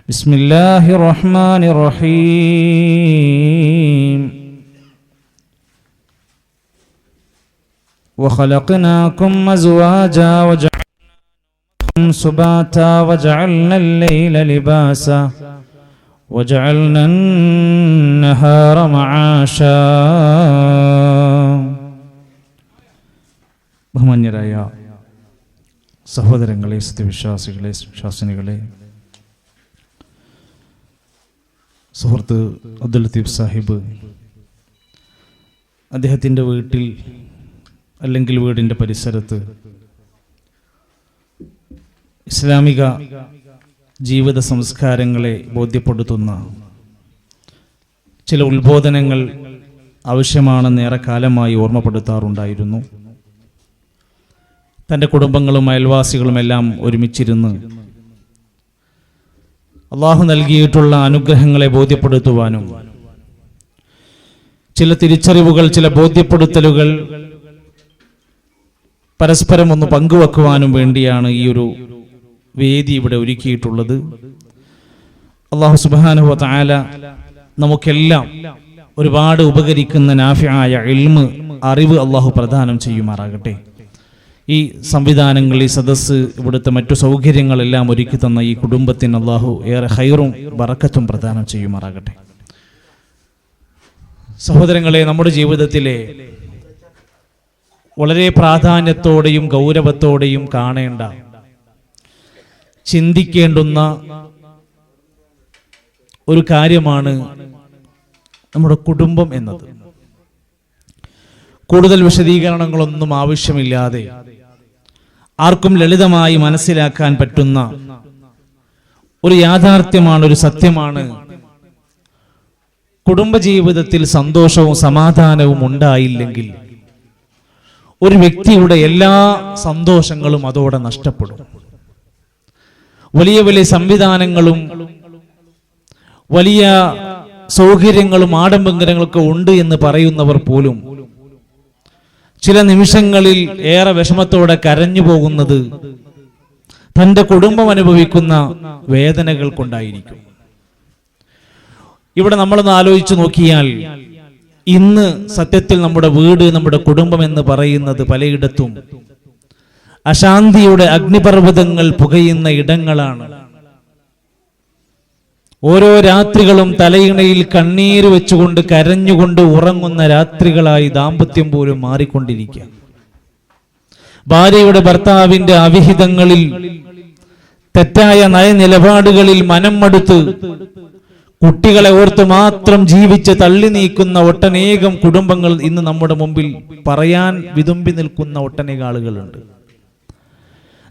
ബിസ്മില്ലാഹിർ റഹ്മാനിർ റഹീം. വഖലഖനാകും അസ്വാജാ വജഅൽനാകും സുബാതാ വജഅൽനൽ ലൈല ലിബാസാ വജഅൽനൻ നഹാറ മആശാ. ബഹുമാന്യരായ സഹോദരങ്ങളെ, സത്യവിശ്വാസികളെ, വിശ്വാസിനികളെ, സുഹൃത്ത് അബ്ദുൽ ലത്തീഫ് സാഹിബ് അദ്ദേഹത്തിൻ്റെ വീട്ടിൽ അല്ലെങ്കിൽ വീടിൻ്റെ പരിസരത്ത് ഇസ്ലാമിക ജീവിത സംസ്കാരങ്ങളെ ബോധ്യപ്പെടുത്തുന്ന ചില ഉത്ബോധനങ്ങൾ ആവശ്യമാണെന്ന് ഏറെക്കാലമായി ഓർമ്മപ്പെടുത്താറുണ്ടായിരുന്നു. തൻ്റെ കുടുംബങ്ങളും അയൽവാസികളുമെല്ലാം ഒരുമിച്ചിരുന്ന് അള്ളാഹു നൽകിയിട്ടുള്ള അനുഗ്രഹങ്ങളെ ബോധ്യപ്പെടുത്തുവാനും ചില തിരിച്ചറിവുകൾ, ചില ബോധ്യപ്പെടുത്തലുകൾ പരസ്പരം ഒന്ന് പങ്കുവെക്കുവാനും വേണ്ടിയാണ് ഈ ഒരു വേദി ഇവിടെ ഒരുക്കിയിട്ടുള്ളത്. അള്ളാഹു സുബ്ഹാനഹു വ തആല നമുക്കെല്ലാം ഒരുപാട് ഉപകരിക്കുന്ന നാഫിആയ ഇൽമ്, അറിവ് അള്ളാഹു പ്രദാനം ചെയ്യുമാറാകട്ടെ. ഈ സംവിധാനങ്ങൾ, ഈ സദസ്സ്, ഇവിടുത്തെ മറ്റു സൗകര്യങ്ങളെല്ലാം ഒരുക്കി തന്ന ഈ കുടുംബത്തിന് അള്ളാഹു ഏറെ ഖൈറും ബറക്കത്തും പ്രദാനം ചെയ്യുമാറാകട്ടെ. സഹോദരങ്ങളെ, നമ്മുടെ ജീവിതത്തിലെ വളരെ പ്രാധാന്യത്തോടെയും ഗൗരവത്തോടെയും കാണേണ്ട, ചിന്തിക്കേണ്ടുന്ന ഒരു കാര്യമാണ് നമ്മുടെ കുടുംബം എന്നത്. കൂടുതൽ വിശദീകരണങ്ങളൊന്നും ആവശ്യമില്ലാതെ ആർക്കും ലളിതമായി മനസ്സിലാക്കാൻ പറ്റുന്ന ഒരു യാഥാർത്ഥ്യമാണ്, ഒരു സത്യമാണ്. കുടുംബജീവിതത്തിൽ സന്തോഷവും സമാധാനവും ഉണ്ടായില്ലെങ്കിൽ ഒരു വ്യക്തിയുടെ എല്ലാ സന്തോഷങ്ങളും അതോടെ നഷ്ടപ്പെടും. വലിയ വലിയ സംവിധാനങ്ങളും വലിയ സൗകര്യങ്ങളും ആഡംബരങ്ങളൊക്കെ ഉണ്ട് എന്ന് പറയുന്നവർ പോലും ചില നിമിഷങ്ങളിൽ ഏറെ വിഷമത്തോടെ കരഞ്ഞു പോകുന്നത് തൻ്റെ കുടുംബം അനുഭവിക്കുന്ന വേദനകൾ കൊണ്ടായിരിക്കും. ഇവിടെ നമ്മളൊന്ന് ആലോചിച്ചു നോക്കിയാൽ ഇന്ന് സത്യത്തിൽ നമ്മുടെ വീട്, നമ്മുടെ കുടുംബം എന്ന് പറയുന്നത് പലയിടത്തും അശാന്തിയുടെ അഗ്നിപർവ്വതങ്ങൾ പുകയുന്ന ഇടങ്ങളാണ്. ഓരോ രാത്രികളും തലയിണയിൽ കണ്ണീര് വെച്ചുകൊണ്ട് കരഞ്ഞുകൊണ്ട് ഉറങ്ങുന്ന രാത്രികളായി ദാമ്പത്യം പോലും മാറിക്കൊണ്ടിരിക്കുക. ഭാര്യയുടെ ഭർത്താവിന്റെ അവിഹിതങ്ങളിൽ, തെറ്റായ നയനിലപാടുകളിൽ മനം മടുത്ത് കുട്ടികളെ ഓർത്ത് മാത്രം ജീവിച്ച് തള്ളി നീക്കുന്ന ഒട്ടനേകം കുടുംബങ്ങൾ ഇന്ന് നമ്മുടെ മുമ്പിൽ പറയാൻ വിതുമ്പി നിൽക്കുന്ന ഒട്ടനേകം ആളുകളുണ്ട്.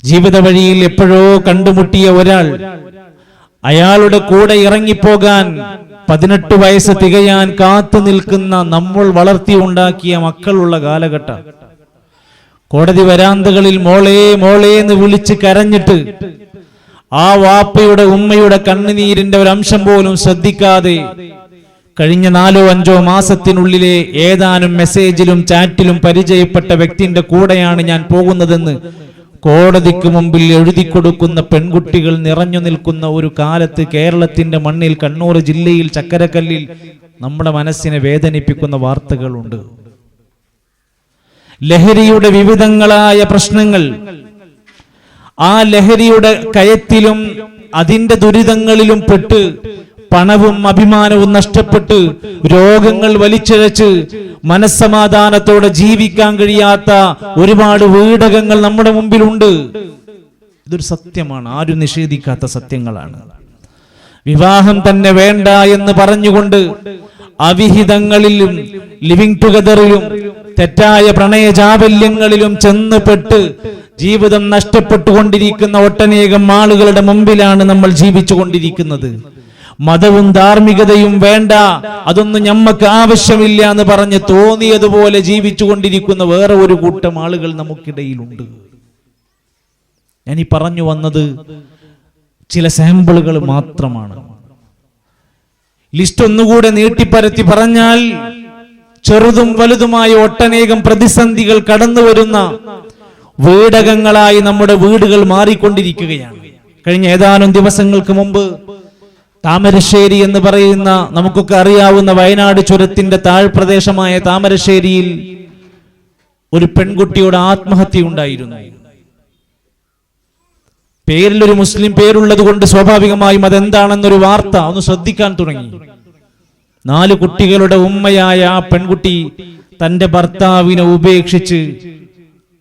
ജീവിത വഴിയിൽ എപ്പോഴോ കണ്ടുമുട്ടിയ ഒരാൾ അയാളുടെ കൂടെ ഇറങ്ങിപ്പോകാൻ 18 വയസ്സ് തികയാൻ കാത്തു നിൽക്കുന്ന, നമ്മൾ വളർത്തി ഉണ്ടാക്കിയ മക്കളുള്ള കാലഘട്ടം. കോടതി വരാന്തകളിൽ മോളെ മോളെ എന്ന് വിളിച്ച് കരഞ്ഞിട്ട് ആ വാപ്പയുടെ ഉമ്മയുടെ കണ്ണുനീരിന്റെ ഒരു അംശം പോലും ശ്രദ്ധിക്കാതെ കഴിഞ്ഞ 4-5 മാസത്തിനുള്ളിലെ ഏതാനും മെസ്സേജിലും ചാറ്റിലും പരിചയപ്പെട്ട വ്യക്തിന്റെ കൂടെയാണ് ഞാൻ പോകുന്നതെന്ന് കോടതിക്ക് മുമ്പിൽ എഴുതി കൊടുക്കുന്ന പെൺകുട്ടികൾ നിറഞ്ഞു നിൽക്കുന്ന ഒരു കാലത്ത് കേരളത്തിന്റെ മണ്ണിൽ, കണ്ണൂർ ജില്ലയിൽ ചക്കരക്കല്ലിൽ നമ്മുടെ മനസ്സിനെ വേദനിപ്പിക്കുന്ന വാർത്തകളുണ്ട്. ലഹരിയുടെ വിവിധങ്ങളായ പ്രശ്നങ്ങൾ, ആ ലഹരിയുടെ കയത്തിലും അതിന്റെ ദുരിതങ്ങളിലും പെട്ട് പണവും അഭിമാനവും നഷ്ടപ്പെട്ട് രോഗങ്ങൾ വലിച്ചിഴച്ച് മനസ്സമാധാനത്തോടെ ജീവിക്കാൻ കഴിയാത്ത ഒരുപാട് വീടകങ്ങൾ നമ്മുടെ മുമ്പിലുണ്ട്. ഇതൊരു സത്യമാണ്, ആരും നിഷേധിക്കാത്ത സത്യങ്ങളാണ്. വിവാഹം തന്നെ വേണ്ട എന്ന് പറഞ്ഞുകൊണ്ട് അവിഹിതങ്ങളിലും ലിവിംഗ് ടുഗദറിലും തെറ്റായ പ്രണയജാബല്യങ്ങളിലും ചെന്നുപെട്ട് ജീവിതം നഷ്ടപ്പെട്ടുകൊണ്ടിരിക്കുന്ന ഒട്ടനേകം ആളുകളുടെ മുമ്പിലാണ് നമ്മൾ ജീവിച്ചു കൊണ്ടിരിക്കുന്നത്. മതവും ധാർമ്മികതയും വേണ്ട, അതൊന്നും ഞമ്മക്ക് ആവശ്യമില്ല എന്ന് പറഞ്ഞ് തോന്നിയതുപോലെ ജീവിച്ചു കൊണ്ടിരിക്കുന്ന വേറെ ഒരു കൂട്ടം ആളുകൾ നമുക്കിടയിലുണ്ട്. ഞാൻ ഈ പറഞ്ഞു വന്നത് ചില സാമ്പിളുകൾ മാത്രമാണ്. ലിസ്റ്റ് ഒന്നുകൂടെ നീട്ടിപ്പരത്തി പറഞ്ഞാൽ ചെറുതും വലുതുമായ ഒട്ടനേകം പ്രതിസന്ധികൾ കടന്നു വരുന്ന വീടകങ്ങളായി നമ്മുടെ വീടുകൾ മാറിക്കൊണ്ടിരിക്കുകയാണ്. കഴിഞ്ഞ ഏതാനും ദിവസങ്ങൾക്ക് മുമ്പ് താമരശ്ശേരി എന്ന് പറയുന്ന നമുക്കൊക്കെ അറിയാവുന്ന വയനാട് ചുരത്തിന്റെ താഴ്പ്രദേശമായ താമരശ്ശേരിയിൽ ഒരു പെൺകുട്ടിയുടെ ആത്മഹത്യ ഉണ്ടായിരുന്നു. പേരിലൊരു മുസ്ലിം പേരുള്ളത് കൊണ്ട് സ്വാഭാവികമായും അതെന്താണെന്നൊരു വാർത്ത ഒന്ന് ശ്രദ്ധിക്കാൻ തുടങ്ങി. 4 കുട്ടികളുടെ ഉമ്മയായ ആ പെൺകുട്ടി തന്റെ ഭർത്താവിനെ ഉപേക്ഷിച്ച്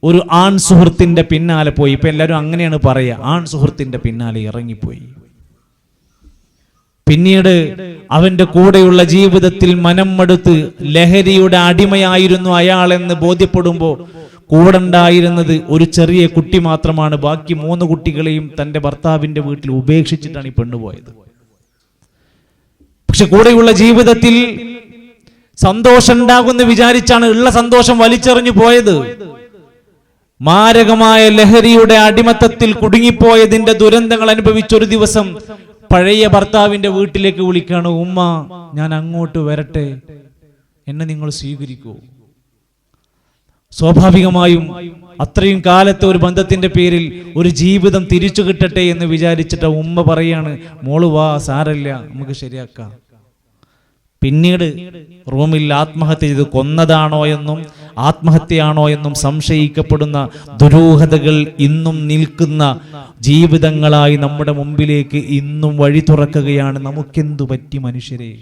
ഒരു ആൺ സുഹൃത്തിന്റെ പിന്നാലെ പോയി. ഇപ്പൊ എല്ലാവരും അങ്ങനെയാണ് പറയുക, ആൺ സുഹൃത്തിന്റെ പിന്നാലെ ഇറങ്ങിപ്പോയി. പിന്നീട് അവന്റെ കൂടെയുള്ള ജീവിതത്തിൽ മനം മടുത്ത് ലഹരിയുടെ അടിമയായിരുന്നു അയാളെന്ന് ബോധ്യപ്പെടുമ്പോൾ കൂടെ ഉണ്ടായിരുന്നത് ഒരു ചെറിയ കുട്ടി മാത്രമാണ്. ബാക്കി 3 കുട്ടികളെയും തന്റെ ഭർത്താവിന്റെ വീട്ടിൽ ഉപേക്ഷിച്ചിട്ടാണ് ഈ പെണ്ണുപോയത്. പക്ഷെ കൂടെയുള്ള ജീവിതത്തിൽ സന്തോഷം ഉണ്ടാകുമെന്ന് വിചാരിച്ചാണ് ഉള്ള സന്തോഷം വലിച്ചെറിഞ്ഞു പോയത്. മാരകമായ ലഹരിയുടെ അടിമത്തത്തിൽ കുടുങ്ങിപ്പോയതിന്റെ ദുരന്തങ്ങൾ അനുഭവിച്ചൊരു ദിവസം പഴയ ഭർത്താവിന്റെ വീട്ടിലേക്ക് വിളിക്കാണ്, ഉമ്മ ഞാൻ അങ്ങോട്ട് വരട്ടെ, എന്നെ നിങ്ങൾ സ്വീകരിക്കൂ. സ്വാഭാവികമായും അത്രയും കാലത്തെ ഒരു ബന്ധത്തിന്റെ പേരിൽ ഒരു ജീവിതം തിരിച്ചു കിട്ടട്ടെ എന്ന് വിചാരിച്ചിട്ട് ഉമ്മ പറയാണ്, മോള് വാ, സാരല്ല, നമുക്ക് ശരിയാക്കാം. പിന്നീട് റൂമിൽ ആത്മഹത്യ ചെയ്ത് കൊന്നതാണോ എന്നും ആത്മഹത്യയാണോ എന്നും സംശയിക്കപ്പെടുന്ന ദുരൂഹതകൾ ഇന്നും നിൽക്കുന്ന ജീവിതങ്ങളായി നമ്മുടെ മുമ്പിലേക്ക് ഇന്നും വഴി തുറക്കുകയാണ്. നമുക്കെന്തു പറ്റി മനുഷ്യരെ?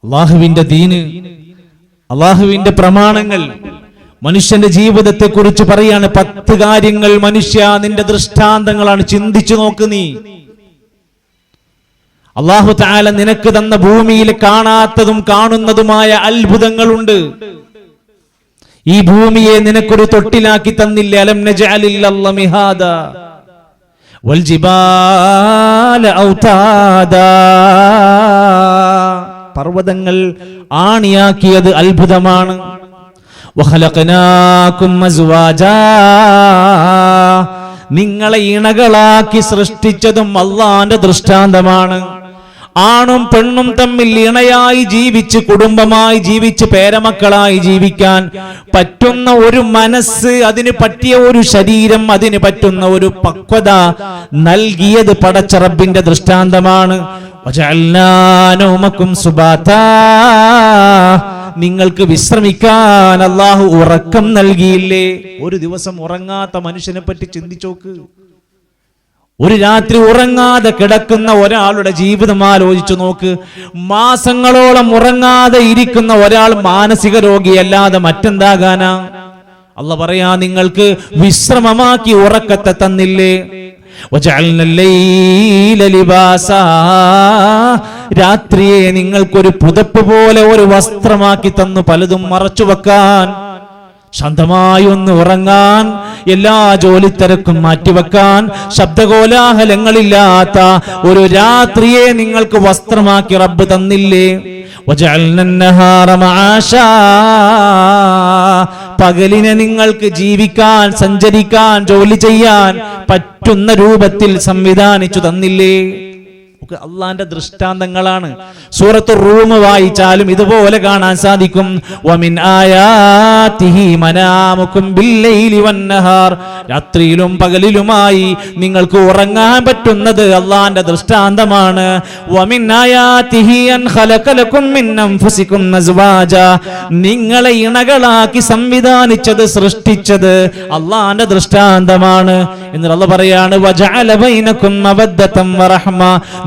അല്ലാഹുവിന്റെ ദീന്, അല്ലാഹുവിന്റെ പ്രമാണങ്ങൾ മനുഷ്യന്റെ ജീവിതത്തെ കുറിച്ച് പറയാണ്. 10 കാര്യങ്ങൾ മനുഷ്യ നിന്റെ ദൃഷ്ടാന്തങ്ങളാണ്, ചിന്തിച്ചു നോക്ക്. നീ അല്ലാഹു തആല നിനക്ക് തന്ന ഭൂമിയിൽ കാണാത്തതും കാണുന്നതുമായ അത്ഭുതങ്ങളുണ്ട്. ഈ ഭൂമിയെ നിനക്കൊരു തൊട്ടിലാക്കി തന്നില്ലേ? അലം നജഅലിൽ അർള മിഹാദ വൽ ജിബാല ഔതാദ. പർവ്വതങ്ങൾ ആണിയാക്കിയത് അത്ഭുതമാണ്. വഖലഖനാകും അസ്വാജാ, നിങ്ങളെ ഇണകളാക്കി സൃഷ്ടിച്ചതും അല്ലാഹുവിന്റെ ദൃഷ്ടാന്തമാണ്. ആണും പെണ്ണും തമ്മിൽ ഇണയായി ജീവിച്ച് കുടുംബമായി ജീവിച്ച് പേരമക്കളായി ജീവിക്കാൻ പറ്റുന്ന ഒരു മനസ്സ്, അതിന് പറ്റിയ ഒരു ശരീരം, അതിന് പറ്റുന്ന ഒരു പക്വത നൽകിയത് പടച്ച റബ്ബിന്റെ ദൃഷ്ടാന്തമാണ്. വജഅൽനാ നൗമകും സുബാതാ, നിങ്ങൾക്ക് വിശ്രമിക്കാൻ അല്ലാഹു ഉറക്കം നൽകിയില്ലേ? ഒരു ദിവസം ഉറങ്ങാത്ത മനുഷ്യനെ പറ്റി ചിന്തിച്ചോക്ക്. ഒരു രാത്രി ഉറങ്ങാതെ കിടക്കുന്ന ഒരാളുടെ ജീവിതം ആലോചിച്ചു നോക്ക്. മാസങ്ങളോളം ഉറങ്ങാതെ ഇരിക്കുന്ന ഒരാൾ മാനസിക രോഗിയല്ലാതെ മറ്റെന്താകാനാ? അല്ലാഹു പറയാ, നിങ്ങൾക്ക് വിശ്രമമാക്കി ഉറക്കത്തെ തന്നില്ലേ? രാത്രിയെ നിങ്ങൾക്കൊരു പുതപ്പ് പോലെ ഒരു വസ്ത്രമാക്കി തന്നു, പലതും മറച്ചു വെക്കാൻ, ശാന്തമായി ഒന്ന് ഉറങ്ങാൻ, എല്ലാ ജോലിത്തിരക്കും മാറ്റിവെക്കാൻ, ശബ്ദകോലാഹലങ്ങളില്ലാത്ത ഒരു രാത്രിയെ നിങ്ങൾക്ക് വസ്ത്രമാക്കി റബ്ബ് തന്നില്ലേ? പകലിനെ നിങ്ങൾക്ക് ജീവിക്കാൻ, സഞ്ചരിക്കാൻ, ജോലി ചെയ്യാൻ പറ്റുന്ന രൂപത്തിൽ സംവിധാനിച്ചു തന്നില്ലേ? അള്ളാന്റെ ദൃഷ്ടാന്തങ്ങളാണ്. സൂറത്തുർ റൂം വായിച്ചാലും ഇതുപോലെ കാണാൻ സാധിക്കും. വമിൻ ആയാതിഹി മനാമുകും ബില്ലൈലി വന്നഹാർ, രാത്രിയിലും പകലിലുമായി നിങ്ങൾക്ക് ഉറങ്ങാൻ പറ്റുന്നത് അള്ളാന്റെ ദൃഷ്ടാന്തമാണ്. വമിൻ ആയാതിഹി അൻ ഖലഖലകും മിൻ അൻഫുസികും അസ്വാജ, നിങ്ങളെ ഇണകളാക്കി സംവിധാനിച്ചത്, സൃഷ്ടിച്ചത് അള്ളാന്റെ ദൃഷ്ടാന്തമാണ് എന്ന് അല്ലാഹു പറയാണ്. വജഅല ബൈനകും മവദ്ദതൻ വറഹ്മ,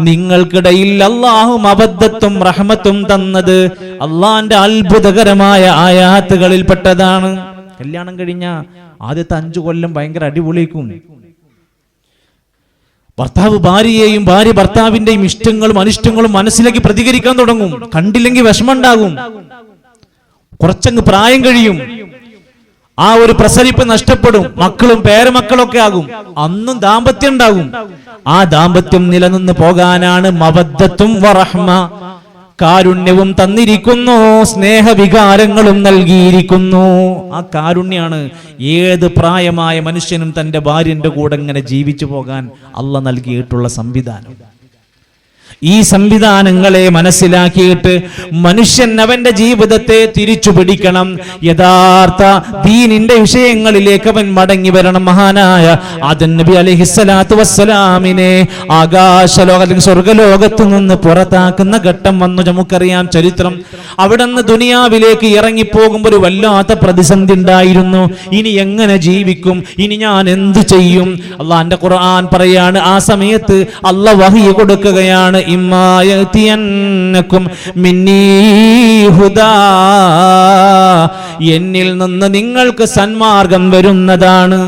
നിങ്ങൾക്കിടയിൽ അല്ലാഹു മവദ്ദത്തും റഹ്മത്തും തന്നത് അള്ളാന്റെ അത്ഭുതകരമായ ആയാത്തുകളിൽ പെട്ടതാണ്. കല്യാണം കഴിഞ്ഞ ആദ്യത്തെ 5 കൊല്ലം ഭയങ്കര അടിപൊളിക്കും. ഭർത്താവ് ഭാര്യയെയും ഭാര്യ ഭർത്താവിന്റെയും ഇഷ്ടങ്ങളും അനിഷ്ടങ്ങളും മനസ്സിലേക്ക് പ്രതികരിക്കാൻ തുടങ്ങും. കണ്ടില്ലെങ്കിൽ വിഷമം ഉണ്ടാകും. കുറച്ചങ്ങ് പ്രായം കഴിയും, ആ ഒരു പ്രസരിപ്പ് നഷ്ടപ്പെടും, മക്കളും പേരമക്കളൊക്കെ ആകും. അന്നും ദാമ്പത്യം ഉണ്ടാകും. ആ ദാമ്പത്യം നിലനിന്ന് പോകാനാണ് മവദ്ദത്തും വറഹ്മ, കാരുണ്യവും തന്നിരിക്കുന്നു, സ്നേഹവികാരങ്ങളും നൽകിയിരിക്കുന്നു. ആ കാരുണ്യാണ് ഏത് പ്രായമായ മനുഷ്യനും തന്റെ ഭാര്യന്റെ കൂടെ ഇങ്ങനെ ജീവിച്ചു പോകാൻ അള്ളാഹ് നൽകിയിട്ടുള്ള സംവിധാനം. ഈ സംവിധാനങ്ങളെ മനസ്സിലാക്കിയിട്ട് മനുഷ്യൻ അവന്റെ ജീവിതത്തെ തിരിച്ചു പിടിക്കണം. യഥാർത്ഥ ദീനിന്റെ വിഷയങ്ങളിലേക്ക് അവൻ മടങ്ങി വരണം. മഹാനായ ആദം നബി അലൈഹിസ്സലാത്തു വസ്സലാമിനെ ആകാശലോക സ്വർഗലോകത്തു നിന്ന് പുറത്താക്കുന്ന ഘട്ടം വന്നു. നമുക്കറിയാം ചരിത്രം. അവിടുന്ന് ദുനിയാവിലേക്ക് ഇറങ്ങിപ്പോകുമ്പോൾ ഒരു വല്ലാത്ത പ്രതിസന്ധി ഉണ്ടായിരുന്നു. ഇനി എങ്ങനെ ജീവിക്കും? ഇനി ഞാൻ എന്ത് ചെയ്യും? അള്ളാന്റെ ഖുർആൻ പറയാണ്, ആ സമയത്ത് അള്ളാഹ് വഹി കൊടുക്കുകയാണ്, എന്നിൽ നിന്ന് നിങ്ങൾക്ക് സന്മാർഗം വരുന്നതാണ്.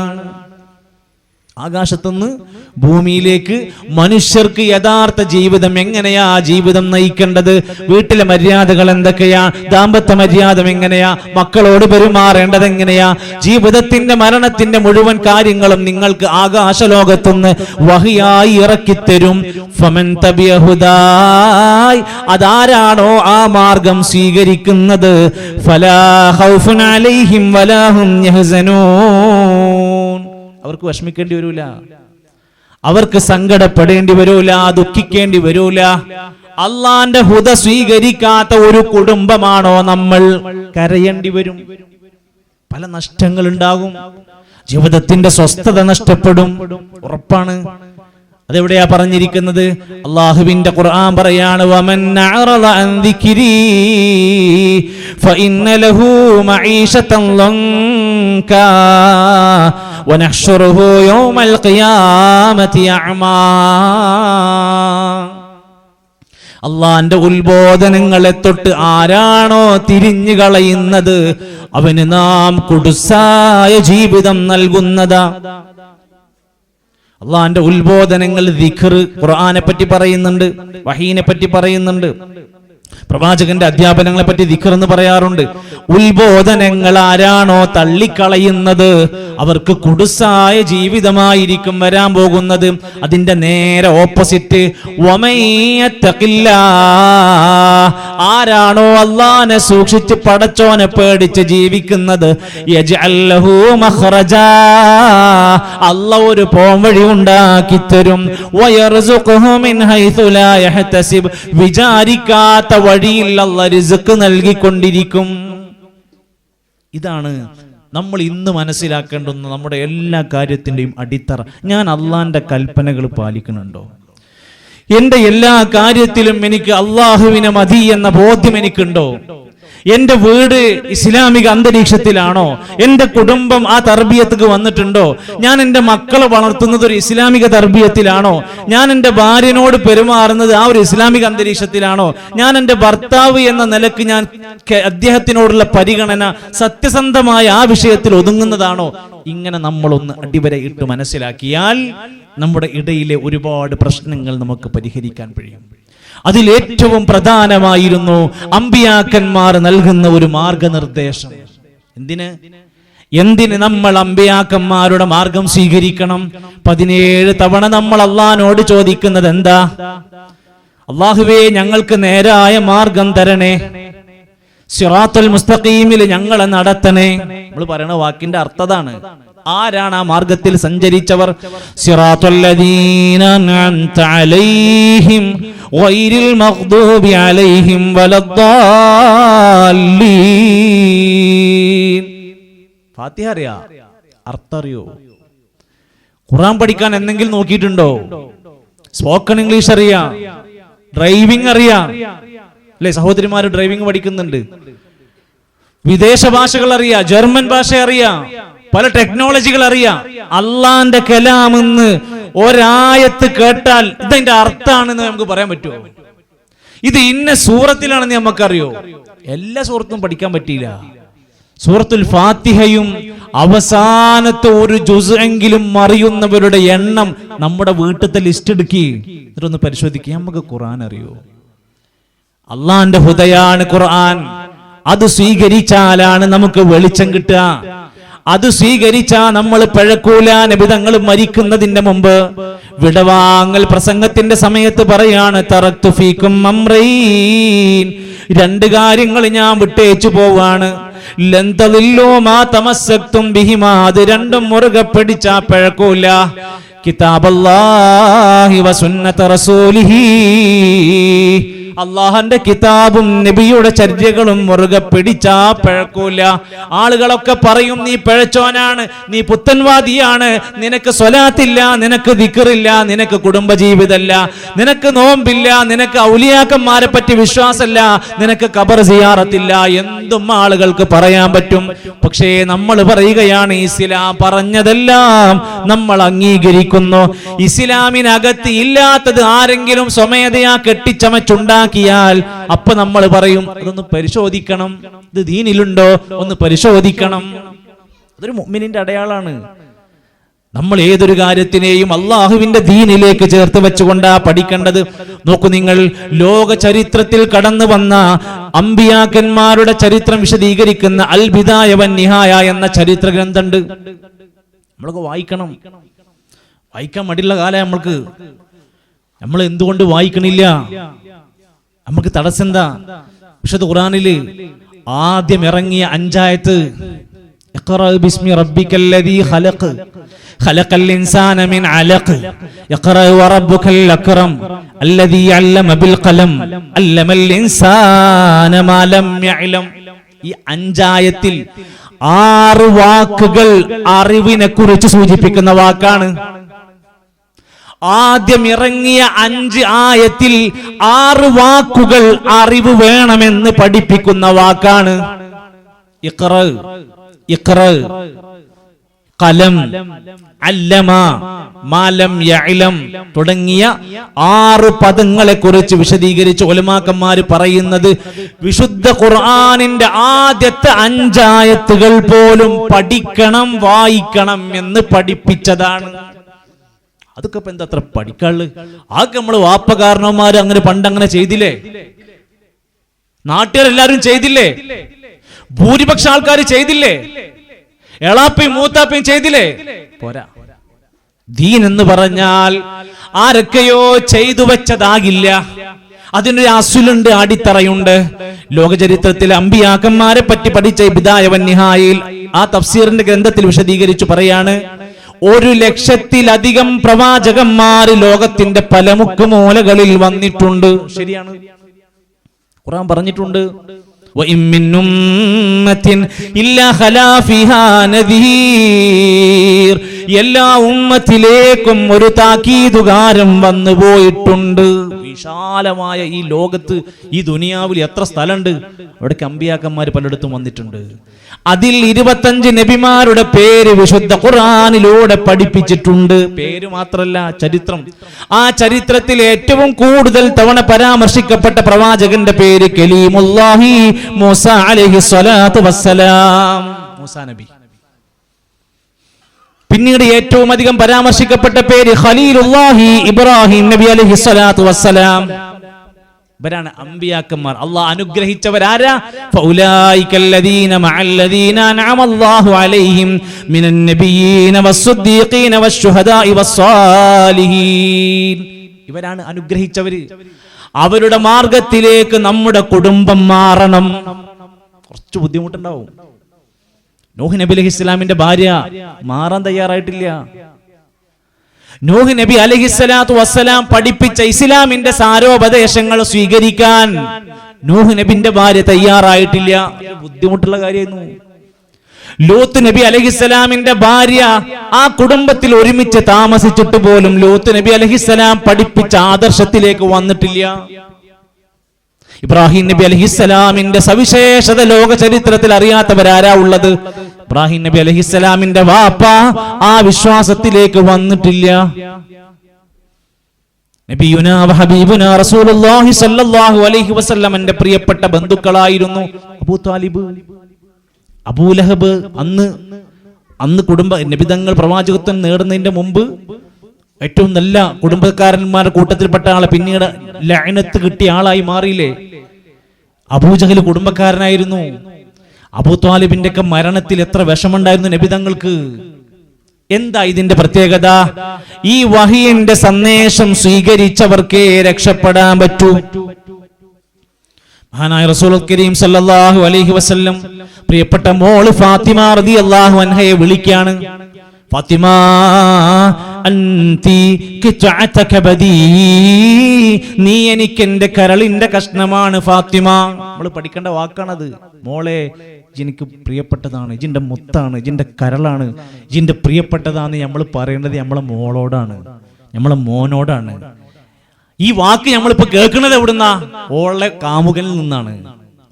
ആകാശത്തുനിന്ന് ഭൂമിയിലേക്ക് മനുഷ്യർക്ക് യഥാർത്ഥ ജീവിതം എങ്ങനെയാ ജീവിതം നയിക്കേണ്ടത്, വീട്ടിലെ മര്യാദകൾ എന്തൊക്കെയാ, ദാമ്പത്യ മര്യാദ എങ്ങനെയാ, മക്കളോട് പെരുമാറേണ്ടത് എങ്ങനെയാ, ജീവിതത്തിന്റെ മരണത്തിന്റെ മുഴുവൻ കാര്യങ്ങളും നിങ്ങൾക്ക് ആകാശലോകത്തുനിന്ന് വഹിയായി ഇറക്കിത്തരും. ഫമൻ തബിഅ ഹുദായ്, അതാരാണോ ആ മാർഗം സ്വീകരിക്കുന്നത്, ഫലാ ഖൗഫുൻ അലൈഹിം വലാ ഹും യഹ്സനൂൻ, അവർക്ക് വിഷമിക്കേണ്ടി വരൂല, അവർക്ക് സങ്കടപ്പെടേണ്ടി വരൂല, ദുഃഖിക്കേണ്ടി വരൂല. അള്ളാന്റെ ഹുദ സ്വീകരിക്കാത്ത ഒരു കുടുംബമാണോ നമ്മൾ, കരയേണ്ടി വരും. പല നഷ്ടങ്ങൾ ഉണ്ടാകും, ജീവിതത്തിന്റെ സ്വസ്ഥത നഷ്ടപ്പെടും, ഉറപ്പാണ്. അതെവിടെയാ പറഞ്ഞിരിക്കുന്നത്? അല്ലാഹുവിന്റെ ഖുർആൻ പറയാണ്, വമൻ അഅറദ അൻ ദിക്രി ഫഇന്ന ലഹു മഈശതൻ ലൻകാ വനഹ്ശുറുഹു യൗമൽ ഖിയാമത്തി അഅമാ. അള്ളാന്റെ ഉത്ബോധനങ്ങളെ തൊട്ട് ആരാണോ തിരിഞ്ഞു കളയുന്നത്, അവന് നാം കുടുസായ ജീവിതം നൽകുന്നതാ. അള്ളാന്റെ ഉത്ബോധനങ്ങൾ, ദിക്ർ, ഖുർആനെ പറ്റി പറയുന്നുണ്ട്, വഹീനെ പറ്റി പറയുന്നുണ്ട്, പ്രവാചകന്റെ അധ്യാപനങ്ങളെ പറ്റി ദിക്ർ എന്ന് പറയാറുണ്ട്. ഉത്ബോധനങ്ങൾ ആരാണോ തള്ളിക്കളയുന്നത്, അവർക്ക് കുടുസായ ജീവിതമായിരിക്കും വരാൻ പോകുന്നത്. അതിന്റെ നേരെ ഓപ്പോസിറ്റ്, ആരാണോ അള്ളാനെ സൂക്ഷിച്ച് പടച്ചോനെ പേടിച്ച് ജീവിക്കുന്നത്, അള്ളാഹ് ഒരു പോംവഴി ഉണ്ടാക്കിത്തരും. വിചാരിക്കാത്ത വഴിയിൽ അള്ളാഹ് റിസ്ക് നൽകിക്കൊണ്ടിരിക്കും. ഇതാണ് നമ്മൾ ഇന്ന് മനസ്സിലാക്കേണ്ടുന്ന നമ്മുടെ എല്ലാ കാര്യത്തിന്റെയും അടിത്തറ. ഞാൻ അള്ളാന്റെ കൽപ്പനകൾ പാലിക്കുന്നുണ്ടോ? എന്റെ എല്ലാ കാര്യത്തിലും എനിക്ക് അള്ളാഹുവിനെ മതി എന്ന ബോധ്യം എനിക്കുണ്ടോ? എന്റെ വീട് ഇസ്ലാമിക അന്തരീക്ഷത്തിലാണോ? എന്റെ കുടുംബം ആ തർബിയത്തേക്ക് വന്നിട്ടുണ്ടോ? ഞാൻ എന്റെ മക്കളെ വളർത്തുന്നത് ഒരു ഇസ്ലാമിക തർബിയത്തിലാണോ? ഞാൻ എന്റെ ഭാര്യനോട് പെരുമാറുന്നത് ആ ഒരു ഇസ്ലാമിക അന്തരീക്ഷത്തിലാണോ? ഞാൻ എന്റെ ഭർത്താവ് എന്ന നിലക്ക് ഞാൻ അദ്ദേഹത്തിനോടുള്ള പരിഗണന സത്യസന്ധമായ ആ വിഷയത്തിൽ ഒതുങ്ങുന്നതാണോ? ഇങ്ങനെ നമ്മളൊന്ന് അടിവരയിട്ട് മനസ്സിലാക്കിയാൽ നമ്മുടെ ഇടയിലെ ഒരുപാട് പ്രശ്നങ്ങൾ നമുക്ക് പരിഹരിക്കാൻ കഴിയും. അതിലേറ്റവും പ്രധാനമായിരുന്നു അമ്പിയാക്കന്മാർ നൽകുന്ന ഒരു മാർഗനിർദ്ദേശം. എന്തിന് നമ്മൾ അമ്പിയാക്കന്മാരുടെ മാർഗം സ്വീകരിക്കണം? 17 തവണ നമ്മൾ അള്ളാഹിനോട് ചോദിക്കുന്നത് എന്താ? അള്ളാഹുവേ, ഞങ്ങൾക്ക് നേരായ മാർഗം തരണേ, സിറാത്തുൽ മുസ്തഖീമിൽ ഞങ്ങളെ നടത്തണേ. നമ്മൾ പറയുന്ന വാക്കിന്റെ അർത്ഥതാണ്. ആരാണ് ആ മാർഗത്തിൽ സഞ്ചരിച്ചവർ? സിറാത്തുൽ ലദീന അൻഅംത അലൈഹിം ഗൈറിൽ മഗ്ദൂബി അലൈഹിം വലദ്ദാല്ലീൻ. ഫാത്തിഹ അറിയാ? അർത്ഥം അറിയോ? ഖുർആൻ പഠിക്കാൻ എന്തെങ്കിലും നോക്കിയിട്ടുണ്ടോ? സ്പോക്കൺ ഇംഗ്ലീഷ് അറിയാ? ഡ്രൈവിംഗ് അറിയാ? അല്ലെ, സഹോദരിമാര് ഡ്രൈവിംഗ് പഠിക്കുന്നുണ്ട്. വിദേശ ഭാഷകൾ അറിയാ? ജർമ്മൻ ഭാഷ അറിയാ? പല ടെക്നോളജികൾ അറിയാം. അള്ളാന്റെ കലാമെന്ന് ഒരായത്ത് കേട്ടാൽ ഇതിന്റെ അർത്ഥാണെന്ന് നമുക്ക് പറയാൻ പറ്റുമോ? ഇത് ഇന്ന സൂറത്തിലാണെന്ന് നമുക്കറിയോ? എല്ലാ സൂറത്തും പഠിക്കാൻ പറ്റിയില്ല. സൂറത്തുൽ ഫാത്തിഹയും അവസാനത്തെ ഒരു ജുസ് എങ്കിലും മറിയുന്നവരുടെ എണ്ണം നമ്മുടെ വീട്ടിലത്തെ ലിസ്റ്റ് എടുക്കി എന്നിട്ടൊന്ന് പരിശോധിക്കുക. നമുക്ക് ഖുർആൻ അറിയോ? അള്ളാന്റെ ഹുദയാണ് ഖുർആൻ. അത് സ്വീകരിച്ചാലാണ് നമുക്ക് വെളിച്ചം കിട്ടുക. അത് സ്വീകരിച്ചാ നമ്മൾ പിഴക്കൂല. നബി തങ്ങൾ മരിക്കുന്നതിന്റെ മുമ്പ് വിടവാങ്ങൽ പ്രസംഗത്തിന്റെ സമയത്ത് പറയാണ്, തറക്തു ഫീക്കും അംറൈൻ, 2 കാര്യങ്ങൾ ഞാൻ വിട്ടേച്ചു പോവാണ്. ലൻ തളില്ലൂ മാ തമസ്സക്തും ബിഹിമാ, അത് രണ്ടും മുറുകെ പിടിച്ചാ പിഴക്കൂല. കിതാബല്ലാഹി വസുന്നത റസൂലിഹി, അള്ളാഹന്റെ കിതാബും നബിയുടെ ചര്യകളും മുറുകെ പിടിച്ചാ പിഴക്കൂല. ആളുകളൊക്കെ പറയും നീ പിഴച്ചോനാണ്, നീ പുത്തൻവാദിയാണ്, നിനക്ക് സ്വലാത്തില്ല, നിനക്ക് ദിക്റില്ല, നിനക്ക് കുടുംബജീവിതല്ല, നിനക്ക് നോമ്പില്ല, നിനക്ക് ഔലിയാക്കന്മാരെ പറ്റി വിശ്വാസമില്ല, നിനക്ക് ഖബർ സിയാറത്തില്ല, എന്തും ആളുകൾക്ക് പറയാൻ പറ്റും. പക്ഷേ നമ്മൾ പറയുകയാണ് ഇസ്ലാം പറഞ്ഞതെല്ലാം നമ്മൾ അംഗീകരിക്കുന്നു. ഇസ്ലാമിനകത്ത് ഇല്ലാത്തത് ആരെങ്കിലും സ്വമേധയാ കെട്ടിച്ചമച്ചുണ്ടാക്കിയാൽ അപ്പൊ നമ്മൾ പറയും അതൊന്ന് പരിശോധിക്കണം, ഇത് ദീനിലുണ്ടോ ഒന്ന് പരിശോധിക്കണം. അതൊരു മുഅ്മിനിന്റെ അടയാളാണ്. നമ്മൾ ഏതൊരു കാര്യത്തിനെയും അള്ളാഹുവിന്റെ ദീനിലേക്ക് ചേർത്ത് വെച്ചുകൊണ്ടാ പഠിക്കേണ്ടത്. നോക്കൂ നിങ്ങൾ, ലോക ചരിത്രത്തിൽ കടന്നു വന്ന അമ്പിയാക്കന്മാരുടെ ചരിത്രം വിശദീകരിക്കുന്ന അൽ ബിദായ വൻ നിഹായ എന്ന ചരിത്ര ഗ്രന്ഥമുണ്ട്. നമ്മളൊക്കെ വായിക്കണം. വായിക്കാൻ മടിയുള്ള കാലം നമ്മൾക്ക്. നമ്മൾ എന്തുകൊണ്ട് വായിക്കണില്ല? നമുക്ക് തടസ്സം എന്താ? വിശുദ്ധ ഖുർആനില് ആദ്യം ഇറങ്ങിയ 5 ആയത്ത് ഇഖ്റ ബിസ്മി റബ്ബിക്കല്ലദീ ഖലഖ് ഖലഖൽ ഇൻസാന മിൻ അലഖ് ഇഖ്റ വറബ്ബുക്കൽ അക്രം അല്ലദീ അല്ലമ ബിൽ ഖലം അല്ലമൽ ഇൻസാന മാ ലം യഅലം. ഈ 5 ആയത്തിൽ 6 വാക്കുകൾ അറിവിനെ കുറിച്ച് സൂചിപ്പിക്കുന്ന വാക്കാണ്. ആദ്യം ഇറങ്ങിയ 5 ആയത്തിൽ 6 വാക്കുകൾ അറിവ് വേണമെന്ന് പഠിപ്പിക്കുന്ന വാക്കാണ്. ഇഖ്റ, ഇഖ്റ, ഖലം, അല്ലമ, മാ ലം യഅലം തുടങ്ങിയ 6 പദങ്ങളെ കുറിച്ച് വിശദീകരിച്ച് ഉലമാക്കന്മാര് പറയുന്നത് വിശുദ്ധ ഖുർആനിന്റെ ആദ്യത്തെ 5 ആയത്തുകൾ പോലും പഠിക്കണം, വായിക്കണം എന്ന് പഠിപ്പിച്ചതാണ്. അതൊക്കെ ഇപ്പൊ എന്താ അത്ര പഠിക്കാള്? ആകെ നമ്മള് വാപ്പകാരണവന്മാര് അങ്ങനെ പണ്ടങ്ങനെ ചെയ്തില്ലേ? നാട്ടുകാരെല്ലാരും ചെയ്തില്ലേ? ഭൂരിപക്ഷ ആൾക്കാർ ചെയ്തില്ലേ? എളാപ്പയും മൂത്താപ്പയും ചെയ്തില്ലേ? പോരാ. ദീൻ എന്ന് പറഞ്ഞാൽ ആരൊക്കെയോ ചെയ്തു വെച്ചതാകില്ല. അതിനൊരു അസുലുണ്ട്, അടിത്തറയുണ്ട്. ലോകചരിത്രത്തിൽ അമ്പിയാക്കന്മാരെ പറ്റി പഠിച്ച ബിദായ വൻ നിഹായയിൽ ആ തഫ്സീറിന്റെ ഗ്രന്ഥത്തിൽ വിശദീകരിച്ചു പറയാണ്, 1,00,000-ലധികം പ്രവാചകന്മാര് ലോകത്തിന്റെ പല മുക്കുമൂലകളിൽ വന്നിട്ടുണ്ട്. ശരിയാണ്, ഖുർആൻ പറഞ്ഞിട്ടുണ്ട്. വഇൻ മിൻ ഉമ്മത്തിൻ ഇല്ലാ ഖലാ ഫിഹാ നദീർ. എല്ലാ ഉമ്മത്തിലേക്കും ഒരു താക്കീതുകാരൻ വന്നു പോയിട്ടുണ്ട്. വിശാലമായ ഈ ലോകത്ത്, ഈ ദുനിയാവിൽ എത്ര സ്ഥലമുണ്ട്? അവിടേക്ക് അമ്പിയാക്കന്മാർ പലയിടത്തും വന്നിട്ടുണ്ട്. അതിൽ 25 നബിമാരുടെ പേര് വിശുദ്ധ ഖുർആനിലൂടെ പഠിപ്പിച്ചിട്ടുണ്ട്. പേര് മാത്രല്ല, ചരിത്രം. ആ ചരിത്രത്തിൽ ഏറ്റവും കൂടുതൽ തവണ പരാമർശിക്കപ്പെട്ട പ്രവാചകന്റെ പേര് കലീമുല്ലാഹി മൂസ അലൈഹി സ്വലാത്തു വസ്സലാം, മൂസാ നബി. പിന്നീട് ഏറ്റവും അധികം പരാമർശിക്കപ്പെട്ട പേര് ഖലീലുല്ലാഹി ഇബ്രാഹിം നബി അലൈഹി സ്വലാത്തു വസ്സലാം. ഇവരാണ് അമ്പിയാക്കന്മാർ. അല്ലാഹ് അനുഗ്രഹിച്ചവരാരാ? ഫൗലായികല്ലദീന മഅല്ലദീന അൻഅമല്ലാഹു അലൈഹിം മിനൻ നബിയ്യീന വസ്സുദ്ദീഖീന വശുഹദാഇ വസ്സാലിഹീൻ. ഇവരാണ് അനുഗ്രഹിച്ചവര്. അവരുടെ മാർഗത്തിലേക്ക് നമ്മുടെ കുടുംബം മാറണം. കുറച്ച് ബുദ്ധിമുട്ടുണ്ടാവും. നൂഹ് നബി അലൈഹിസ്സലാമിന്റെ ഭാര്യ മാറാൻ തയ്യാറായിട്ടില്ല. നൂഹ് നബി അലൈഹിസ്സലാത്തു വസ്സലാം പഠിപ്പിച്ച ഇസ്ലാമിന്റെ സാരോപദേശങ്ങൾ സ്വീകരിക്കാൻ നൂഹ് നബിന്റെ ഭാര്യ തയ്യാറായിട്ടില്ല. ബുദ്ധിമുട്ടുള്ള കാര്യമായിരുന്നു. ലൂത്ത് നബി അലൈഹിസ്സലാമിന്റെ ഭാര്യ ആ കുടുംബത്തിൽ ഒരുമിച്ച് താമസിച്ചിട്ട് പോലും ലൂത്ത് നബി അലൈഹിസ്സലാം പഠിപ്പിച്ച ആദർശത്തിലേക്ക് വന്നിട്ടില്ല. ഇബ്രാഹിം നബി അലൈഹിസ്സലാമിന്റെ സവിശേഷത ലോക ചരിത്രത്തിൽ അറിയാത്തവരാരാ ഉള്ളത്? ഇബ്രാഹിം നബി അലൈഹിസ്സലാമിന്റെ വാപ്പ ആ വിശ്വാസത്തിലേക്ക് വന്നിട്ടില്ല. നബിയുനാ വഹബീബുനാ റസൂലുള്ളാഹി സ്വല്ലല്ലാഹു അലൈഹി വസല്ലമന്റെ പ്രിയപ്പെട്ട ബന്ധുക്കളായിരുന്നു അബൂ താലിബ്, അബൂ ലഹബ്. അന്ന് കുടുംബ നബിതങ്ങൾ പ്രവാചകത്വം നേടുന്നതിന്റെ മുമ്പ് ഏറ്റവും നല്ല കുടുംബക്കാരന്മാരുടെ കൂട്ടത്തിൽപ്പെട്ട ആളെ പിന്നീട് ലഅനത്ത് കിട്ടിയ ആളായി മാറിയില്ലേ? അബൂജഹൽ കുടുംബക്കാരനായിരുന്നു. അബൂ ത്വാലിബിന്റെ ഒക്കെ മരണത്തിൽ എത്ര വിഷമുണ്ടായിരുന്നു നബിതങ്ങൾക്ക്. എന്താ ഇതിന്റെ പ്രത്യേകത? ഈ വഹിയിന്റെ സന്ദേശം സ്വീകരിച്ചവർക്കേ രക്ഷപ്പെടാൻ പറ്റൂ. മഹാനായ റസൂൽ കരീം സല്ലല്ലാഹു അലൈഹി വസല്ലം പ്രിയപ്പെട്ട മോള് ഫാത്തിമ റളിയല്ലാഹു അൻഹയെ വിളിക്കാണ്. ഫാത്തിമ അൻതി ഖിത്അത കബദി, നീ എനിക്ക് എന്റെ കരളിന്റെ കഷ്ണമാണ് ഫാത്തിമ. നമ്മൾ പഠിക്കേണ്ട വാക്കാണത്. മോളെ എനിക്ക് പ്രിയപ്പെട്ടതാണ്, ഇജിന്റെ മുത്താണ്, ഇജിന്റെ കരളാണ്, ഇജിന്റെ പ്രിയപ്പെട്ടതാണ് നമ്മൾ പറയേണ്ടത് നമ്മളെ മോളോടാണ്, നമ്മളെ മോനോടാണ്. ഈ വാക്ക് നമ്മളിപ്പോ കേൾക്കുന്നത് എവിടുന്നാ? ഓളെ കാമുകനിൽ നിന്നാണ്,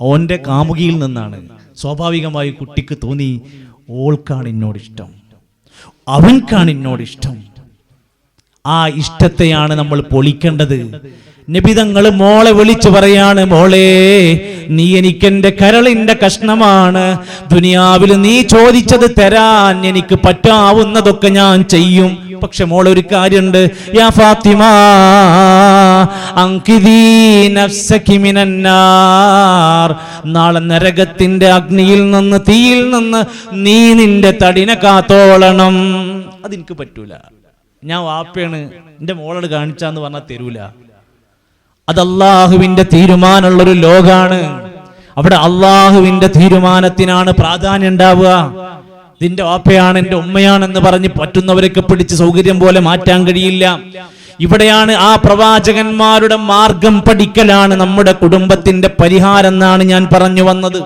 ഓന്റെ കാമുകിയിൽ നിന്നാണ്. സ്വാഭാവികമായി കുട്ടിക്ക് തോന്നി ഓൾക്കാണ് എന്നോടിഷ്ടം, അവൻക്കാണ് എന്നോടിഷ്ടം. ആ ഇഷ്ടത്തെയാണ് നമ്മൾ പൊളിക്കേണ്ടത്. നബിതങ്ങൾ മോളെ വിളിച്ചു പറയാണ്, മോളെ നീ എനിക്കെന്റെ കരളിന്റെ കഷ്ണമാണ്, ദുനിയാവിൽ നീ ചോദിച്ചത് തരാൻ എനിക്ക് പറ്റാവുന്നതൊക്കെ ഞാൻ ചെയ്യും. പക്ഷെ മോളെ ഒരു കാര്യമുണ്ട്, യാ ഫാത്തിമ അൻഖിദീ നഫ്സകി മിനന്നാർ, നാളെ നരകത്തിന്റെ അഗ്നിയിൽ നിന്ന്, തീയിൽ നിന്ന് നീ നിന്റെ തടിനെ കാത്തോളണം. അതെനിക്ക് പറ്റൂല, ഞാൻ വാപ്പയാണ്, എന്റെ മോളോട് കാണിച്ചാന്ന് പറഞ്ഞാൽ തരൂല. അത് അള്ളാഹുവിന്റെ തീരുമാനമുള്ളൊരു ലോകാണ്. അവിടെ അള്ളാഹുവിന്റെ തീരുമാനത്തിനാണ് പ്രാധാന്യം ഉണ്ടാവുക. ഇതിന്റെ വാപ്പയാണ്, എന്റെ ഉമ്മയാണെന്ന് പറഞ്ഞ് പറ്റുന്നവരൊക്കെ പിടിച്ച് സൗകര്യം പോലെ മാറ്റാൻ കഴിയില്ല. ഇവിടെയാണ് ആ പ്രവാചകന്മാരുടെ മാർഗം പഠിക്കലാണ് നമ്മുടെ കുടുംബത്തിന്റെ പരിഹാരം എന്നാണ് ഞാൻ പറഞ്ഞു വന്നത്.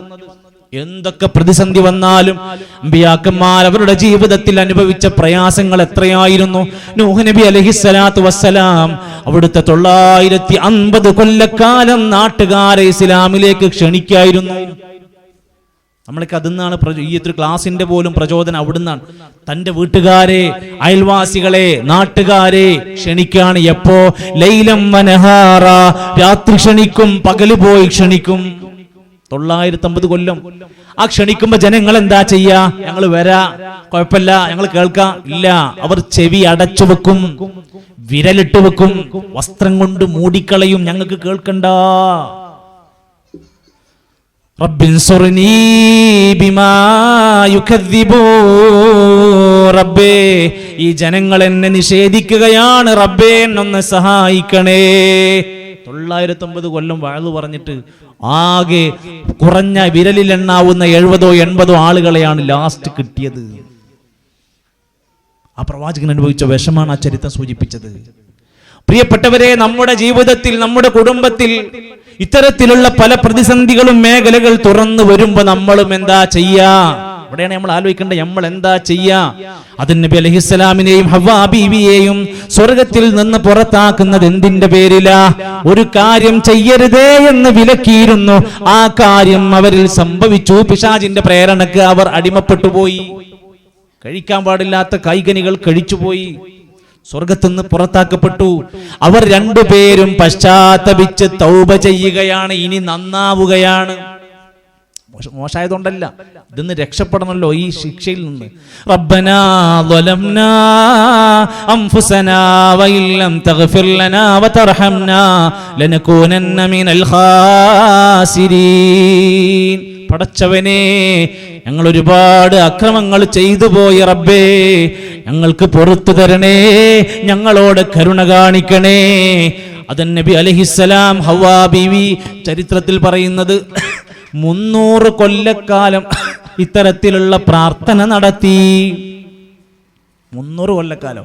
എന്തൊക്കെ പ്രതിസന്ധി വന്നാലും അമ്പിയാക്കന്മാർ അവരുടെ ജീവിതത്തിൽ അനുഭവിച്ച പ്രയാസങ്ങൾ എത്രയായിരുന്നു. നൂഹ് നബി അലൈഹിസ്സലാത്തു വസ്സലാം അവിടുത്തെ 950 കൊല്ലക്കാലം നാട്ടുകാരെ ഇസ്ലാമിലേക്ക് ക്ഷണിക്കായിരുന്നു. നമ്മളൊക്കെ അതിന്നാണ് ഈ ഒരു ക്ലാസിന്റെ പോലും പ്രചോദനം അവിടുന്നാണ്. തന്റെ വീട്ടുകാരെ, അയൽവാസികളെ, നാട്ടുകാരെ ക്ഷണിക്കാണ്. എപ്പോ? ലൈലം വനഹാറ, രാത്രി ക്ഷണിക്കും, പകല് പോയി ക്ഷണിക്കും. 950 കൊല്ലം ആ ക്ഷണിക്കുമ്പോ ജനങ്ങൾ എന്താ ചെയ്യാ? ഞങ്ങൾ വരാ, കുഴപ്പമില്ല, ഞങ്ങൾ കേൾക്കാം. ഇല്ല, അവർ ചെവി അടച്ചു വെക്കും, വിരലിട്ട് വെക്കും, വസ്ത്രം കൊണ്ട് മൂടിക്കളയും, ഞങ്ങൾക്ക് കേൾക്കണ്ട. റബ്ബിൻസുർനീ ബിമാ യുകദ്ദിബൂ, റബ്ബേ ഈ ജനങ്ങൾ എന്നെ നിഷേധിക്കുകയാണ്, റബ്ബേ എന്നൊന്ന് സഹായിക്കണേ. 950 കൊല്ലം വാഴ് പറഞ്ഞിട്ട് ആകെ കുറഞ്ഞ വിരലിലെണ്ണാവുന്ന 70-80 ആളുകളെയാണ് ലാസ്റ്റ് കിട്ടിയത്. ആ പ്രവാചകൻ അനുഭവിച്ച വിഷമാണ് ആ ചരിത്രം സൂചിപ്പിച്ചത്. പ്രിയപ്പെട്ടവരെ, നമ്മുടെ ജീവിതത്തിൽ, നമ്മുടെ കുടുംബത്തിൽ ഇത്തരത്തിലുള്ള പല പ്രതിസന്ധികളും മേഖലകൾ തുറന്നു വരുമ്പോ നമ്മളും എന്താ ചെയ്യാ? ഇവിടെയാണ് നമ്മൾ ആലോചിക്കേണ്ടത്, നമ്മൾ എന്താ ചെയ്യാ? അത് നബി അലൈഹിസ്സലാമിനെയും ഹവ്വാ ബീവിയെയും സ്വർഗത്തിൽ നിന്ന് പുറത്താക്കുന്നത് എന്തിന്റെ പേരിലാ? ഒരു കാര്യം ചെയ്യരുതേ എന്ന് വിലക്കിയിരുന്നു, ആ കാര്യം അവരിൽ സംഭവിച്ചു. പിശാചിന്റെ പ്രേരണക്ക് അവർ അടിമപ്പെട്ടു പോയി. കഴിക്കാൻ പാടില്ലാത്ത കൈകനികൾ കഴിച്ചുപോയി, സ്വർഗത്തുനിന്ന് പുറത്താക്കപ്പെട്ടു. അവർ രണ്ടുപേരും പശ്ചാത്തപിച്ച് തൗബ ചെയ്യുകയാണ്, ഇനി നന്നാവുകയാണ്. മോശമായതുകൊണ്ടല്ല, ഇതൊന്ന് രക്ഷപ്പെടണമല്ലോ ഈ ശിക്ഷയിൽ നിന്ന്. റബ്ബനാ ളലംനാ അൻഫുസനാ വഇല്ലം തഗ്ഫിർ ലനാ വതർഹംനാ ലനകൂനന്ന മിനൽ ഖാസിരീൻ. പടച്ചവനെ, ഞങ്ങൾ ഒരുപാട് അക്രമങ്ങൾ ചെയ്തു പോയി റബ്ബേ, ഞങ്ങൾക്ക് പുറത്തു തരണേ, ഞങ്ങളോട് കരുണ കാണിക്കണേ. അതൻ നബി അലൈഹിസ്സലാം ഹവ്വാ ബീവി ചരിത്രത്തിൽ പറയുന്നത് 300 കൊല്ലക്കാലം ഇത്തരത്തിലുള്ള പ്രാർത്ഥന നടത്തി. 300 കൊല്ലക്കാലം.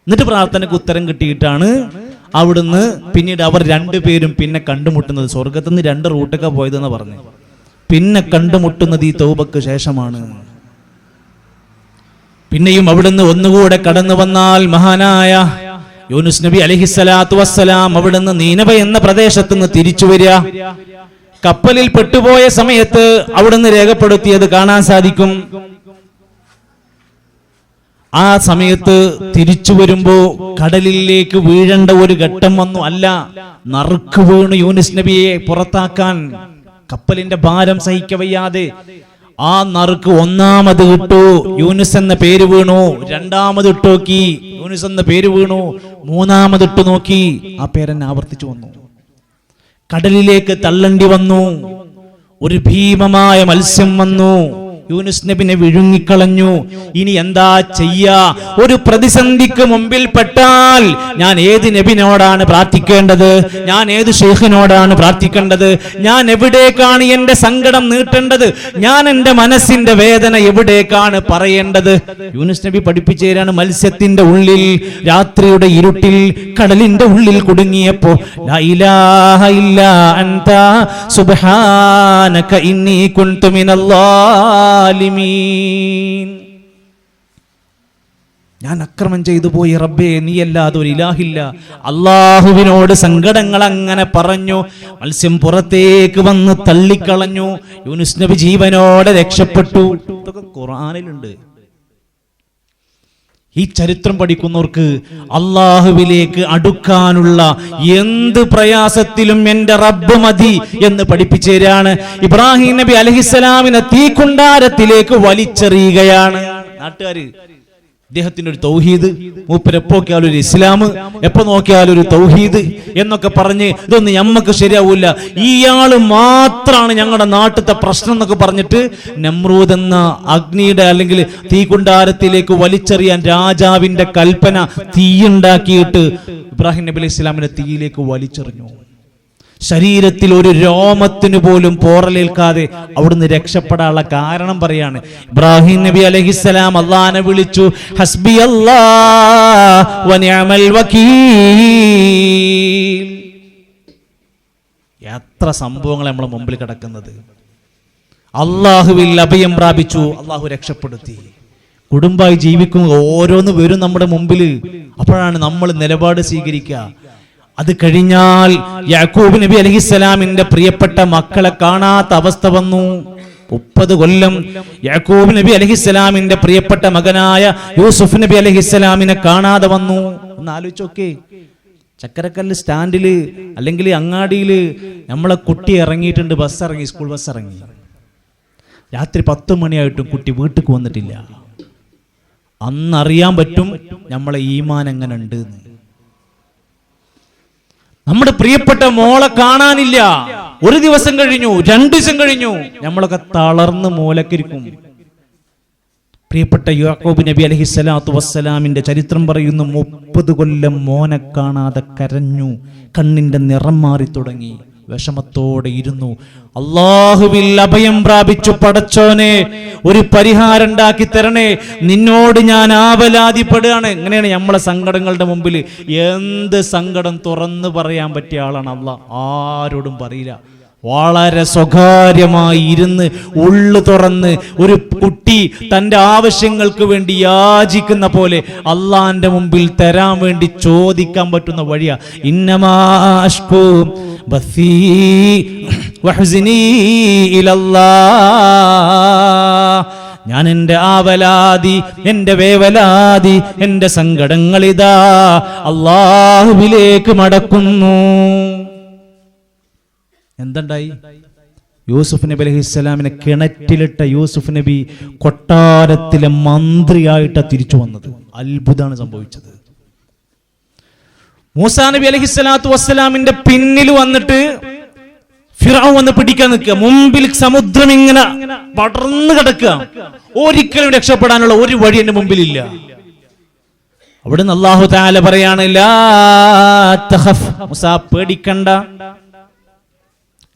എന്നിട്ട് പ്രാർത്ഥനയ്ക്ക് ഉത്തരം കിട്ടിയിട്ടാണ് അവിടുന്ന് പിന്നീട് അവർ രണ്ടുപേരും പിന്നെ കണ്ടുമുട്ടുന്നത്. സ്വർഗത്തിൽ നിന്ന് 2 റൂട്ടൊക്കെ പോയതെന്ന് പറഞ്ഞു. പിന്നെ കണ്ടുമുട്ടുന്നത് ഈ തൗബക്ക് ശേഷമാണ്. പിന്നെയും അവിടുന്ന് ഒന്നുകൂടെ കടന്നു വന്നാൽ മഹാനായ യൂനുസ് നബി അലൈഹിസ്സലാത്തു വസ്സലാം അവിടുന്ന് നീനവ എന്ന പ്രദേശത്ത് നിന്ന് തിരിച്ചു വരിക. കപ്പലിൽ പെട്ടുപോയ സമയത്ത് അവിടുന്ന് രേഖപ്പെടുത്തിയത് കാണാൻ സാധിക്കും. ആ സമയത്ത് തിരിച്ചു വരുമ്പോ കടലിലേക്ക് വീഴേണ്ട ഒരു ഘട്ടം വന്നു. അല്ല, നറുക്ക് വീണു യൂനുസ് നബിയെ പുറത്താക്കാൻ. കപ്പലിന്റെ ഭാരം സഹിക്കവയ്യാതെ ആ നറുക്ക് 1ാമത് ഇട്ടു, യൂനുസ് എന്ന പേര് വീണു. 2ാമത് ഇട്ടോക്കി, യൂനുസ് എന്ന പേര് വീണു. 3ാമത് ഇട്ടു നോക്കി, ആ പേരെന്നെ ആവർത്തിച്ചു വന്നു. കടലിലേക്ക് തള്ളണ്ടി വന്നു. ഒരു ഭീമമായ മത്സ്യം വന്നു. യൂനുസ് നബിനെ വിഴുങ്ങിക്കളഞ്ഞു. ഇനി എന്താ ചെയ്യാ? ഒരു പ്രതിസന്ധിക്ക് മുമ്പിൽ പെട്ടാൽ ഞാൻ ഏത് നബിനോടാണ് പ്രാർത്ഥിക്കേണ്ടത്? ഞാൻ ഏത് ഷെയ്ഖിനോടാണ് പ്രാർത്ഥിക്കേണ്ടത്? ഞാൻ എവിടേക്കാണ് എന്റെ സങ്കടം നീട്ടേണ്ടത്? ഞാൻ എന്റെ മനസ്സിന്റെ വേദന എവിടേക്കാണ് പറയേണ്ടത്? യൂനുസ് നബി പഠിപ്പിച്ചു തരാണ്. മത്സ്യത്തിന്റെ ഉള്ളിൽ, രാത്രിയുടെ ഇരുട്ടിൽ, കടലിന്റെ ഉള്ളിൽ കുടുങ്ങിയപ്പോ ലാ ഇലാഹ ഇല്ലാ അൻത സുബ്ഹാനക ഇന്നി കുൻതു മിനൽ ളാലിമീൻ. ഞാൻ അക്രമം ചെയ്തു പോയി റബ്ബേ, നീയല്ലാതെ ഒരു ഇലാഹില്ല. അള്ളാഹുവിനോട് സങ്കടങ്ങൾ അങ്ങനെ പറഞ്ഞു. മത്സ്യം പുറത്തേക്ക് വന്ന് തള്ളിക്കളഞ്ഞു. യൂനുസ് നബി ജീവനോടെ രക്ഷപ്പെട്ടു. ഇതൊക്കെ ഖുർആനിലുണ്ട്. ഈ ചരിത്രം പഠിക്കുന്നവർക്ക് അള്ളാഹുവിലേക്ക് അടുക്കാനുള്ള എന്ത് പ്രയാസത്തിലും എന്റെ റബ്ബ് മതി എന്ന് പഠിപ്പിച്ചു തരാണ്. ഇബ്രാഹിം നബി അലൈഹിസ്സലാമിനെ തീക്കുണ്ടാരത്തിലേക്ക് വലിച്ചെറിയുകയാണ് നാട്ടുകാര്. ഇദ്ദേഹത്തിന്റെ ഒരു തൗഹീദ്, മൂപ്പര് എപ്പോ നോക്കിയാലും ഒരു ഇസ്ലാം, എപ്പോ നോക്കിയാലും ഒരു തൗഹീദ് എന്നൊക്കെ പറഞ്ഞ് ഇതൊന്നും ഞമ്മക്ക് ശരിയാവൂല, ഇയാള് മാത്രാണ് ഞങ്ങളുടെ നാട്ടിലത്തെ പ്രശ്നം എന്നൊക്കെ പറഞ്ഞിട്ട് നമ്രൂദ് എന്ന അഗ്നിയുടെ അല്ലെങ്കിൽ തീകുണ്ടാരത്തിലേക്ക് വലിച്ചെറിയാൻ രാജാവിന്റെ കൽപ്പന തീയുണ്ടാക്കിയിട്ട് ഇബ്രാഹിം നബി അലൈഹി ഇസ്ലാമിനെ തീയിലേക്ക് വലിച്ചെറിഞ്ഞു. ശരീരത്തിൽ ഒരു രോമത്തിന് പോലും പോറലേൽക്കാതെ അവിടുന്ന് രക്ഷപ്പെടാനുള്ള കാരണം പറയാണ്. ഇബ്രാഹിം നബി അലൈഹിസ്സലാം അല്ലാഹനെ വിളിച്ചു, ഹസ്ബി അല്ലാഹ് വ നിഅമൽ വകീൽ. എത്ര സംഭവങ്ങൾ നമ്മളെ മുമ്പിൽ കിടക്കുന്നത്. അള്ളാഹുവിൽ അഭയം പ്രാപിച്ചു, അള്ളാഹു രക്ഷപ്പെടുത്തി. കുടുംബമായി ജീവിക്കുന്ന ഓരോന്ന് വരും നമ്മുടെ മുമ്പിൽ. അപ്പോഴാണ് നമ്മൾ നിലപാട് സ്വീകരിക്കുക. അത് കഴിഞ്ഞാൽ യാക്കൂബ് നബി അലൈഹിസ്സലാമിന്റെ പ്രിയപ്പെട്ട മക്കളെ കാണാത്ത അവസ്ഥ വന്നു. 30 കൊല്ലം യാക്കൂബ് നബി അലൈഹിസ്സലാമിന്റെ പ്രിയപ്പെട്ട മകനായ യൂസുഫ് നബി അലൈഹിസ്സലാമിനെ കാണാതെ വന്നു. ഒന്ന് ആലോചിച്ചോക്കെ. ചക്കരക്കല്ല് സ്റ്റാൻഡില് അല്ലെങ്കിൽ അങ്ങാടിയില് നമ്മളെ കുട്ടി ഇറങ്ങിയിട്ടുണ്ട്, ബസ് ഇറങ്ങി, സ്കൂൾ ബസ് ഇറങ്ങി. രാത്രി 10 മണിയായിട്ടും കുട്ടി വീട്ടിലേക്ക് വന്നിട്ടില്ല. അന്നറിയാൻ പറ്റും നമ്മളെ ഈമാൻ എങ്ങനെ ഉണ്ട്. നമ്മുടെ പ്രിയപ്പെട്ട മോളെ കാണാനില്ല. ഒരു ദിവസം കഴിഞ്ഞു, 2 ദിവസം കഴിഞ്ഞു, നമ്മളൊക്കെ തളർന്ന് മൂലക്കിരിക്കും. പ്രിയപ്പെട്ട യാക്കൂബ് നബി അലൈഹിസ്സലാത്തു വസ്സലാമിന്റെ ചരിത്രം പറയുന്നു. 30 കൊല്ലം മോനെ കാണാതെ കരഞ്ഞു. കണ്ണിന്റെ നിറം മാറി തുടങ്ങി. വിഷമത്തോടെ ഇരുന്നു. അല്ലാഹുവിൽ അഭയം പ്രാപിച്ചു. പടച്ചോനെ, ഒരു പരിഹാരം ഉണ്ടാക്കി തരണേ, നിന്നോട് ഞാൻ ആവലാതിപ്പെടുകയാണ്. എങ്ങനെയാണ് നമ്മളെ സങ്കടങ്ങളുടെ മുമ്പിൽ എന്ത് സങ്കടം തുറന്നു പറയാൻ പറ്റിയ ആളാണ് അല്ലാഹ്. ആരോടും പറയില്ല. വളരെ സ്വകാര്യമായി ഇരുന്ന് ഉള്ളു തുറന്ന് ഒരു കുട്ടി തന്റെ ആവശ്യങ്ങൾക്ക് വേണ്ടി യാചിക്കുന്ന പോലെ അള്ളാന്റെ മുമ്പിൽ തരാൻ വേണ്ടി ചോദിക്കാൻ പറ്റുന്ന വഴിയാ. ഇന്നമാ അഷ്കൂ ബസീ വഹ്സിനീ ഇലല്ലാഹ്. ഞാൻ എൻ്റെ ആവലാതി, എൻ്റെ വേവലാതി, എൻ്റെ സങ്കടങ്ങളിതാ അല്ലാഹുവിലേക്ക് മടക്കുന്നു. എന്തുണ്ടായി? യൂസുഫ് നബി അലൈഹിസ്സലാമിനെ കിണറ്റിലിട്ട യൂസുഫ് നബി കൊട്ടാരത്തിലെ മന്ത്രിയായിട്ടാണ് തിരിച്ചു വന്നത്. അത്ഭുതമാണ് സംഭവിച്ചത്. മൂസാ നബി അലൈഹിസ്സലാത്തു വസ്സലാമിന്റെ പിന്നിൽ വന്നിട്ട് ഫിറഔൻ വന്ന് പിടിക്കാൻ നിൽക്കുക. മുമ്പിൽ സമുദ്രം ഇങ്ങനെ പടർന്നു കിടക്കുക. ഒരിക്കലും രക്ഷപ്പെടാനുള്ള ഒരു വഴി എന്റെ മുമ്പിലില്ല. അവിടുന്ന് അല്ലാഹു തആല പറയാണ്, ലാ തഖഫ്, മൂസാ പേടിക്കണ്ട.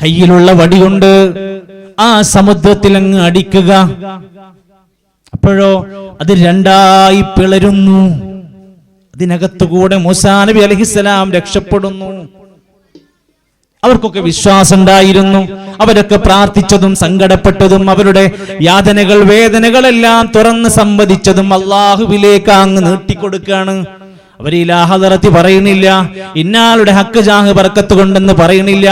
കയ്യിലുള്ള വടി കൊണ്ട് ആ സമുദ്രത്തിൽ അങ്ങ് അടിക്കുക. അപ്പോഴോ അത് 2ആയി പിളരുന്നു. അതിനകത്തുകൂടെ മൂസാ നബി അലൈഹിസ്സലാം രക്ഷപ്പെടുന്നു. അവർക്കൊക്കെ വിശ്വാസം ഉണ്ടായിരുന്നു. അവരൊക്കെ പ്രാർത്ഥിച്ചതും സങ്കടപ്പെട്ടതും അവരുടെ യാതനകൾ വേദനകളെല്ലാം തുറന്ന് സംവദിച്ചതും അള്ളാഹുവിലേക്ക് അങ്ങ് നീട്ടിക്കൊടുക്കുകയാണ്. അവർ ഇലാഹദറത്തി പറയുന്നില്ല, ഇന്നാളുടെ ഹക്ക് ജാഹ് ബർക്കത്ത് കൊണ്ടെന്ന് പറയുന്നില്ല,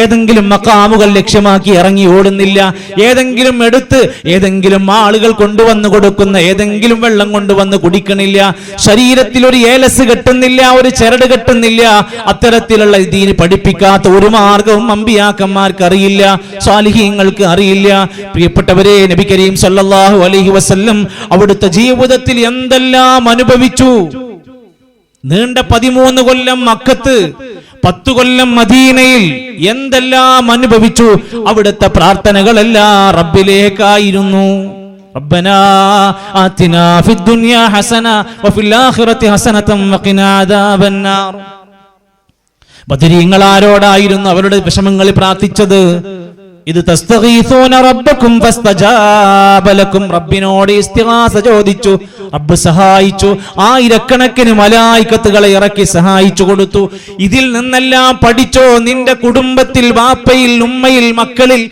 ഏതെങ്കിലും മഖാമുകൾ ലക്ഷ്യമാക്കി ഇറങ്ങി ഓടുന്നില്ല, ഏതെങ്കിലും എടുത്ത് ഏതെങ്കിലും ആളുകൾ കൊണ്ടുവന്ന് കൊടുക്കുന്ന ഏതെങ്കിലും വെള്ളം കൊണ്ടുവന്ന് കുടിക്കണില്ല, ശരീരത്തിൽ ഒരു ഏലസ് കെട്ടുന്നില്ല, ഒരു ചരട് കെട്ടുന്നില്ല. അത്തരത്തിലുള്ള ദീന് പഠിപ്പിക്കാത്ത ഒരു മാർഗവും അമ്പിയാക്കന്മാർക്ക് അറിയില്ല, സാലിഹീങ്ങൾക്ക് അറിയില്ല. പ്രിയപ്പെട്ടവരെ, നബി കരീം സല്ലല്ലാഹു അലൈഹി വസല്ലം അവിടുത്തെ ജീവിതത്തിൽ എന്തെല്ലാം അനുഭവിച്ചു. നീണ്ട 13 കൊല്ലം മക്കത്ത്, 10 കൊല്ലം മദീനയിൽ എന്തെല്ലാം അനുഭവിച്ചു. അവിടുത്തെ പ്രാർത്ഥനകളെല്ലാം റബ്ബിലേക്കായിരുന്നു. റബ്ബനാ ആതിനാ ഫിദ്ദുനിയാ ഹസന വഫിൽ ആഖിറതി ഹസനതൻ വഖിനാ അദാബന്നാർ. ബദരീങ്ങൾ ആരോടായിരുന്നു അവരുടെ വിഷമങ്ങളിൽ പ്രാർത്ഥിച്ചത്? ഇത് തസ്തഗീസൂന റബ്ബക്കും ഫസ്തജാബ ലക്കും. റബ്ബിനോട് ഇസ്തിഗാസ ചോദിച്ചു, റബ്ബ് സഹായിച്ചു. ആയിരക്കണക്കിന് മലായികത്തുകളെ ഇറക്കി സഹായിച്ചു കൊടുത്തു. ഇതിൽ നിന്നെല്ലാം പഠിച്ചോ, നിന്റെ കുടുംബത്തിൽ, വാപ്പയിൽ, ഉമ്മയിൽ, മക്കളിൽ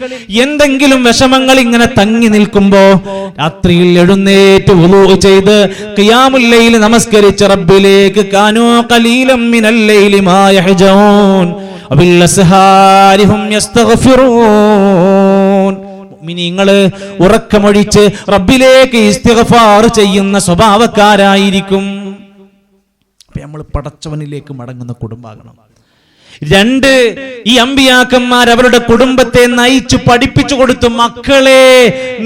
എന്തെങ്കിലും വിഷമങ്ങൾ ഇങ്ങനെ തങ്ങി നിൽക്കുമ്പോ രാത്രിയിൽ എഴുന്നേറ്റ് വുളൂ ചെയ്ത് ഖിയാമുൽ ലൈൽ നമസ്കരിച്ച റബ്ബിലേക്ക് കാനൂ ഖലീലം മിനൽ ലൈലി മാ യഹ്ജഊൻ വബിൽഅസ്ഹാരിഹും യസ്തഗ്ഫിറൂൻ. മുഅ്മിനീങ്ങള് ഉറക്കമൊഴിച്ച് റബ്ബിലേക്ക് ഇസ്തിഗ്ഫാർ ചെയ്യുന്ന സ്വഭാവക്കാരായിരിക്കും. അപ്പൊ നമ്മൾ പടച്ചവനിലേക്ക് മടങ്ങുന്ന കുടുംബാകണം. 2, ഈ അമ്പിയാക്കന്മാർ അവരുടെ കുടുംബത്തെ നയിച്ചു പഠിപ്പിച്ചു കൊടുത്തു. മക്കളെ,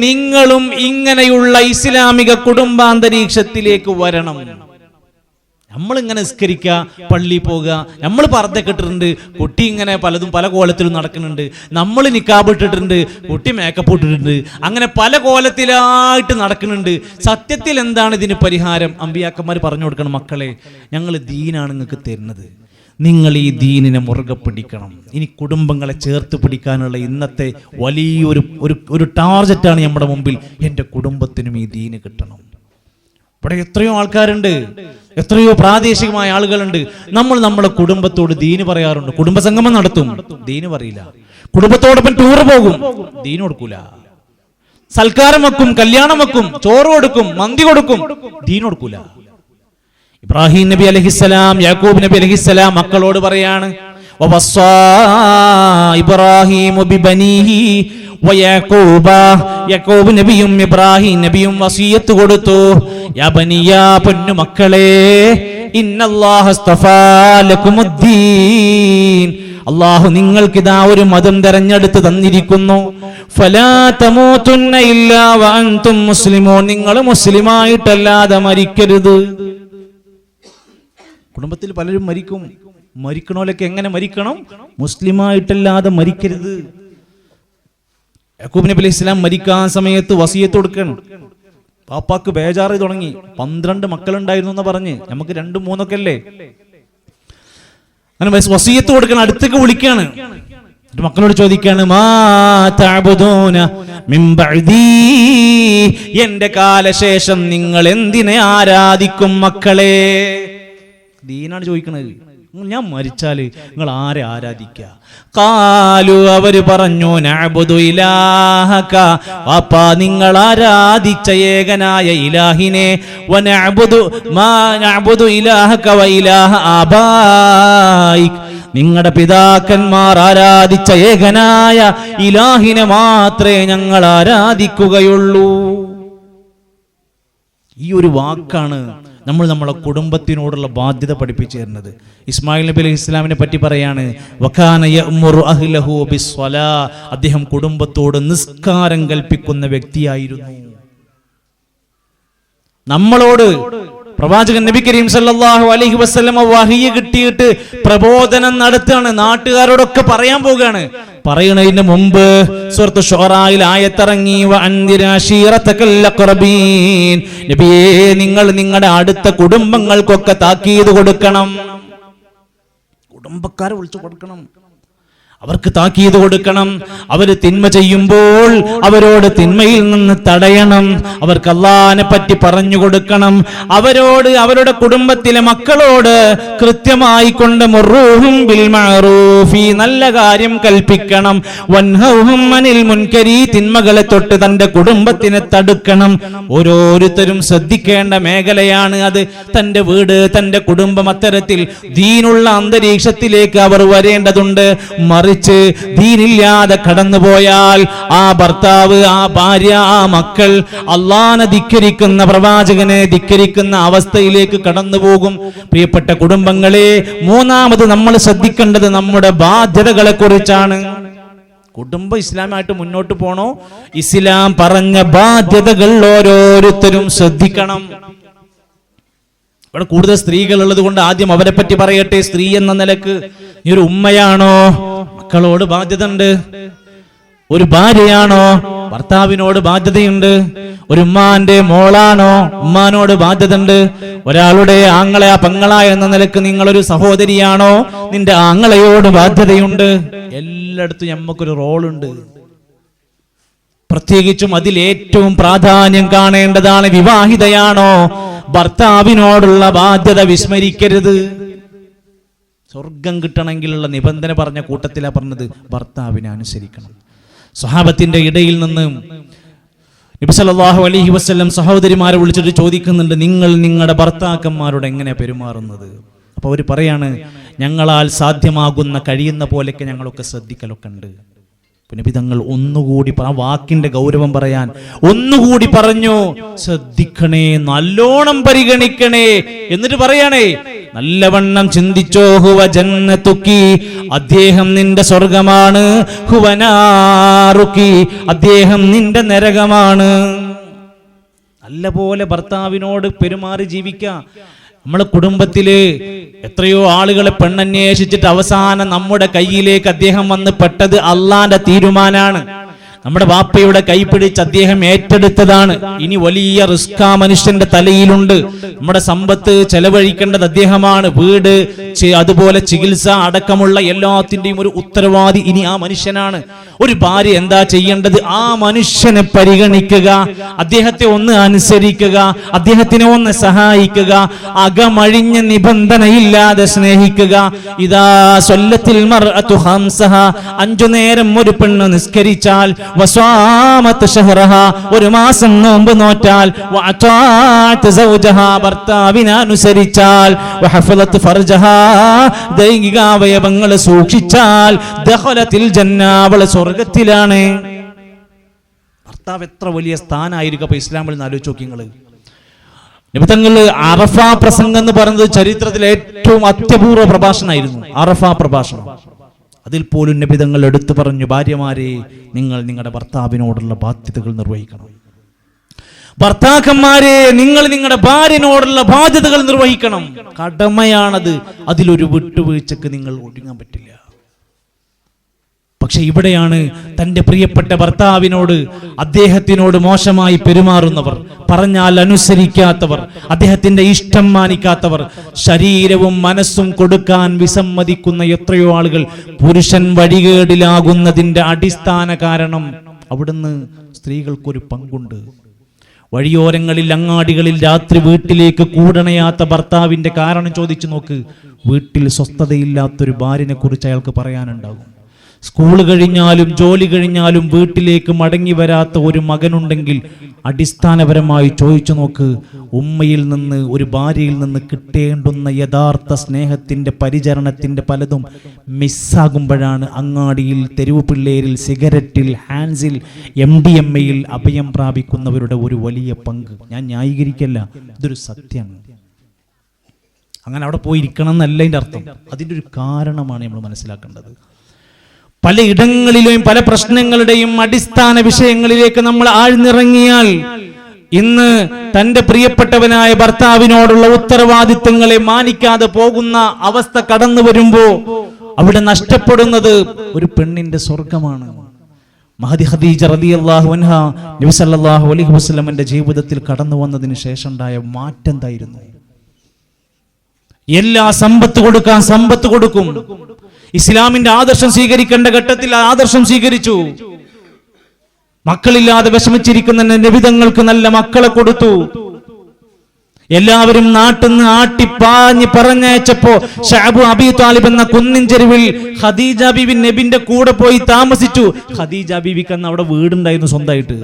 നിങ്ങളും ഇങ്ങനെയുള്ള ഇസ്ലാമിക കുടുംബാന്തരീക്ഷത്തിലേക്ക് വരണം. നമ്മളിങ്ങനെ നിസ്കരിക്കുക, പള്ളി പോകുക, നമ്മൾ പർദ്ദയൊക്കെ ഇട്ടിട്ടുണ്ട്, കുട്ടി ഇങ്ങനെ പലതും പല കോലത്തിലും നടക്കുന്നുണ്ട്. നമ്മൾ നിക്കാബ് ഇട്ടിട്ടുണ്ട്, കുട്ടി മേക്കപ്പ് ഇട്ടിട്ടുണ്ട്, അങ്ങനെ പല കോലത്തിലായിട്ട് നടക്കുന്നുണ്ട്. സത്യത്തിൽ എന്താണ് ഇതിന് പരിഹാരം? അമ്പിയാക്കന്മാർ പറഞ്ഞു കൊടുക്കണം, മക്കളെ, ഞങ്ങൾ ദീനാണ് നിങ്ങൾക്ക് തരുന്നത്, നിങ്ങൾ ഈ ദീനിനെ മുറുകെ പിടിക്കണം. ഇനി കുടുംബങ്ങളെ ചേർത്ത് പിടിക്കാനുള്ള ഇന്നത്തെ വലിയൊരു ടാർഗറ്റാണ് നമ്മുടെ മുമ്പിൽ. എൻ്റെ കുടുംബത്തിനും ഈ ദീന് കിട്ടണം. ഇവിടെ എത്രയോ ആൾക്കാരുണ്ട്, എത്രയോ പ്രാദേശികമായ ആളുകളുണ്ട്. നമ്മൾ നമ്മുടെ കുടുംബത്തോട് ദീന് പറയാറുണ്ട്. കുടുംബസംഗമം നടത്തും, ദീന് പറയില്ല. കുടുംബത്തോടൊപ്പം ടൂറ് പോകും, ദീന് കൊടുക്കൂല. സൽക്കാരം വെക്കും, കല്യാണം വെക്കും, ചോറ് കൊടുക്കും, മന്തി കൊടുക്കും, ദീന് കൊടുക്കൂല. ഇബ്രാഹിം നബി അലൈഹിസ്സലാം, യാക്കൂബ് നബി അലൈഹിസ്സലാം മക്കളോട് പറയാണ്, വവസ്സാ ഇബ്രാഹീമു ബിബനീഹി വയാക്കൂബ. യാക്കൂബ് നബിയും ഇബ്രാഹിം നബിയും വസിയത്ത് കൊടുത്തു, യാ ബനിയ, പൊന്നു മക്കളെ, ഇന്നല്ലാഹ അസ്തഫാ ലക്കുമുദ്ദീൻ, അല്ലാഹു നിങ്ങൾക്കിതാ ഒരു മതം തെരഞ്ഞെടുത്ത് തന്നിരിക്കുന്നു. ഫലാ തമൂതുന്ന ഇല്ലാ വഅൻതും മുസ്ലിമൂൻ, നിങ്ങൾ മുസ്ലിമായിട്ടല്ലാതെ മരിക്കരുത്. കുടുംബത്തിൽ പലരും മരിക്കും. മരിക്കണോലൊക്കെ എങ്ങനെ മരിക്കണം? മുസ്ലിമായിട്ടല്ലാതെ മരിക്കരുത്. യാക്കൂബ് നബി അലൈഹി സ്വലാം മരിക്കാൻ സമയത്ത് വസിയത്ത് കൊടുക്കണം. പാപ്പാക്ക് ബേജാറ് തുടങ്ങി. 12 മക്കളുണ്ടായിരുന്നു എന്ന് പറഞ്ഞ്, നമുക്ക് 2, 3 ഒക്കെ അല്ലേ. അങ്ങനെ വസിയത്ത് കൊടുക്കണം, അടുത്തേക്ക് വിളിക്കാണ്. മക്കളോട് ചോദിക്കാണ്, മാ തഅബുദൂന മിൻ ബഅദീ, എന്റെ കാലശേഷം നിങ്ങൾ എന്തിനെ ആരാധിക്കും മക്കളെ? ദീനാണ് ചോദിക്കണത്. ഞാൻ മരിച്ചാല് നിങ്ങൾ ആരെ ആരാധിക്കുക? ഖാലു, അവര് പറഞ്ഞു, നഅബുദു ഇലാഹക, വാപ്പാ നിങ്ങൾ ആരാധിച്ച ഏകനായ ഇലാഹിനെ, വനഅബുദു മാ നഅബുദു ഇലാഹക വ ഇലാഹ ആബായിക്, നിങ്ങളുടെ പിതാക്കന്മാർ ആരാധിച്ച ഏകനായ ഇലാഹിനെ മാത്രമേ ഞങ്ങൾ ആരാധിക്കുകയുള്ളൂ. ഈ ഒരു വാക്കാണ് നമ്മൾ നമ്മളെ കുടുംബത്തിനോടുള്ള ബാധ്യത പഠിപ്പിച്ചു തരുന്നത്. ഇസ്മായിൽ നബി അലൈഹി ഇസ്ലാമിനെ പറ്റി പറയാണ്, വകാന യഅ്മുറു അഹ്ലഹു ബിസ്സലാ, അദ്ദേഹം കുടുംബത്തോട് നിസ്കാരം കൽപ്പിക്കുന്ന വ്യക്തിയായിരുന്നു. നമ്മളോട് പ്രവാചകൻ നബി കരീം സല്ലല്ലാഹു അലൈഹി വസല്ലം വഹയ്യ് കിട്ടിയിട്ട് പ്രബോധനം നടത്തുകയാണ്, നാട്ടുകാരോടൊക്കെ പറയാൻ പോവുകയാണ്. പറയുന്നതിന് മുമ്പ് സൂറത്ത് ശുഅറായിൽ ആയത്തിറങ്ങി, വഅൻദിർ അശീറതകൽ അഖ്റബീൻ, നബിയേ നിങ്ങൾ നിങ്ങളുടെ അടുത്ത കുടുംബങ്ങൾക്കൊക്കെ താക്കീത് കൊടുക്കണം. കുടുംബക്കാരെ വിളിച്ചു കൊടുക്കണം, അവർക്ക് താക്കീത് കൊടുക്കണം. അവര് തിന്മ ചെയ്യുമ്പോൾ അവരോട് തിന്മയിൽ നിന്ന് തടയണം. അവർക്ക് അല്ലാഹുവിനെ പറ്റി പറഞ്ഞു കൊടുക്കണം. അവരോട്, അവരുടെ കുടുംബത്തിലെ മക്കളോട് കൃത്യമായി കൊണ്ട് മുറൂഹും ബിൽ മഅറൂഫി, നല്ല കാര്യം കൽപ്പിക്കണം. വൻഹൗഹും അനിൽ മുൻകരി, തിന്മകളെ തൊട്ട് തന്റെ കുടുംബത്തിനെ തടുക്കണം. ഓരോരുത്തരും ശ്രദ്ധിക്കേണ്ട മേഖലയാണ് അത്. തന്റെ വീട്, തന്റെ കുടുംബം അത്തരത്തിൽ ദീനുള്ള അന്തരീക്ഷത്തിലേക്ക് അവർ വരേണ്ടതുണ്ട്. ദീനില്ലാതെ കടന്നുപോയാൽ ആ ഭർത്താവ്, ആ ഭാര്യ, ആ മക്കൾ അല്ലാഹുവിനെ ധിക്കരിക്കുന്ന, പ്രവാചകനെ ധിക്കരിക്കുന്ന അവസ്ഥയിലേക്ക് കടന്നുപോകും. പ്രിയപ്പെട്ട കുടുംബങ്ങളെ, മൂന്നാമത് നമ്മൾ ശ്രദ്ധിക്കേണ്ടത് നമ്മുടെ ബാധ്യതകളെ കുറിച്ചാണ്. കുടുംബം ഇസ്ലാമായിട്ട് മുന്നോട്ട് പോണോ? ഇസ്ലാം പറഞ്ഞ ബാധ്യതകൾ ഓരോരുത്തരും ശ്രദ്ധിക്കണം. ഇവിടെ കൂടുതൽ സ്ത്രീകൾ ഉള്ളത് കൊണ്ട് ആദ്യം അവരെ പറ്റി പറയട്ടെ. സ്ത്രീ എന്ന നിലക്ക് നീ ഒരു ഉമ്മയാണോ? മക്കളോട് ബാധ്യത ഉണ്ട്. ഒരു ഭാര്യയാണോ? ഭർത്താവിനോട് ബാധ്യതയുണ്ട്. ഒരു ഉമ്മാന്റെ മോളാണോ, ഉമ്മാനോട് ബാധ്യത ഉണ്ട്. ഒരാളുടെ ആങ്ങളെ പെങ്ങളായ എന്ന നിലക്ക് നിങ്ങളൊരു സഹോദരിയാണോ, നിന്റെ ആങ്ങളയോട് ബാധ്യതയുണ്ട്. എല്ലായിടത്തും നമുക്കൊരു റോളുണ്ട്. പ്രത്യേകിച്ചും അതിൽ ഏറ്റവും പ്രാധാന്യം കാണേണ്ടതാണ് വിവാഹിതയാണോ, ഭർത്താവിനോടുള്ള ബാധ്യത വിസ്മരിക്കരുത്. സ്വർഗം കിട്ടണമെങ്കിലുള്ള നിബന്ധന പറഞ്ഞ കൂട്ടത്തിലാ പറഞ്ഞത് ഭർത്താവിനെ അനുസരിക്കണം. സ്വഹാബത്തിന്റെ ഇടയിൽ നിന്ന് നബി സല്ലല്ലാഹു അലൈഹി വസല്ലം സഹോദരിമാരെ വിളിച്ചിട്ട് ചോദിക്കുന്നുണ്ട്, നിങ്ങൾ നിങ്ങളുടെ ഭർത്താക്കന്മാരോട് എങ്ങനെ പെരുമാറുന്നത്? അപ്പൊ അവർ പറയാണ്, ഞങ്ങളാൽ സാധ്യമാകുന്ന കഴിയുന്ന പോലെയൊക്കെ ഞങ്ങളൊക്കെ ശ്രദ്ധിക്കലൊക്കെ ഉണ്ട്. നബി തങ്ങൾ ഒന്നുകൂടി ആ വാക്കിന്റെ ഗൗരവം പറയാൻ ഒന്നുകൂടി പറഞ്ഞു, ശ്രദ്ധിക്കണേ, നല്ലോണം പരിഗണിക്കണേ. എന്നിട്ട് പറയണേ, നല്ലവണ്ണം ചിന്തിച്ചോ, ഹുവ ജന്നതുക്കി, അദ്ദേഹം നിന്റെ സ്വർഗമാണ്, ഹുവനാറുക്കി, അദ്ദേഹം നിന്റെ നരകമാണ്. നല്ലപോലെ ഭർത്താവിനോട് പെരുമാറി ജീവിക്കുക. നമ്മളെ കുടുംബത്തില് എത്രയോ ആളുകളെ പെണ്ണന്വേഷിച്ചിട്ട് അവസാനം നമ്മുടെ കയ്യിലേക്ക് അദ്ദേഹം വന്ന് പെട്ടത് അള്ളാന്റെ തീരുമാനാണ്. നമ്മുടെ വാപ്പയുടെ കൈപിടിച്ച് അദ്ദേഹം ഏറ്റെടുത്തതാണ്. ഇനി വലിയ റിസ്ക് ആ മനുഷ്യന്റെ തലയിലുണ്ട്. നമ്മുടെ സമ്പത്ത് ചെലവഴിക്കേണ്ടത് അദ്ദേഹമാണ്. വീട്, അതുപോലെ ചികിത്സ അടക്കമുള്ള എല്ലാത്തിന്റെയും ഒരു ഉത്തരവാദി ഇനി ആ മനുഷ്യനാണ്. ഒരു ഭാര്യ എന്താ ചെയ്യേണ്ടത്? ആ മനുഷ്യനെ പരിഗണിക്കുക, അദ്ദേഹത്തെ ഒന്ന് അനുസരിക്കുക, അദ്ദേഹത്തിനെ ഒന്ന് സഹായിക്കുക, അകമഴിഞ്ഞ നിബന്ധനയില്ലാതെ സ്നേഹിക്കുക. ഇതാ സ്വല്ലത്തിൽ മർഅതു ഖംസഹ, 5 നേരം ഒരു പെണ്ണ് നിസ്കരിച്ചാൽ, വസ്വാമത്ത് ശഹ്റഹ, ഒരു മാസം നോമ്പ് നോറ്റാൽ, വഅതാഅത് സൗജഹ, ഭർത്താവിനെ അനുസരിച്ചാൽ, വഹഫളത് ഫർജഹ, ദൈഹിക അവയവങ്ങൾ സൂക്ഷിച്ചാൽ, ദഖലത്തിൽ ജന്ന, അവൾ സ്വർഗ്ഗത്തിലാണ്. ഭർത്താവ് എത്ര വലിയ സ്ഥാനായിരിക്കും അപ്പൊ ഇസ്ലാമിൽ നിന്ന് ആലോചിച്ച് നോക്കി നിങ്ങൾ. നബി തങ്ങൾ അറഫ പ്രസംഗം എന്ന് പറയുന്നത് ചരിത്രത്തിലെ ഏറ്റവും അത്യപൂർവ പ്രഭാഷണമായിരുന്നു അറഫ പ്രഭാഷണം. അതിൽ പോലും നബി തങ്ങൾ എടുത്തു പറഞ്ഞു, ഭാര്യമാരെ, നിങ്ങൾ നിങ്ങളുടെ ഭർത്താവിനോടുള്ള ബാധ്യതകൾ നിർവഹിക്കണം. ഭർത്താക്കന്മാരെ, നിങ്ങൾ നിങ്ങളുടെ ഭാര്യനോടുള്ള ബാധ്യതകൾ നിർവഹിക്കണം. കടമയാണത്. അതിലൊരു വിട്ടുവീഴ്ചക്ക് നിങ്ങൾ ഒടുങ്ങാൻ പറ്റില്ല. പക്ഷെ ഇവിടെയാണ് തന്റെ പ്രിയപ്പെട്ട ഭർത്താവിനോട്, അദ്ദേഹത്തിനോട് മോശമായി പെരുമാറുന്നവർ, പറഞ്ഞാൽ അനുസരിക്കാത്തവർ, അദ്ദേഹത്തിന്റെ ഇഷ്ടം മാനിക്കാത്തവർ, ശരീരവും മനസ്സും കൊടുക്കാൻ വിസമ്മതിക്കുന്ന എത്രയോ ആളുകൾ, പുരുഷൻ വഴികേടിലാകുന്നതിന്റെ അടിസ്ഥാന കാരണം അവിടുന്ന് സ്ത്രീകൾക്കൊരു പങ്കുണ്ട്. വഴിയോരങ്ങളിൽ, അങ്ങാടികളിൽ രാത്രി വീട്ടിലേക്ക് കൂടണയാത്ത ഭർത്താവിന്റെ കാരണം ചോദിച്ചു നോക്ക്. വീട്ടിൽ സ്വസ്ഥതയില്ലാത്തൊരു ഭാര്യനെ കുറിച്ച് അയാൾക്ക് പറയാനുണ്ടാകും. സ്കൂൾ കഴിഞ്ഞാലും ജോലി കഴിഞ്ഞാലും വീട്ടിലേക്ക് മടങ്ങി വരാത്ത ഒരു മകനുണ്ടെങ്കിൽ അടിസ്ഥാനപരമായി ചോദിച്ചു നോക്ക്, ഉമ്മയിൽ നിന്ന്, ഒരു ഭാര്യയിൽ നിന്ന് കിട്ടേണ്ടുന്ന യഥാർത്ഥ സ്നേഹത്തിന്റെ, പരിചരണത്തിന്റെ പലതും മിസ്സാകുമ്പോഴാണ് അങ്ങാടിയിൽ, തെരുവ് പിള്ളേരിൽ, സിഗരറ്റിൽ, ഹാൻസിൽ, MDMAയിൽ അഭയം പ്രാപിക്കുന്നവരുടെ ഒരു വലിയ പങ്ക്. ഞാൻ ന്യായീകരിക്കല്ല, ഇതൊരു സത്യമാണ്. അങ്ങനെ അവിടെ പോയി ഇരിക്കണം എന്നല്ല അതിൻ്റെ അർത്ഥം. അതിൻ്റെ ഒരു കാരണമാണ് നമ്മൾ മനസ്സിലാക്കേണ്ടത്. പലയിടങ്ങളിലെയും പല പ്രശ്നങ്ങളുടെയും അടിസ്ഥാന വിഷയങ്ങളിലേക്ക് നമ്മൾ ആഴ്ന്നിറങ്ങിയാൽ, ഇന്ന് തന്റെ പ്രിയപ്പെട്ടവനായ ഭർത്താവിനോടുള്ള ഉത്തരവാദിത്തങ്ങളെ മാനിക്കാതെ പോകുന്ന അവസ്ഥ കടന്നു വരുമ്പോ അവിടെ നഷ്ടപ്പെടുന്നത് ഒരു പെണ്ണിന്റെ സ്വർഗമാണ്. മഹദി ഖദീജ റളിയല്ലാഹു അൻഹ നബി സല്ലല്ലാഹു അലൈഹി വസല്ലമയുടെ ജീവിതത്തിൽ കടന്നു വന്നതിന് ശേഷം ഉണ്ടായ മാറ്റം എന്തായിരുന്നു? എല്ലാ സമ്പത്ത് കൊടുക്കാൻ സമ്പത്ത് കൊടുക്കും. ഇസ്ലാമിന്റെ ആദർശം സ്വീകരിക്കേണ്ട ഘട്ടത്തിൽ ആദർശം സ്വീകരിച്ചു. മക്കളില്ലാതെ വിഷമിച്ചിരിക്കുന്ന നബിതങ്ങൾക്ക് നല്ല മക്കളെ കൊടുത്തു. എല്ലാവരും നാട്ടിൽ നിന്ന് ആട്ടിപ്പാഞ്ഞ് പറഞ്ഞയച്ചപ്പോ ശഅബ് അബീ താലിബ് എന്ന കുന്നിൻ ചെരുവിൽ ഖദീജ ബീവി നബിന്റെ കൂടെ പോയി താമസിച്ചു. ഖദീജ ബീവിക്ക് അന്ന് അവിടെ വീടുണ്ടായിരുന്നു സ്വന്തമായിട്ട്.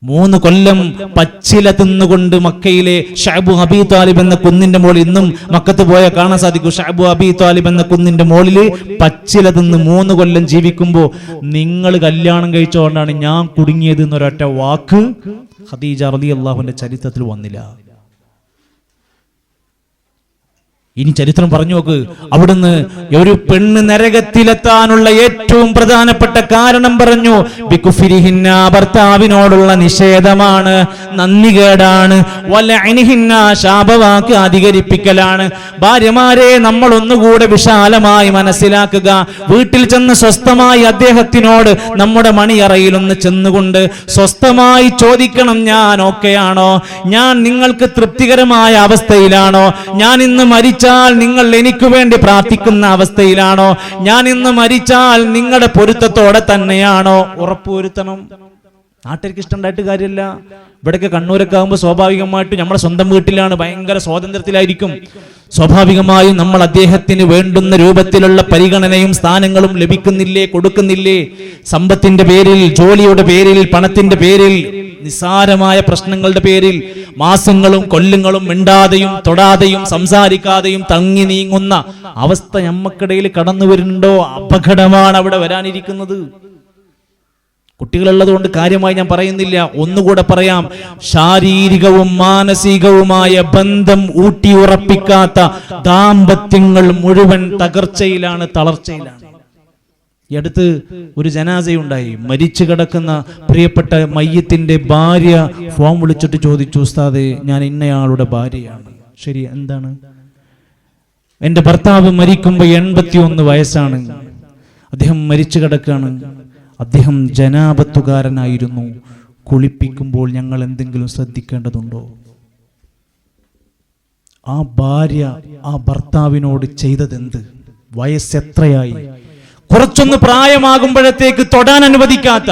3 കൊല്ലം പച്ചില തിന്നുകൊണ്ട് മക്കയിലെ ശഅബ് അബീ താലിബ് എന്ന കുന്നിന്റെ മുകളിൽ, ഇന്നും മക്കത്ത് പോയാൽ കാണാൻ സാധിക്കും, ശഅബ് അബീ താലിബ് എന്ന കുന്നിന്റെ മുകളിൽ പച്ചില തിന്ന് 3 കൊല്ലം ജീവിക്കുമ്പോ, നിങ്ങൾ കല്യാണം കഴിച്ചുകൊണ്ടാണ് ഞാൻ കുടുങ്ങിയത് എന്നൊരൊറ്റ വാക്ക് ഖദീജ റളിയല്ലാഹുവിന്റെ ചരിത്രത്തിൽ വന്നില്ല. ഇനി ചരിത്രം പറഞ്ഞു നോക്ക്. അവിടുന്ന് ഒരു പെണ്ണ് നരകത്തിലെത്താനുള്ള ഏറ്റവും പ്രധാനപ്പെട്ട കാരണം പറഞ്ഞു, ബികുഫിരിഹിന്ന, ഭർത്താവിനോടുള്ള നിഷേധമാണ്, നന്ദികേടാണ്, വലഅനിഹിന്ന, ശാപവാക്ക് അധികരിപ്പിക്കലാണ്. ഭാര്യമാരെ നമ്മൾ ഒന്നുകൂടെ വിശാലമായി മനസ്സിലാക്കുക. വീട്ടിൽ ചെന്ന് സ്വസ്ഥമായി അദ്ദേഹത്തിനോട് നമ്മുടെ മണിയറയിൽ ഒന്ന് ചെന്നുകൊണ്ട് സ്വസ്ഥമായി ചോദിക്കണം, ഞാൻ ഓക്കെയാണോ, ഞാൻ നിങ്ങൾക്ക് തൃപ്തികരമായ അവസ്ഥയിലാണോ, ഞാൻ ഇന്ന് മരിച്ചാൽ നിങ്ങൾ എനിക്ക് വേണ്ടി പ്രാർത്ഥിക്കുന്ന അവസ്ഥയിലാണോ, ഞാൻ ഇന്ന് മരിച്ചാൽ നിങ്ങളുടെ പൊരുത്തത്തോടെ തന്നെയാണോ, ഉറപ്പുവരുത്തണം. നാട്ടുകാർക്ക് ഇഷ്ടമുണ്ടായിട്ട് കാര്യമില്ല. ഇവിടെയൊക്കെ കണ്ണൂരൊക്കെ ആകുമ്പോൾ സ്വാഭാവികമായിട്ടും നമ്മുടെ സ്വന്തം വീട്ടിലാണ്, ഭയങ്കര സ്വാതന്ത്ര്യത്തിലായിരിക്കും. സ്വാഭാവികമായും നമ്മൾ അദ്ദേഹത്തിന് വേണ്ടുന്ന രൂപത്തിലുള്ള പരിഗണനയും സ്ഥാനങ്ങളും ലഭിക്കുന്നില്ലേ, കൊടുക്കുന്നില്ലേ? സമ്പത്തിന്റെ പേരിൽ, ജോലിയുടെ പേരിൽ, പണത്തിന്റെ പേരിൽ, നിസ്സാരമായ പ്രശ്നങ്ങളുടെ പേരിൽ മാസങ്ങളും കൊല്ലങ്ങളും മിണ്ടാതെയും തൊടാതെയും സംസാരിക്കാതെയും തങ്ങി നീങ്ങുന്ന അവസ്ഥ നമ്മക്കിടയിൽ കടന്നു വരുന്നുണ്ടോ? അപകടമാണ് അവിടെ വരാനിരിക്കുന്നത്. കുട്ടികളുള്ളത് കൊണ്ട് കാര്യമായി ഞാൻ പറയുന്നില്ല. ഒന്നുകൂടെ പറയാം, ശാരീരികവും മാനസികവുമായ ബന്ധം ഊട്ടിയുറപ്പിക്കാത്ത ദാമ്പത്യങ്ങൾ മുഴുവൻ തകർച്ചയിലാണ്, തളർച്ചയിലാണ്. ഈ അടുത്ത് ഒരു ജനാസയുണ്ടായി. മരിച്ചു കിടക്കുന്ന പ്രിയപ്പെട്ട മയ്യത്തിന്റെ ഭാര്യ ഫോൺ വിളിച്ചിട്ട് ചോദിച്ചു, ഉസ്താദേ, ഞാൻ ഇന്നയാളുടെ ഭാര്യയാണ്. ശരി, എന്താണ്? എന്റെ ഭർത്താവ് മരിക്കുമ്പോൾ 81 വയസ്സാണ്. അദ്ദേഹം മരിച്ചു കിടക്കാണ്. അദ്ദേഹം ജനാപത്തുകാരനായിരുന്നു. കുളിപ്പിക്കുമ്പോൾ ഞങ്ങൾ എന്തെങ്കിലും ശ്രദ്ധിക്കേണ്ടതുണ്ടോ? ആ ഭാര്യ ആ ഭർത്താവിനോട് ചെയ്തതെന്ത്? വയസ്സ് എത്രയായി? കുറച്ചൊന്ന് പ്രായമാകുമ്പോഴത്തേക്ക് തൊടാൻ അനുവദിക്കാത്ത,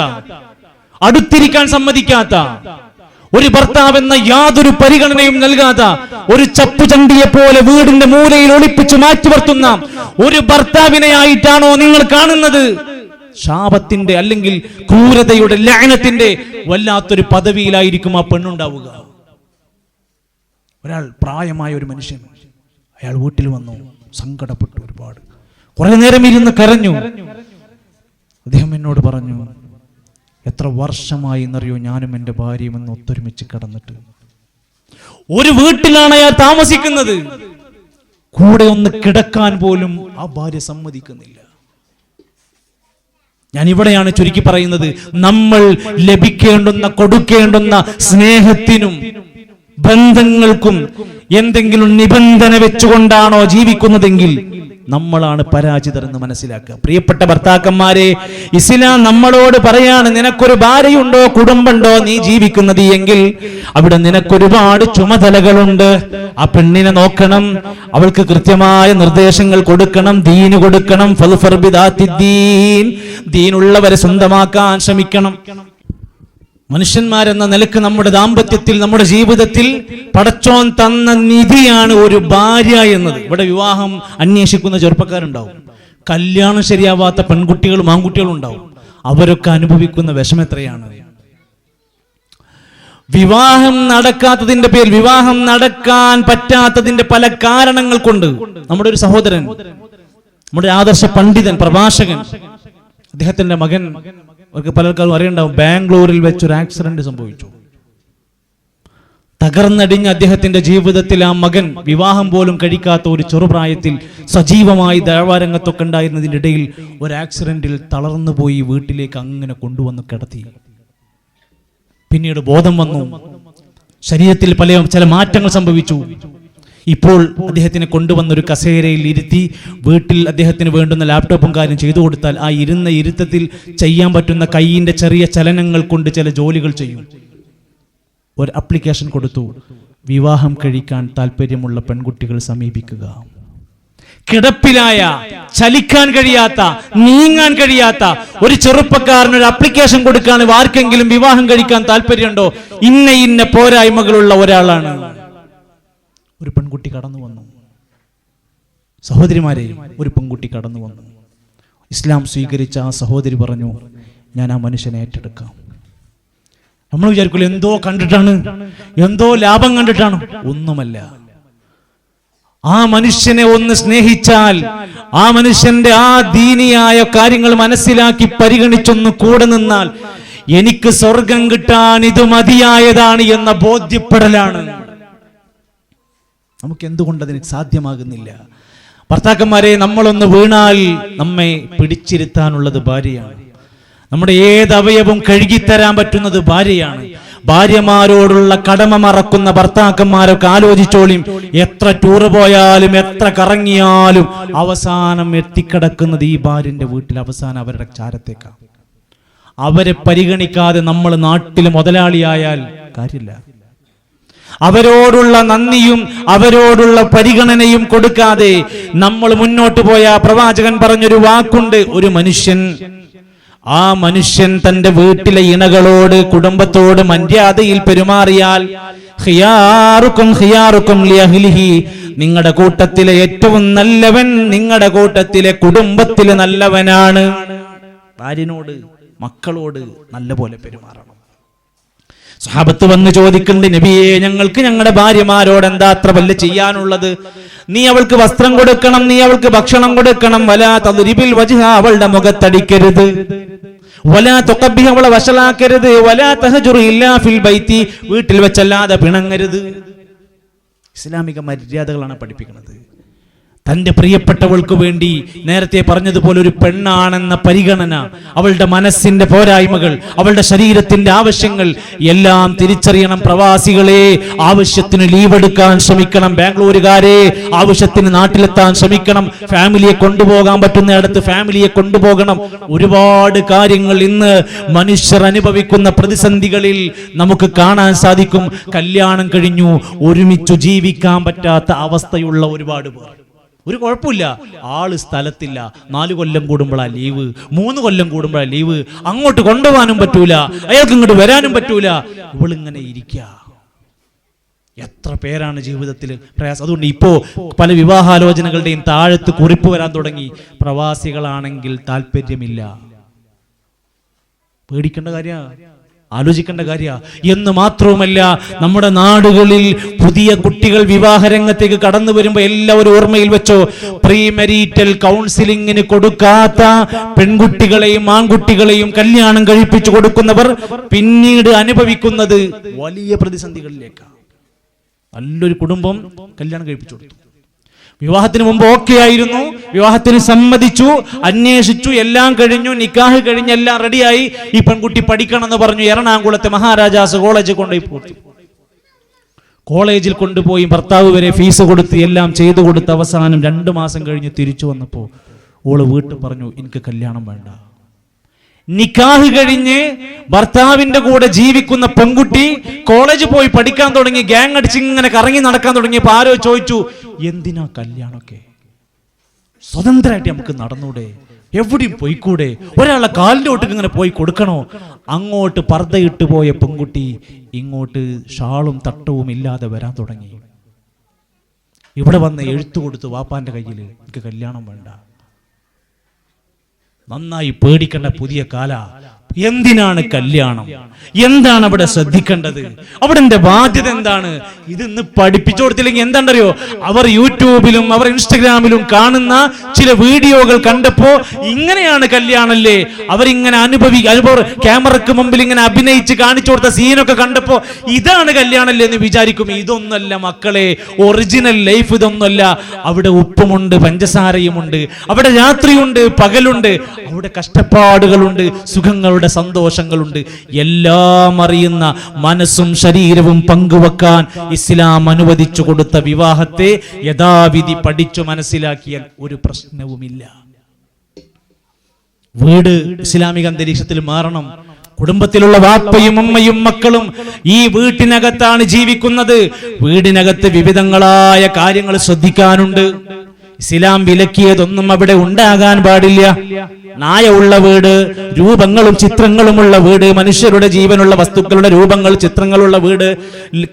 അടുത്തിരിക്കാൻ സമ്മതിക്കാത്ത, ഒരു ഭർത്താവ് എന്ന യാതൊരു പരിഗണനയും നൽകാത്ത, ഒരു ചപ്പുചണ്ടിയെ പോലെ വീടിന്റെ മൂലയിൽ ഒളിപ്പിച്ച് മാറ്റി നിർത്തുന്ന ഒരു ഭർത്താവിനെയായിട്ടാണോ നിങ്ങൾ കാണുന്നത്? ശാപത്തിന്റെ അല്ലെങ്കിൽ ക്രൂരതയുടെ, ലഅനത്തിന്റെ വല്ലാത്തൊരു പദവിയിലായിരിക്കും ആ പെണ്ണുണ്ടാവുക. ഒരാൾ, പ്രായമായ ഒരു മനുഷ്യൻ, അയാൾ വീട്ടിൽ വന്നു, സങ്കടപ്പെട്ടു, ഒരുപാട് കുറെ നേരം ഇരുന്ന് കരഞ്ഞു. അദ്ദേഹം എന്നോട് പറഞ്ഞു, എത്ര വർഷമായി എന്നറിയോ ഞാനും എൻ്റെ ഭാര്യയും എന്ന് ഒത്തൊരുമിച്ച് കിടന്നിട്ട്. ഒരു വീട്ടിലാണ് അയാൾ താമസിക്കുന്നത്. കൂടെ ഒന്ന് കിടക്കാൻ പോലും ആ ഭാര്യ സമ്മതിക്കുന്നില്ല. ഞാൻ ഇവിടെയാണ് ചുരുക്കി പറയുന്നത്, നമ്മൾ ലഭിക്കേണ്ടുന്ന, കൊടുക്കേണ്ടുന്ന സ്നേഹത്തിനും ബന്ധങ്ങൾക്കും എന്തെങ്കിലും നിബന്ധന വെച്ചുകൊണ്ടാണോ ജീവിക്കുന്നതെങ്കിൽ നമ്മളാണ് പരാജിതരെന്ന് മനസ്സിലാക്കുക. പ്രിയപ്പെട്ട ഭർത്താക്കന്മാരെ, ഇസ്ലാം നമ്മളോട് പറയാണ്, നിനക്കൊരു ഭാര്യയുണ്ടോ, കുടുംബമുണ്ടോ നീ ജീവിക്കുന്നത് എങ്കിൽ അവിടെ നിനക്കൊരുപാട് ചുമതലകളുണ്ട്. ആ പെണ്ണിനെ നോക്കണം, അവൾക്ക് കൃത്യമായ നിർദ്ദേശങ്ങൾ കൊടുക്കണം, ദീന് കൊടുക്കണം. ഫദ്ഫർ ബിദാത്തിദ്ദീൻ, ദീനുള്ളവരെ സ്വന്തമാക്കാൻ ശ്രമിക്കണം. മനുഷ്യന്മാരെന്ന നിലക്ക് നമ്മുടെ ദാമ്പത്യത്തിൽ, നമ്മുടെ ജീവിതത്തിൽ പടച്ചോൻ തന്ന നിധിയാണ് ഒരു ഭാര്യ എന്നത്. ഇവിടെ വിവാഹം അന്വേഷിക്കുന്ന ചെറുപ്പക്കാരുണ്ടാവും, കല്യാണം ശരിയാവാത്ത പെൺകുട്ടികളും ആൺകുട്ടികളും ഉണ്ടാവും. അവരൊക്കെ അനുഭവിക്കുന്ന വിഷമം എത്രയാണ്? വിവാഹം നടക്കാത്തതിന്റെ പേരിൽ, വിവാഹം നടക്കാൻ പറ്റാത്തതിന്റെ പല കാരണങ്ങൾ കൊണ്ട് നമ്മുടെ ഒരു സഹോദരൻ, നമ്മുടെ ആദർശ പണ്ഡിതൻ, പ്രഭാഷകൻ, അദ്ദേഹത്തിന്റെ മകൻ, അവർക്ക് പലർക്കും അറിയണ്ടാവും, ബാംഗ്ലൂരിൽ വെച്ചൊരു ആക്സിഡന്റ് സംഭവിച്ചു. തകർന്നടിഞ്ഞ അദ്ദേഹത്തിന്റെ ജീവിതത്തിൽ ആ മകൻ, വിവാഹം പോലും കഴിക്കാത്ത ഒരു ചെറുപ്രായത്തിൽ സജീവമായി ദഅ്വാരംഗത്തൊക്കെ ഉണ്ടായിരുന്നതിന്റെ ഇടയിൽ ഒരു ആക്സിഡന്റിൽ തളർന്നുപോയി വീട്ടിലേക്ക് അങ്ങനെ കൊണ്ടുവന്ന് കിടത്തി. പിന്നീട് ബോധം വന്നു, ശരീരത്തിൽ ചില മാറ്റങ്ങൾ സംഭവിച്ചു. ഇപ്പോൾ അദ്ദേഹത്തിനെ കൊണ്ടുവന്നൊരു കസേരയിൽ ഇരുത്തി വീട്ടിൽ അദ്ദേഹത്തിന് വേണ്ടുന്ന ലാപ്ടോപ്പും കാര്യം ചെയ്തു കൊടുത്താൽ ആ ഇരുന്ന ഇരുത്തത്തിൽ ചെയ്യാൻ പറ്റുന്ന കൈയിന്റെ ചെറിയ ചലനങ്ങൾ കൊണ്ട് ചില ജോലികൾ ചെയ്യും. ഒരു ആപ്ലിക്കേഷൻ കൊടുത്തു, വിവാഹം കഴിക്കാൻ താല്പര്യമുള്ള പെൺകുട്ടികൾ സമീപിക്കുക. കിടപ്പിലായ, ചലിക്കാൻ കഴിയാത്ത, നീങ്ങാൻ കഴിയാത്ത ഒരു ചെറുപ്പക്കാരന് ഒരു ആപ്ലിക്കേഷൻ കൊടുക്കാൻ, ആർക്കെങ്കിലും വിവാഹം കഴിക്കാൻ താല്പര്യമുണ്ടോ? ഇന്ന പോരായ്മകളുള്ള ഒരാളാണ്. ഒരു പെൺകുട്ടി കടന്നു വന്നു. സഹോദരിമാരെ, ഒരു പെൺകുട്ടി കടന്നു വന്നു. ഇസ്ലാം സ്വീകരിച്ച ആ സഹോദരി പറഞ്ഞു, ഞാൻ ആ മനുഷ്യനെ ഏറ്റെടുക്കാം. നമ്മൾ വിചാരിക്കില്ല, എന്തോ കണ്ടിട്ടാണ്, എന്തോ ലാഭം കണ്ടിട്ടാണ്. ഒന്നുമല്ല. ആ മനുഷ്യനെ ഒന്ന് സ്നേഹിച്ചാൽ, ആ മനുഷ്യന്റെ ആ ദീനിയായ കാര്യങ്ങൾ മനസ്സിലാക്കി പരിഗണിച്ചൊന്ന് കൂടെ നിന്നാൽ, എനിക്ക് സ്വർഗം കിട്ടാൻ ഇത് മതിയായതാണ് എന്ന ബോധ്യപ്പെടലാണ്. നമുക്ക് എന്തുകൊണ്ടതിന് സാധ്യമാകുന്നില്ല? ഭർത്താക്കന്മാരെ, നമ്മളൊന്ന് വീണാൽ നമ്മെ പിടിച്ചിരുത്താനുള്ളത് ഭാര്യയാണ്. നമ്മുടെ ഏത് അവയവും കഴുകിത്തരാൻ പറ്റുന്നത് ഭാര്യയാണ്. ഭാര്യമാരോടുള്ള കടമ മറക്കുന്ന ഭർത്താക്കന്മാരൊക്കെ ആലോചിച്ചോളിയും. എത്ര ടൂറ് പോയാലും എത്ര കറങ്ങിയാലും അവസാനം എത്തിക്കിടക്കുന്നത് ഈ ഭാര്യന്റെ വീട്ടിൽ, അവസാനം അവരുടെ ചാരത്തേക്കാണ്. അവരെ പരിഗണിക്കാതെ നമ്മൾ നാട്ടിൽ മുതലാളിയായാൽ കാര്യമില്ല. അവരോടുള്ള നന്ദിയും അവരോടുള്ള പരിഗണനയും കൊടുക്കാതെ നമ്മൾ മുന്നോട്ട് പോയ പ്രവാചകൻ പറഞ്ഞൊരു വാക്കുണ്ട്, ഒരു മനുഷ്യൻ, ആ മനുഷ്യൻ തന്റെ വീട്ടിലെ ഇണകളോട് കുടുംബത്തോട് മര്യാദയിൽ പെരുമാറിയാൽ ഖിയാറുക്കും ഖിയാറുക്കും ലിഅഹ്ലിഹി, നിങ്ങളുടെ കൂട്ടത്തിലെ ഏറ്റവും നല്ലവൻ നിങ്ങളുടെ കൂട്ടത്തിലെ കുടുംബത്തിലെ നല്ലവനാണ്. ഭാര്യനോട് മക്കളോട് നല്ലപോലെ പെരുമാറണം. സ്വഹാബത്ത് വന്ന് ചോദിക്കുന്നുണ്ട്, നബിയെ, ഞങ്ങൾക്ക് ഞങ്ങളുടെ ഭാര്യമാരോട് എന്താ അത്ര വല്ല ചെയ്യാനുള്ളത്? നീ അവൾക്ക് വസ്ത്രം കൊടുക്കണം, നീ അവൾക്ക് ഭക്ഷണം കൊടുക്കണം. വലാ തദ്രിബിൽ വജ്ഹ, അവളുടെ മുഖത്തടിക്കരുത്. വലാ തുഖബ്ബിഹ, അവളെ വശലാക്കരുത്. വലാ തഹജുർ ഇല്ലാ ഫിൽ ബൈത്തി, വീട്ടിൽ വെച്ചല്ലാതെ പിണങ്ങരുത്. ഇസ്ലാമിക മര്യാദകളാണ് പഠിപ്പിക്കുന്നത്. തന്റെ പ്രിയപ്പെട്ടവൾക്ക് വേണ്ടി നേരത്തെ പറഞ്ഞതുപോലെ ഒരു പെണ്ണാണെന്ന പരിഗണന, അവളുടെ മനസ്സിന്റെ പോരായ്മകൾ, അവളുടെ ശരീരത്തിന്റെ ആവശ്യങ്ങൾ എല്ലാം തിരിച്ചറിയണം. പ്രവാസികളെ, ആവശ്യത്തിന് ലീവ് എടുക്കാൻ ശ്രമിക്കണം. ബാംഗ്ലൂരുകാരെ, ആവശ്യത്തിന് നാട്ടിലെത്താൻ ശ്രമിക്കണം. ഫാമിലിയെ കൊണ്ടുപോകാൻ പറ്റുന്നിടത്ത് ഫാമിലിയെ കൊണ്ടുപോകണം. ഒരുപാട് കാര്യങ്ങൾ ഇന്ന് മനുഷ്യർ അനുഭവിക്കുന്ന പ്രതിസന്ധികളിൽ നമുക്ക് കാണാൻ സാധിക്കും. കല്യാണം കഴിഞ്ഞു ഒരുമിച്ചു ജീവിക്കാൻ പറ്റാത്ത അവസ്ഥയുള്ള ഒരുപാട് പേർ. ഒരു കുഴപ്പമില്ല, ആള് സ്ഥലത്തില്ല, 4 കൊല്ലം കൂടുമ്പോഴാ ലീവ്, 3 കൊല്ലം കൂടുമ്പോഴാ ലീവ്, അങ്ങോട്ട് കൊണ്ടുപോകാനും പറ്റൂല, അയാൾക്ക് ഇങ്ങോട്ട് വരാനും പറ്റൂല, ഇവളിങ്ങനെ ഇരിക്കുക. എത്ര പേരാണ് ജീവിതത്തിൽ പ്രയാസം. അതുകൊണ്ട് ഇപ്പോ പല വിവാഹാലോചനകളുടെയും താഴത്ത് കുറിപ്പ് വരാൻ തുടങ്ങി. പ്രവാസികളാണെങ്കിൽ താല്പര്യമില്ല. പേടിക്കേണ്ട കാര്യമാണ്, ആലോചിക്കേണ്ട കാര്യമാണ്. എന്ന് മാത്രവുമല്ല, നമ്മുടെ നാടുകളിൽ പുതിയ കുട്ടികൾ വിവാഹരംഗത്തേക്ക് കടന്നു വരുമ്പോൾ എല്ലാവരും ഓർമ്മയിൽ വെച്ചോ, പ്രീ മെരീറ്റൽ കൗൺസിലിങ്ങിന് കൊടുക്കാത്ത പെൺകുട്ടികളെയും ആൺകുട്ടികളെയും കല്യാണം കഴിപ്പിച്ചു കൊടുക്കുന്നവർ പിന്നീട് അനുഭവിക്കുന്നത് വലിയ പ്രതിസന്ധികളിലേക്കാണ്. നല്ലൊരു കുടുംബം കല്യാണം കഴിപ്പിച്ചു കൊടുത്തു, വിവാഹത്തിന് മുമ്പ് ഓക്കെ ആയിരുന്നു, വിവാഹത്തിന് സമ്മതിച്ചു, അന്വേഷിച്ചു, എല്ലാം കഴിഞ്ഞു, നിക്കാഹ് കഴിഞ്ഞ് എല്ലാം റെഡിയായി. ഈ പെൺകുട്ടി പഠിക്കണം എന്ന് പറഞ്ഞു എറണാകുളത്തെ മഹാരാജാസ് കോളേജിൽ കൊണ്ടുപോയി പോയി. കോളേജിൽ കൊണ്ടുപോയി ഭർത്താവ് വരെ ഫീസ് കൊടുത്ത് എല്ലാം ചെയ്തു കൊടുത്ത് അവസാനം 2 മാസം കഴിഞ്ഞ് തിരിച്ചു വന്നപ്പോ ഓള് വീട്ടിൽ പറഞ്ഞു, എനിക്ക് കല്യാണം വേണ്ട. നിക്കാഹ് കഴിഞ്ഞ് ഭർത്താവിന്റെ കൂടെ ജീവിക്കുന്ന പെൺകുട്ടി കോളേജിൽ പോയി പഠിക്കാൻ തുടങ്ങി, ഗ്യാങ് അടിച്ച് ഇങ്ങനെ കറങ്ങി നടക്കാൻ തുടങ്ങിയപ്പോ ആരോ ചോദിച്ചു, എന്തിനാ കല്യാണമൊക്കെ? സ്വതന്ത്രമായിട്ട് നമുക്ക് നടന്നൂടെ? എവിടെയും പോയിക്കൂടെ? ഒരാളെ കാലിന്റെ ഒട്ടുക്ക് ഇങ്ങനെ പോയി കൊടുക്കണോ? അങ്ങോട്ട് പർദ്ദയിട്ട് പോയ പെൺകുട്ടി ഇങ്ങോട്ട് ഷാളും തട്ടവും ഇല്ലാതെ വരാൻ തുടങ്ങി. ഇവിടെ വന്ന് എഴുത്തു കൊടുത്തു വാപ്പാന്റെ കയ്യിൽ, എനിക്ക് കല്യാണം വേണ്ട. നന്നായി പേടിക്കേണ്ട പുതിയ കാല. എന്തിനാണ് കല്യാണം? എന്താണ് അവിടെ ശ്രദ്ധിക്കേണ്ടത്? അവിടെ എന്റെ ബാധ്യത എന്താണ്? ഇതൊന്ന് പഠിപ്പിച്ചു കൊടുത്തില്ലെങ്കിൽ എന്താണെന്നറിയോ, അവർ യൂട്യൂബിലും അവർ ഇൻസ്റ്റഗ്രാമിലും കാണുന്ന ചില വീഡിയോകൾ കണ്ടപ്പോ ഇങ്ങനെയാണ് കല്യാണല്ലേ, അവരിങ്ങനെ അനുഭവ ക്യാമറക്ക് മുമ്പിൽ ഇങ്ങനെ അഭിനയിച്ച് കാണിച്ചു കൊടുത്ത സീനൊക്കെ കണ്ടപ്പോ ഇതാണ് കല്യാണല്ലേ എന്ന് വിചാരിക്കും. ഇതൊന്നല്ല മക്കളെ, ഒറിജിനൽ ലൈഫ് ഇതൊന്നല്ല. അവിടെ ഉപ്പുമുണ്ട്, പഞ്ചസാരയുമുണ്ട്, അവിടെ രാത്രിയുണ്ട്, പകലുണ്ട്, അവിടെ കഷ്ടപ്പാടുകളുണ്ട്, സുഖങ്ങളുടെ സന്തോഷങ്ങളുണ്ട്. എല്ലാം അറിയുന്ന മനസ്സും ശരീരവും പങ്കുവെക്കാൻ ഇസ്ലാം അനുവദിച്ചു കൊടുത്ത വിവാഹത്തെ യഥാവിധി പഠിച്ചു മനസ്സിലാക്കിയാൽ ഒരു പ്രശ്നവുമില്ല. വീട് ഇസ്ലാമിക അന്തരീക്ഷത്തിൽ മാറണം. കുടുംബത്തിലുള്ള വാപ്പയും അമ്മയും മക്കളും ഈ വീട്ടിനകത്താണ് ജീവിക്കുന്നത്. വീടിനകത്ത് വിവിധങ്ങളായ കാര്യങ്ങൾ ശ്രദ്ധിക്കാനുണ്ട്. ഇസ്ലാം വിലക്കിയതൊന്നും അവിടെ ഉണ്ടാകാൻ പാടില്ല. നായ ഉള്ള വീട്, രൂപങ്ങളും ചിത്രങ്ങളുമുള്ള വീട്, മനുഷ്യരുടെ ജീവനുള്ള വസ്തുക്കളുടെ രൂപങ്ങൾ ചിത്രങ്ങളുള്ള വീട്,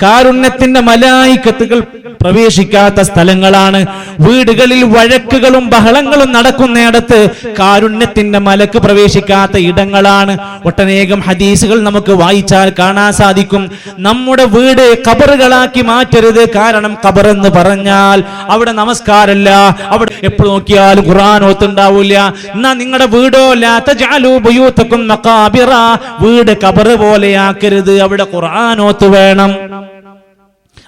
കാരുണ്യത്തിന്റെ മലായിക്കത്തുകൾ പ്രവേശിക്കാത്ത സ്ഥലങ്ങളാണ്. വീടുകളിൽ വഴക്കുകളും ബഹളങ്ങളും നടക്കുന്നിടത്ത് കാരുണ്യത്തിന്റെ മലക്ക് പ്രവേശിക്കാത്ത ഇടങ്ങളാണ്. ഒട്ടനേകം ഹദീസുകൾ നമുക്ക് വായിച്ചാൽ കാണാൻ സാധിക്കും. നമ്മുടെ വീട് ഖബറുകളാക്കി മാറ്റരുത്. കാരണം ഖബർ എന്ന് പറഞ്ഞാൽ അവിടെ നമസ്കാരമല്ല, അവിടെ എപ്പോൾ നോക്കിയാലും ഖുർആൻ ഓത്തുണ്ടാവില്ല. എന്നാ നിങ്ങളുടെ വീടോ ലാ തജഅലൂ ബുയൂതകും മഖാബിറ, വീട് ഖബർ പോലെയാക്കരുത്, അവിടെ ഖുർആൻ ഓത്ത് വേണം.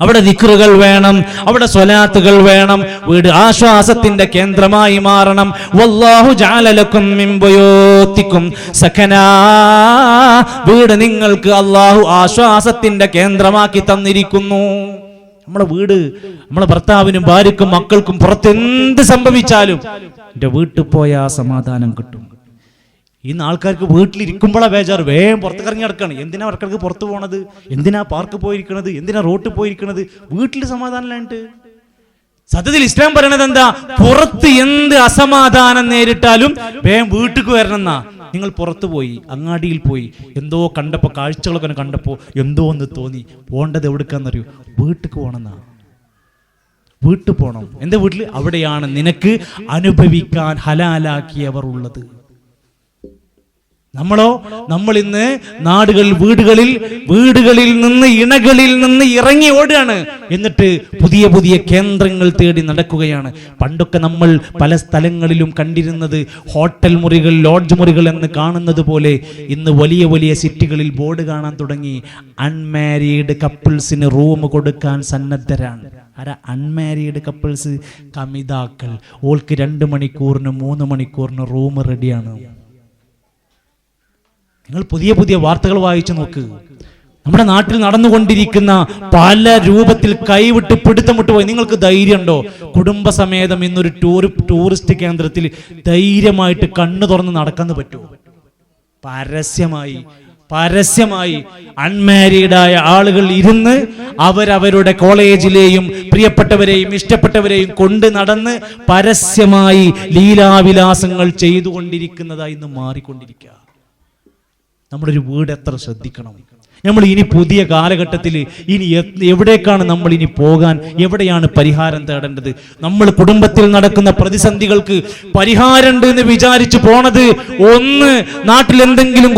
അവിടെ ദിക്റുകൾ വേണം, അവിടെ സ്വലാത്തുകൾ വേണം. വീട് ആശ്വാസത്തിന്റെ കേന്ദ്രമായി മാറണം. വല്ലാഹു ജഅല ലക്കും മിൻ ബുയൂത്തിക്കും സകനാ, വീട് നിങ്ങൾക്ക് അല്ലാഹു ആശ്വാസത്തിന്റെ കേന്ദ്രമാക്കി തന്നിരിക്കുന്നു. നമ്മളെ വീട്, നമ്മളെ ഭർത്താവിനും ഭാര്യക്കും മക്കൾക്കും പുറത്തെന്ത് സംഭവിച്ചാലും എൻ്റെ വീട്ടിൽ പോയാൽ സമാധാനം കിട്ടും. ഇന്ന് ആൾക്കാർക്ക് വീട്ടിലിരിക്കുമ്പോഴാണ് ബേജാറ്, വേഗം പുറത്തേക്ക് ഇറങ്ങി നടക്കുകയാണ്. എന്തിനാ വർക്കർക്ക് പുറത്ത് പോകണത്, എന്തിനാ പാർക്ക് പോയിരിക്കണത്, എന്തിനാ റോട്ടിൽ പോയിരിക്കണത്, വീട്ടിൽ സമാധാനമില്ലാണ്ട്. സത്യത്തിൽ ഇസ്ലാം പറയണത് എന്താ? പുറത്ത് എന്ത് അസമാധാനം നേരിട്ടാലും വേഗം വീട്ടിൽ വരണമെന്നാ. നിങ്ങൾ പുറത്തു പോയി, അങ്ങാടിയിൽ പോയി, എന്തോ കണ്ടപ്പോൾ, കാഴ്ചകളൊക്കെ കണ്ടപ്പോൾ എന്തോ ഒന്ന് തോന്നി, പോകേണ്ടത് എവിടേക്കാന്നറിയോ? വീട്ടിൽ പോകണമെന്നാ. വീട്ടിൽ പോകണം. എൻ്റെ വീട്ടിൽ, അവിടെയാണ് നിനക്ക് അനുഭവിക്കാൻ ഹലാലാക്കിയവർ ഉള്ളത്. നമ്മൾ ഇന്ന് വീടുകളിൽ നിന്ന്, ഇണകളിൽ നിന്ന് ഇറങ്ങി ഓടുകയാണ്. എന്നിട്ട് പുതിയ പുതിയ കേന്ദ്രങ്ങൾ തേടി നടക്കുകയാണ്. പണ്ടൊക്കെ നമ്മൾ പല സ്ഥലങ്ങളിലും കണ്ടിരുന്നത് ഹോട്ടൽ മുറികൾ, ലോഡ്ജ് മുറികൾ എന്ന് കാണുന്നത് പോലെ ഇന്ന് വലിയ വലിയ സിറ്റികളിൽ ബോർഡ് കാണാൻ തുടങ്ങി. അൺമാരീഡ് കപ്പിൾസിന് റൂം കൊടുക്കാൻ സന്നദ്ധരാണ്. ആരാ അൺമാരീഡ് കപ്പിൾസ്? കമിതാക്കൾ. ഓൾക്ക് 2 മണിക്കൂറിന് 3 മണിക്കൂറിന് റൂം റെഡിയാണ്. നിങ്ങൾ പുതിയ പുതിയ വാർത്തകൾ വായിച്ചു നോക്ക്. നമ്മുടെ നാട്ടിൽ നടന്നുകൊണ്ടിരിക്കുന്ന പല രൂപത്തിൽ കൈവിട്ട് പിടുത്തം വിട്ടുപോയി. നിങ്ങൾക്ക് ധൈര്യമുണ്ടോ കുടുംബസമേതം ഇന്നൊരു ടൂറിസ്റ്റ് കേന്ദ്രത്തിൽ ധൈര്യമായിട്ട് കണ്ണു തുറന്ന് നടക്കാൻ പറ്റുമോ? പരസ്യമായി അൺമാരീഡായ ആളുകൾ ഇരുന്ന് അവരവരുടെ കോളേജിലെയും പ്രിയപ്പെട്ടവരെയും ഇഷ്ടപ്പെട്ടവരെയും കൊണ്ട് നടന്ന് പരസ്യമായി ലീലാവിലാസങ്ങൾ ചെയ്തുകൊണ്ടിരിക്കുന്നതായി ഇന്ന് മാറിക്കൊണ്ടിരിക്കുക. നമ്മുടെ ഒരു വീട് എത്ര ശ്രദ്ധിക്കണം. നമ്മൾ ഇനി പുതിയ കാലഘട്ടത്തിൽ ഇനി എവിടേക്കാണ് നമ്മൾ ഇനി പോകാൻ, എവിടെയാണ് പരിഹാരം തേടേണ്ടത്? നമ്മൾ കുടുംബത്തിൽ നടക്കുന്ന പ്രതിസന്ധികൾക്ക് പരിഹാരമുണ്ട് എന്ന് വിചാരിച്ചു പോണത്, ഒന്ന് നാട്ടിൽ എന്തെങ്കിലും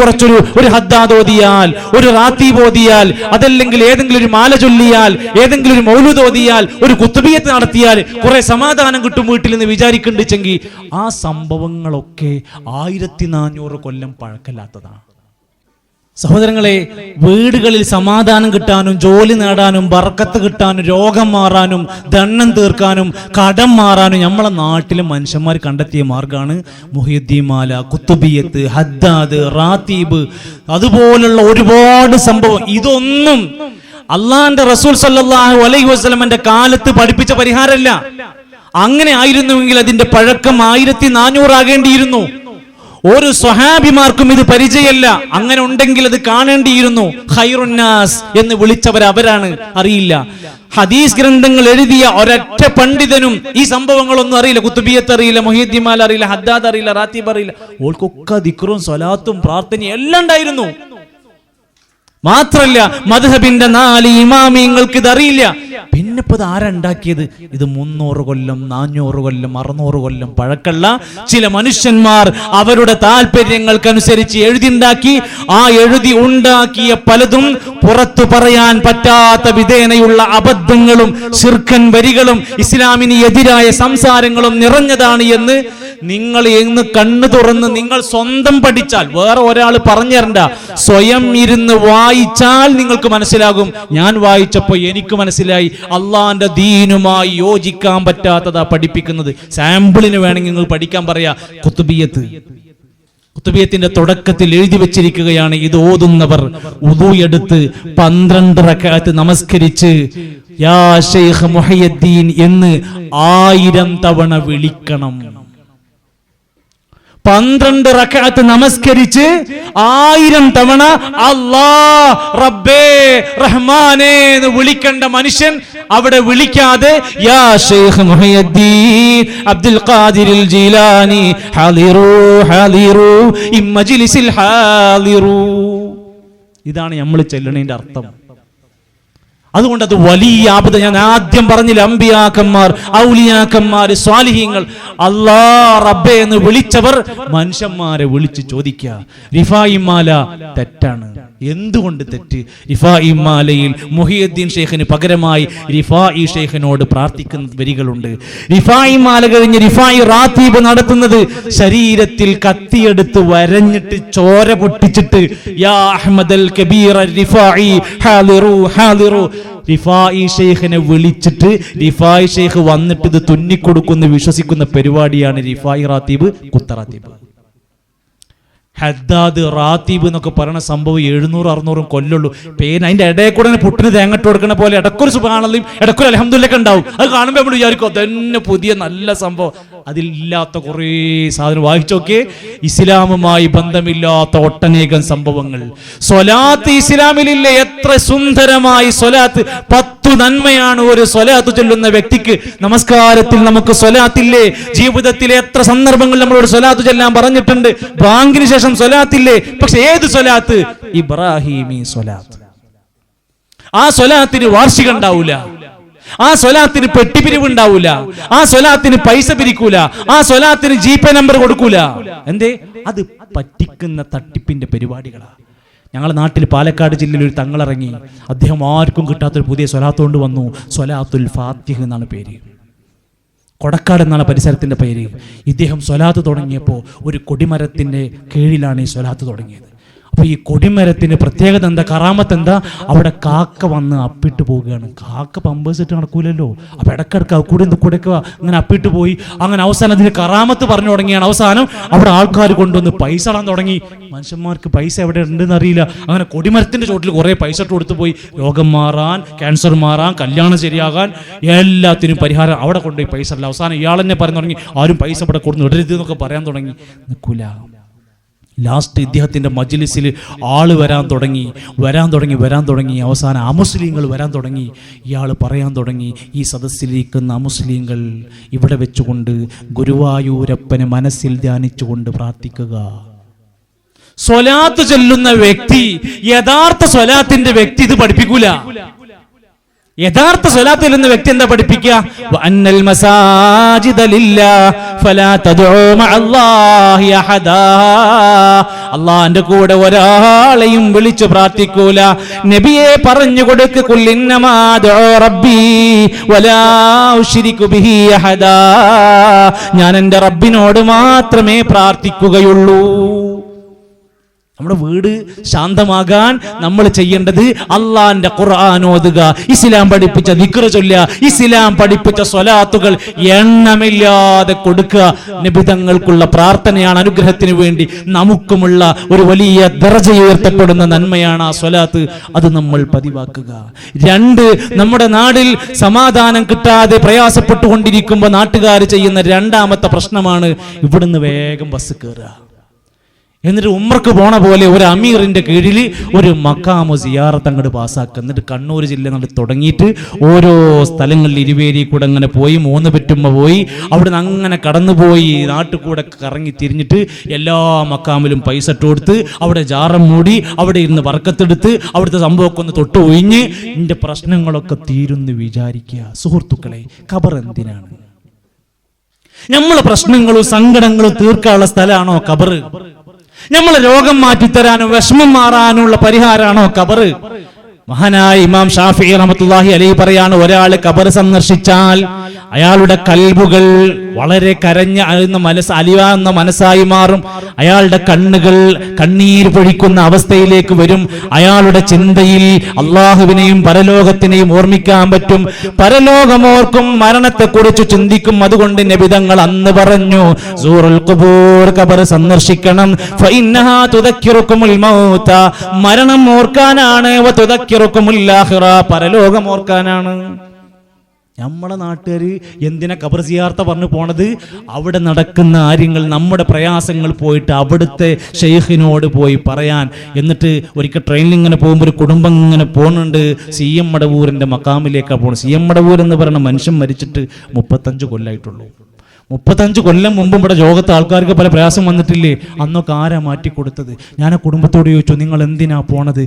ഒരു ഹദ്ദാദ് ഓതിയാൽ, ഒരു റാത്തീബ് ഓതിയാൽ, അതല്ലെങ്കിൽ ഏതെങ്കിലും ഒരു മാല ചൊല്ലിയാൽ, ഏതെങ്കിലും ഒരു മൗലൂദ് ഓതിയാൽ, ഒരു കുത്തുബിയത്ത് നടത്തിയാൽ കുറെ സമാധാനം കിട്ടും വീട്ടിൽ എന്ന് വിചാരിക്കുന്നുണ്ടെങ്കിൽ ആ സംഭവങ്ങളൊക്കെ 1400 കൊല്ലം പഴക്കല്ലാത്തതാണ്. സഹോദരങ്ങളെ, വീടുകളിൽ സമാധാനം കിട്ടാനും, ജോലി നേടാനും, ബർക്കത്ത് കിട്ടാനും, രോഗം മാറാനും, ദണ്ണം തീർക്കാനും, കടം മാറാനും നമ്മളെ നാട്ടിലെ മനുഷ്യന്മാർ കണ്ടെത്തിയ മാർഗമാണ് മുഹിയുദ്ദീൻ മാല, കുത്തുബിയത്ത്, ഹദ്ദാദ്, റാത്തീബ്, അതുപോലുള്ള ഒരുപാട് സംഭവം. ഇതൊന്നും അള്ളാന്റെ റസൂൽ സല്ലല്ലാഹു അലൈഹി വസല്ലമയുടെ കാലത്ത് പഠിപ്പിച്ച പരിഹാരമല്ല. അങ്ങനെ ആയിരുന്നുവെങ്കിൽ അതിന്റെ പഴക്കം 1400 ആകേണ്ടിയിരുന്നു. ഒരു സ്വഹാബിമാർക്കും ഇത് പരിചയമല്ല. അങ്ങനെ ഉണ്ടെങ്കിൽ അത് കാണേണ്ടിയിരുന്നു. ഖൈറുന്നാസ് എന്ന് വിളിച്ചവർ അവരാണ്, അറിയില്ല. ഹദീസ് ഗ്രന്ഥങ്ങൾ എഴുതിയ ഒരൊറ്റ പണ്ഡിതനും ഈ സംഭവങ്ങളൊന്നും അറിയില്ല. കുത്തുബിയത്ത് അറിയില്ല, മുഹിയുദ്ദീൻ മാല അറിയില്ല, ഹദ്ദാദ് അറിയില്ല, റാത്തീബ് അറിയില്ല. ഓൾക്കൊക്കെ ദിക്റും സ്വലാത്തും പ്രാർത്ഥനയും എല്ലാം ഉണ്ടായിരുന്നു. മാത്രല്ല മദ്ഹബിന്റെ 4 ഇമാമിങ്ങൾക്ക് ഇതറിയില്ല. പിന്നെ ഇപ്പൊ ഇത് ആരുണ്ടാക്കിയത്? ഇത് 300 കൊല്ലം 400 കൊല്ലം 600 കൊല്ലം പഴക്കമുള്ള ചില മനുഷ്യന്മാർ അവരുടെ താല്പര്യങ്ങൾക്കനുസരിച്ച് എഴുതിണ്ടാക്കി. ആ എഴുതി ഉണ്ടാക്കിയ പലതും പുറത്തു പറയാൻ പറ്റാത്ത വിധേനയുള്ള അബദ്ധങ്ങളും ശിർക്കൻ വരികളും ഇസ്ലാമിന് എതിരായ സംസാരങ്ങളും നിറഞ്ഞതാണ് എന്ന് നിങ്ങൾ എന്ന് കണ്ണു തുറന്ന് നിങ്ങൾ സ്വന്തം പഠിച്ചാൽ, വേറെ ഒരാൾ പറഞ്ഞു തരണ്ട, സ്വയം ഇരുന്ന് വായിച്ചാൽ നിങ്ങൾക്ക് മനസ്സിലാകും. ഞാൻ വായിച്ചപ്പോൾ എനിക്ക് മനസ്സിലായി, അള്ളാന്റെ ദീനുമായി യോജിക്കാൻ പറ്റാത്തതാ പഠിപ്പിക്കുന്നത്. സാമ്പിളിന് വേണമെങ്കിൽ നിങ്ങൾ പഠിക്കാൻ പറയാ. കുത്തുബിയത്തിന്റെ തുടക്കത്തിൽ എഴുതി വെച്ചിരിക്കുകയാണ്, ഇത് ഓതുന്നവർ വുദൂ എടുത്ത് 12 റക്അത്ത് നമസ്കരിച്ച് യാ ശൈഖ് മുഹയ്യദ്ദീൻ എന്ന് 1000 തവണ വിളിക്കണം. 12 റക്അത്ത് നമസ്കരിച്ച് 1000 തവണ അല്ലാഹ് റബ്ബേ റഹ്മാനേ എന്ന് വിളിക്കേണ്ട മനുഷ്യൻ അവിടെ വിളിക്കാതെ യാ ശൈഖ് മുഹയ്യദ്ദീൻ അബ്ദുൽ ഖാദിറിൽ ജീലാനി ഹാളിറു ഹാളിറു ഇമ്മജ്ലിസിൽ ഹാളിറു. ഇതാണ് നമ്മൾ ചെല്ലണേന്റെ അർത്ഥം. അതുകൊണ്ട് അത് വലിയ ആപത്ത്. ഞാൻ ആദ്യം പറഞ്ഞില്ല, അമ്പിയാക്കന്മാർ, ഔലിയാക്കന്മാർ, സ്വാലിഹീങ്ങൾ അല്ലാഹ് റബ്ബേ എന്ന് വിളിച്ചവർ മനുഷ്യന്മാരെ വിളിച്ച് ചോദിക്കുക. റിഫായി മാല തെറ്റാണ്. എന്തുകൊണ്ട് തെറ്റ്? റിഫായി മാലയിൽ മുഹിയുദ്ദീൻ ഷെയ്ഖിന് പകരമായി റിഫായി ഷെയ്ഖിനോട് പ്രാർത്ഥിക്കുന്ന വരികളുണ്ട്. റിഫായി മാല കഴിഞ്ഞ് റിഫായി റാത്തീബ് നടത്തുന്നത് ശരീരത്തിൽ കത്തിയെടുത്ത് വരഞ്ഞിട്ട് ചോര പൊട്ടിച്ചിട്ട് യാ അഹ്മദൽ കബീർ റിഫായി ഹാളിറു ഹാളിറു റിഫായി ഷെയ്ഖിനെ വിളിച്ചിട്ട് റിഫായി ഷെയ്ഖ് വന്നിട്ട് ഇത് തുന്നിക്കൊടുക്കുന്ന വിശ്വസിക്കുന്ന പരിപാടിയാണ് റിഫായി റാത്തീബ്, കുത്തറാത്തീബ്. ഹദ്ദാദ്, റാത്തീബ് എന്നൊക്കെ പറയുന്ന സംഭവം 700-600 കൊല്ലുള്ളൂ. പേര് അതിന്റെ ഇടയിൽ കൂടെ പുട്ടിന് തേങ്ങട്ട് കൊടുക്കുന്ന പോലെ ഇടക്കൊരു സുബ്ഹാനല്ലാഹും ഇടക്കൊരു അൽഹംദുലില്ലാഹ് ഒക്കെ ഉണ്ടാവും. അത് കാണുമ്പോൾ നമ്മൾ വിചാരിക്കും അതന്നെ പുതിയ നല്ല സംഭവം. അതിലില്ലാത്ത കുറേ സാധനം വായിച്ചോക്കെ. ഇസ്ലാമുമായി ബന്ധമില്ലാത്ത ഒട്ടനേകം സംഭവങ്ങൾ. സ്വലാത്ത് ഇസ്ലാമിലില്ലേ? എത്ര സുന്ദരമായി സ്വലാത്ത്. 10 നന്മയാണ് ഒരു സ്വലാത്ത് ചൊല്ലുന്ന വ്യക്തിക്ക്. നമസ്കാരത്തിൽ നമുക്ക് സ്വലാത്തില്ലേ? ജീവിതത്തിലെ എത്ര സന്ദർഭങ്ങൾ നമ്മളോട് സ്വലാത്ത് ചൊല്ലാൻ പറഞ്ഞിട്ടുണ്ട്. ബാങ്കിന് ശേഷം സ്വലാത്തില്ലേ? പക്ഷെ ഏത് സ്വലാത്ത്? ഇബ്രാഹിമി സ്വലാത്ത്. ആ സ്വലാത്തിന് വാർഷികം ഉണ്ടാവൂല, ആ സ്വലാത്തിന് പെട്ടിപ്പിരിവ് ഉണ്ടാവൂല, ആ സ്വലാത്തിന് പൈസ പിരിക്കൂല, ആ സ്വലാത്തിന് GPay നമ്പർ കൊടുക്കൂല. എന്തേ? അത് പറ്റിക്കുന്ന തട്ടിപ്പിന്റെ പരിപാടികളാ. ഞങ്ങളുടെ നാട്ടിൽ പാലക്കാട് ജില്ലയിൽ ഒരു തങ്ങളിറങ്ങി. അദ്ദേഹം ആർക്കും കിട്ടാത്തൊരു പുതിയ സ്വലാത്ത് കൊണ്ട് വന്നു. സ്വലാത്തുൽ ഫാത്തിഹ് എന്നാണ് പേര്. കൊടക്കാട് എന്നാണ് പരിസരത്തിന്റെ പേര്. ഇദ്ദേഹം സ്വലാത്ത് തുടങ്ങിയപ്പോൾ ഒരു കൊടിമരത്തിന്റെ കീഴിലാണ് ഈ സ്വലാത്ത് തുടങ്ങിയത്. അപ്പൊ ഈ കൊടിമരത്തിന് പ്രത്യേകത എന്താ? കറാമത്ത് എന്താ? അവിടെ കാക്ക വന്ന് അപ്പിട്ട് പോവുകയാണ്. കാക്ക പമ്പേഴ്സ് ഇട്ട് നടക്കൂലല്ലോ. അപ്പൊ ഇടക്കിടക്ക് കൂടെ ഇങ്ങനെ അപ്പിട്ട് പോയി. അങ്ങനെ അവസാനം അതിന് കറാമത്ത് പറഞ്ഞു തുടങ്ങിയാണ്. അവസാനം അവിടെ ആൾക്കാർ കൊണ്ടുവന്ന് പൈസ ഇടാൻ തുടങ്ങി. മനുഷ്യന്മാർക്ക് പൈസ എവിടെ ഉണ്ടെന്ന് അറിയില്ല. അങ്ങനെ കൊടിമരത്തിന്റെ ചോട്ടിൽ കുറെ പൈസ ഇട്ട് കൊടുത്തു പോയി. രോഗം മാറാൻ, ക്യാൻസർ മാറാൻ, കല്യാണം ശരിയാകാൻ, എല്ലാത്തിനും പരിഹാരം അവിടെ കൊണ്ടുപോയി പൈസ ഇല്ല. അവസാനം ഇയാൾ തന്നെ പറഞ്ഞു തുടങ്ങി, ആരും പൈസ ഇവിടെ കൊടുന്ന് ഇടരുത് എന്നൊക്കെ പറയാൻ തുടങ്ങി. നിൽക്കൂല. ലാസ്റ്റ് ഇദ്ദേഹത്തിൻ്റെ മജ്ലിസിൽ ആള് വരാൻ തുടങ്ങി. അവസാനം അമുസ്ലിങ്ങൾ വരാൻ തുടങ്ങി. ഇയാൾ പറയാൻ തുടങ്ങി, ഈ സദസ്സിലിരിക്കുന്ന അമുസ്ലിങ്ങൾ ഇവിടെ വെച്ചുകൊണ്ട് ഗുരുവായൂരപ്പനെ മനസ്സിൽ ധ്യാനിച്ചുകൊണ്ട് പ്രാർത്ഥിക്കുക. സ്വലാത്ത് ചൊല്ലുന്ന വ്യക്തി, യഥാർത്ഥ സ്വലാത്തിന്റെ വ്യക്തി ഇത് പഠിപ്പിക്കൂല. യഥാർത്ഥ സ്വലാത്തിൽ നിന്ന് വ്യക്തി എന്താ പഠിപ്പിക്കുക? വഅന്നൽ മസാജിദ ലില്ലാഹ് ഫലാ തദ്ഉ മഅല്ലാഹി അഹദാ. അല്ലാഹുവിന്റെ കൂടെ ഒരാളെയും വിളിച്ചു പ്രാർത്ഥിക്കൂല. നബിയെ പറഞ്ഞു കൊടുക്ക്, ഖുൽ ഇന്നമാ അദ്ഉ റബ്ബി വലാ ഉശ്രികു ബിഹി അഹദാ. ഞാൻ എൻ്റെ റബ്ബിനോട് മാത്രമേ പ്രാർത്ഥിക്കുകയുള്ളൂ. നമ്മുടെ വീട് ശാന്തമാകാൻ നമ്മൾ ചെയ്യേണ്ടത് അള്ളാന്റെ ഖുർആൻ ഓതുക, ഇസ്ലാം പഠിപ്പിച്ച ദിക്ർ ചൊല്ലുക, ഇസ്ലാം പഠിപ്പിച്ച സ്വലാത്തുകൾ എണ്ണമില്ലാതെ കൊടുക്കുക. നബിതങ്ങൾക്കുള്ള പ്രാർത്ഥനയാണ്, അനുഗ്രഹത്തിന് വേണ്ടി നമുക്കുമുള്ള ഒരു വലിയ ദർജ ഉയർത്തപ്പെടുന്ന നന്മയാണ് ആ സ്വലാത്ത്. അത് നമ്മൾ പതിവാക്കുക. 2, നമ്മുടെ നാടിൽ സമാധാനം കിട്ടാതെ പ്രയാസപ്പെട്ടുകൊണ്ടിരിക്കുമ്പോൾ നാട്ടുകാർ ചെയ്യുന്ന രണ്ടാമത്തെ പ്രശ്നമാണ് ഇവിടുന്ന് വേഗം ബസ് കയറുക. എന്നിട്ട് ഉമ്രക്ക് പോണ പോലെ ഒരു അമീറിന്റെ കീഴിൽ ഒരു മക്കാമു സിയാറത്ത് അങ്ങോട്ട് പാസ്സാക്കുക. എന്നിട്ട് കണ്ണൂർ ജില്ല അങ്ങോട്ട് തുടങ്ങിയിട്ട് ഓരോ സ്ഥലങ്ങളിൽ ഇരുവേരി കൂടെ അങ്ങനെ പോയി, 3 പെറ്റുമ്മ പോയി, അവിടുന്ന് അങ്ങനെ കടന്നുപോയി നാട്ടിൽ കൂടെ കറങ്ങി തിരിഞ്ഞിട്ട് എല്ലാ മക്കാമിലും പൈസ ഇട്ട് കൊടുത്ത് അവിടെ ജാറം മൂടി അവിടെ ഇരുന്ന് വർക്കത്തെടുത്ത് അവിടുത്തെ സംഭവമൊക്കെ ഒന്ന് തൊട്ട് ഒഴിഞ്ഞ് ഇതിന്റെ പ്രശ്നങ്ങളൊക്കെ തീരുന്ന് വിചാരിക്കുക. സുഹൃത്തുക്കളെ, ഖബർ എന്തിനാണ്? നമ്മളെ പ്രശ്നങ്ങളും സങ്കടങ്ങളും തീർക്കാനുള്ള സ്ഥലമാണോ ഖബർ? നമ്മളെ രോഗം മാറ്റിത്തരാനോ വിഷമം മാറാനുള്ള പരിഹാരമാണോ ഖബർ? മഹാനായ ഇമാം ഷാഫിഈ റഹ്മത്തുള്ളാഹി അലൈഹി പറയാണ്, ഒരാൾ ഖബർ സന്ദർശിച്ചാൽ അയാളുടെ കൽബുകൾ വളരെ കരഞ്ഞ അലിവാകുന്ന മനസ്സായി മാറും. അയാളുടെ കണ്ണുകൾ കണ്ണീർ പൊഴിക്കുന്ന അവസ്ഥയിലേക്ക് വരും. അയാളുടെ ചിന്തയിൽ അള്ളാഹുവിനെയും പരലോകത്തിനെയും ഓർമ്മിക്കാൻ പറ്റും. പരലോകമോർക്കും, മരണത്തെക്കുറിച്ച് ചിന്തിക്കും. അതുകൊണ്ട് നബിതങ്ങൾ അന്ന് പറഞ്ഞു, സൂറുൽ ഖുബൂർ, ഖബർ സന്ദർശിക്കണം. ഫഇന്നഹാ തുദക്കിറുകുമുൽ മൗത, മരണം ഓർക്കാനാണ്. വതുദക്കിറുകുമുൽ ആഖിറ, പരലോകം ഓർക്കാനാണ്. നമ്മളെ നാട്ടുകാർ എന്തിനാ ഖബർ സിയാറത്ത് പറഞ്ഞു പോണത്? അവിടെ നടക്കുന്ന കാര്യങ്ങൾ, നമ്മുടെ പ്രയാസങ്ങൾ പോയിട്ട് അവിടുത്തെ ഷെയ്ഖിനോട് പോയി പറയാൻ. എന്നിട്ട് ഒരിക്കൽ ട്രെയിനിൽ ഇങ്ങനെ പോകുമ്പോൾ ഒരു കുടുംബം ഇങ്ങനെ പോകുന്നുണ്ട്, CM മടവൂരിൻ്റെ മക്കാമിലേക്കാണ് പോകുന്നത്. CM മടവൂർ എന്ന് പറയുന്ന മനുഷ്യൻ മരിച്ചിട്ട് 35 കൊല്ലമായിട്ടുള്ളൂ. 35 കൊല്ലം മുമ്പും ഇവിടെ ലോകത്ത് ആൾക്കാർക്ക് പല പ്രയാസം വന്നിട്ടില്ലേ? അന്നൊക്കെ ആരാ മാറ്റിക്കൊടുത്തത്? ഞാൻ ആ കുടുംബത്തോട് ചോദിച്ചു, നിങ്ങൾ എന്തിനാ പോണത്?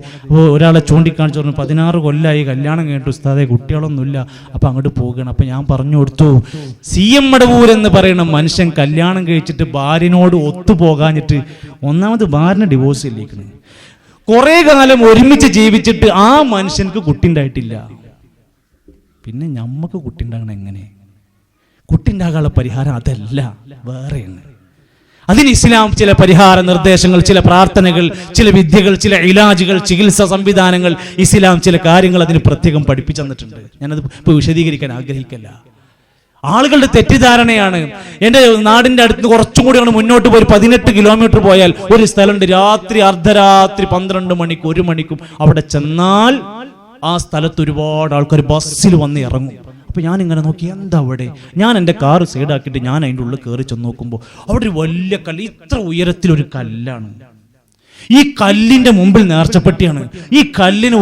ഒരാളെ ചൂണ്ടിക്കാണിച്ചു പറഞ്ഞു, 16 കൊല്ലമായി കല്യാണം കേട്ടു ഉസ്താദേ, കുട്ടികളൊന്നുമില്ല, അപ്പം അങ്ങോട്ട് പോവുകയാണ്. അപ്പം ഞാൻ പറഞ്ഞു കൊടുത്തു, CM മടവൂർ എന്ന് പറയുന്ന മനുഷ്യൻ കല്യാണം കഴിച്ചിട്ട് ഭാര്യനോട് ഒത്തുപോകാഞ്ഞിട്ട്, ഒന്നാമത് ഭാര്യനെ ഡിവോഴ്സ് ഇല്ലേക്കുന്നത്, കുറേ കാലം ഒരുമിച്ച് ജീവിച്ചിട്ട് ആ മനുഷ്യർക്ക് കുട്ടി ഉണ്ടായിട്ടില്ല. പിന്നെ ഞമ്മക്ക് കുട്ടി ഉണ്ടാകണം എങ്ങനെ? കുട്ടി ഉണ്ടാകാനുള്ള പരിഹാരം അതല്ല, വേറെയാണ്. അതിന് ഇസ്ലാം ചില പരിഹാര നിർദ്ദേശങ്ങൾ, ചില പ്രാർത്ഥനകൾ, ചില വിദ്യകൾ, ചില ഇലാജുകൾ, ചികിത്സാ സംവിധാനങ്ങൾ, ഇസ്ലാം ചില കാര്യങ്ങൾ അതിന് പ്രത്യേകം പഠിപ്പിച്ചു തന്നിട്ടുണ്ട്. ഞാനത് ഇപ്പോൾ വിശദീകരിക്കാൻ ആഗ്രഹിക്കില്ല. ആളുകളുടെ തെറ്റിദ്ധാരണയാണ്. എൻ്റെ നാടിൻ്റെ അടുത്ത് കുറച്ചും കൂടി അങ്ങോട്ട് മുന്നോട്ട് പോയി 18 കിലോമീറ്റർ പോയാൽ ഒരു സ്ഥലമുണ്ട്, രാത്രി അർദ്ധരാത്രി 12 മണിക്കും 1 മണിക്കും അവിടെ ചെന്നാൽ ആ സ്ഥലത്ത് ഒരുപാട് ആൾക്കാർ ബസ്സിൽ വന്ന് ഇറങ്ങും. അപ്പോൾ ഞാനിങ്ങനെ നോക്കി, എന്താ അവിടെ? ഞാൻ എൻ്റെ കാറ് സൈഡാക്കിയിട്ട് ഞാൻ അതിൻ്റെ ഉള്ളിൽ കയറി ചെന്ന് നോക്കുമ്പോൾ അവിടെ ഒരു വലിയ കല്ല്, ഇത്ര ഉയരത്തിലൊരു കല്ലാണ്. ഈ കല്ലിൻ്റെ മുമ്പിൽ നേർച്ചപ്പെട്ടിയാണ്. ഈ കല്ലിന്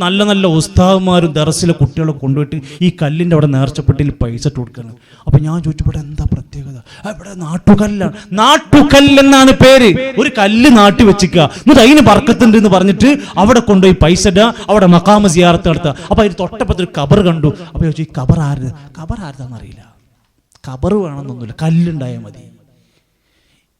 നല്ല നല്ല ഉസ്താദുമാരും ദർസിലെ കുട്ടികളെ കൊണ്ടുപോയിട്ട് ഈ കല്ലിൻ്റെ അവിടെ നേർച്ചപ്പെട്ടിയിൽ പൈസ ഇട്ട് കൊടുക്കുകയാണ്. അപ്പം ഞാൻ ചോദിച്ചു, ഇവിടെ എന്താ പ്രത്യേകത? ഇവിടെ നാട്ടുകല്ലാണ്. നാട്ടുകല്ലെന്നാണ് പേര്. ഒരു കല്ല് നാട്ടി വെച്ചിക്കുക, എന്നിട്ട് അതിന് ബർക്കത്തുണ്ട് എന്ന് പറഞ്ഞിട്ട് അവിടെ കൊണ്ടുപോയി പൈസ ഇടുക, അവിടെ മഖാമ സിയാറത്ത് നടത്തുക. അപ്പം അതിന് തൊട്ടപ്പത്തൊരു കബർ കണ്ടു. അപ്പോൾ ചോദിച്ചു, ഈ കബർ ആരുതാണെന്നറിയില്ല. കബർ വേണമെന്നൊന്നുമില്ല, കല്ലുണ്ടായാൽ മതി.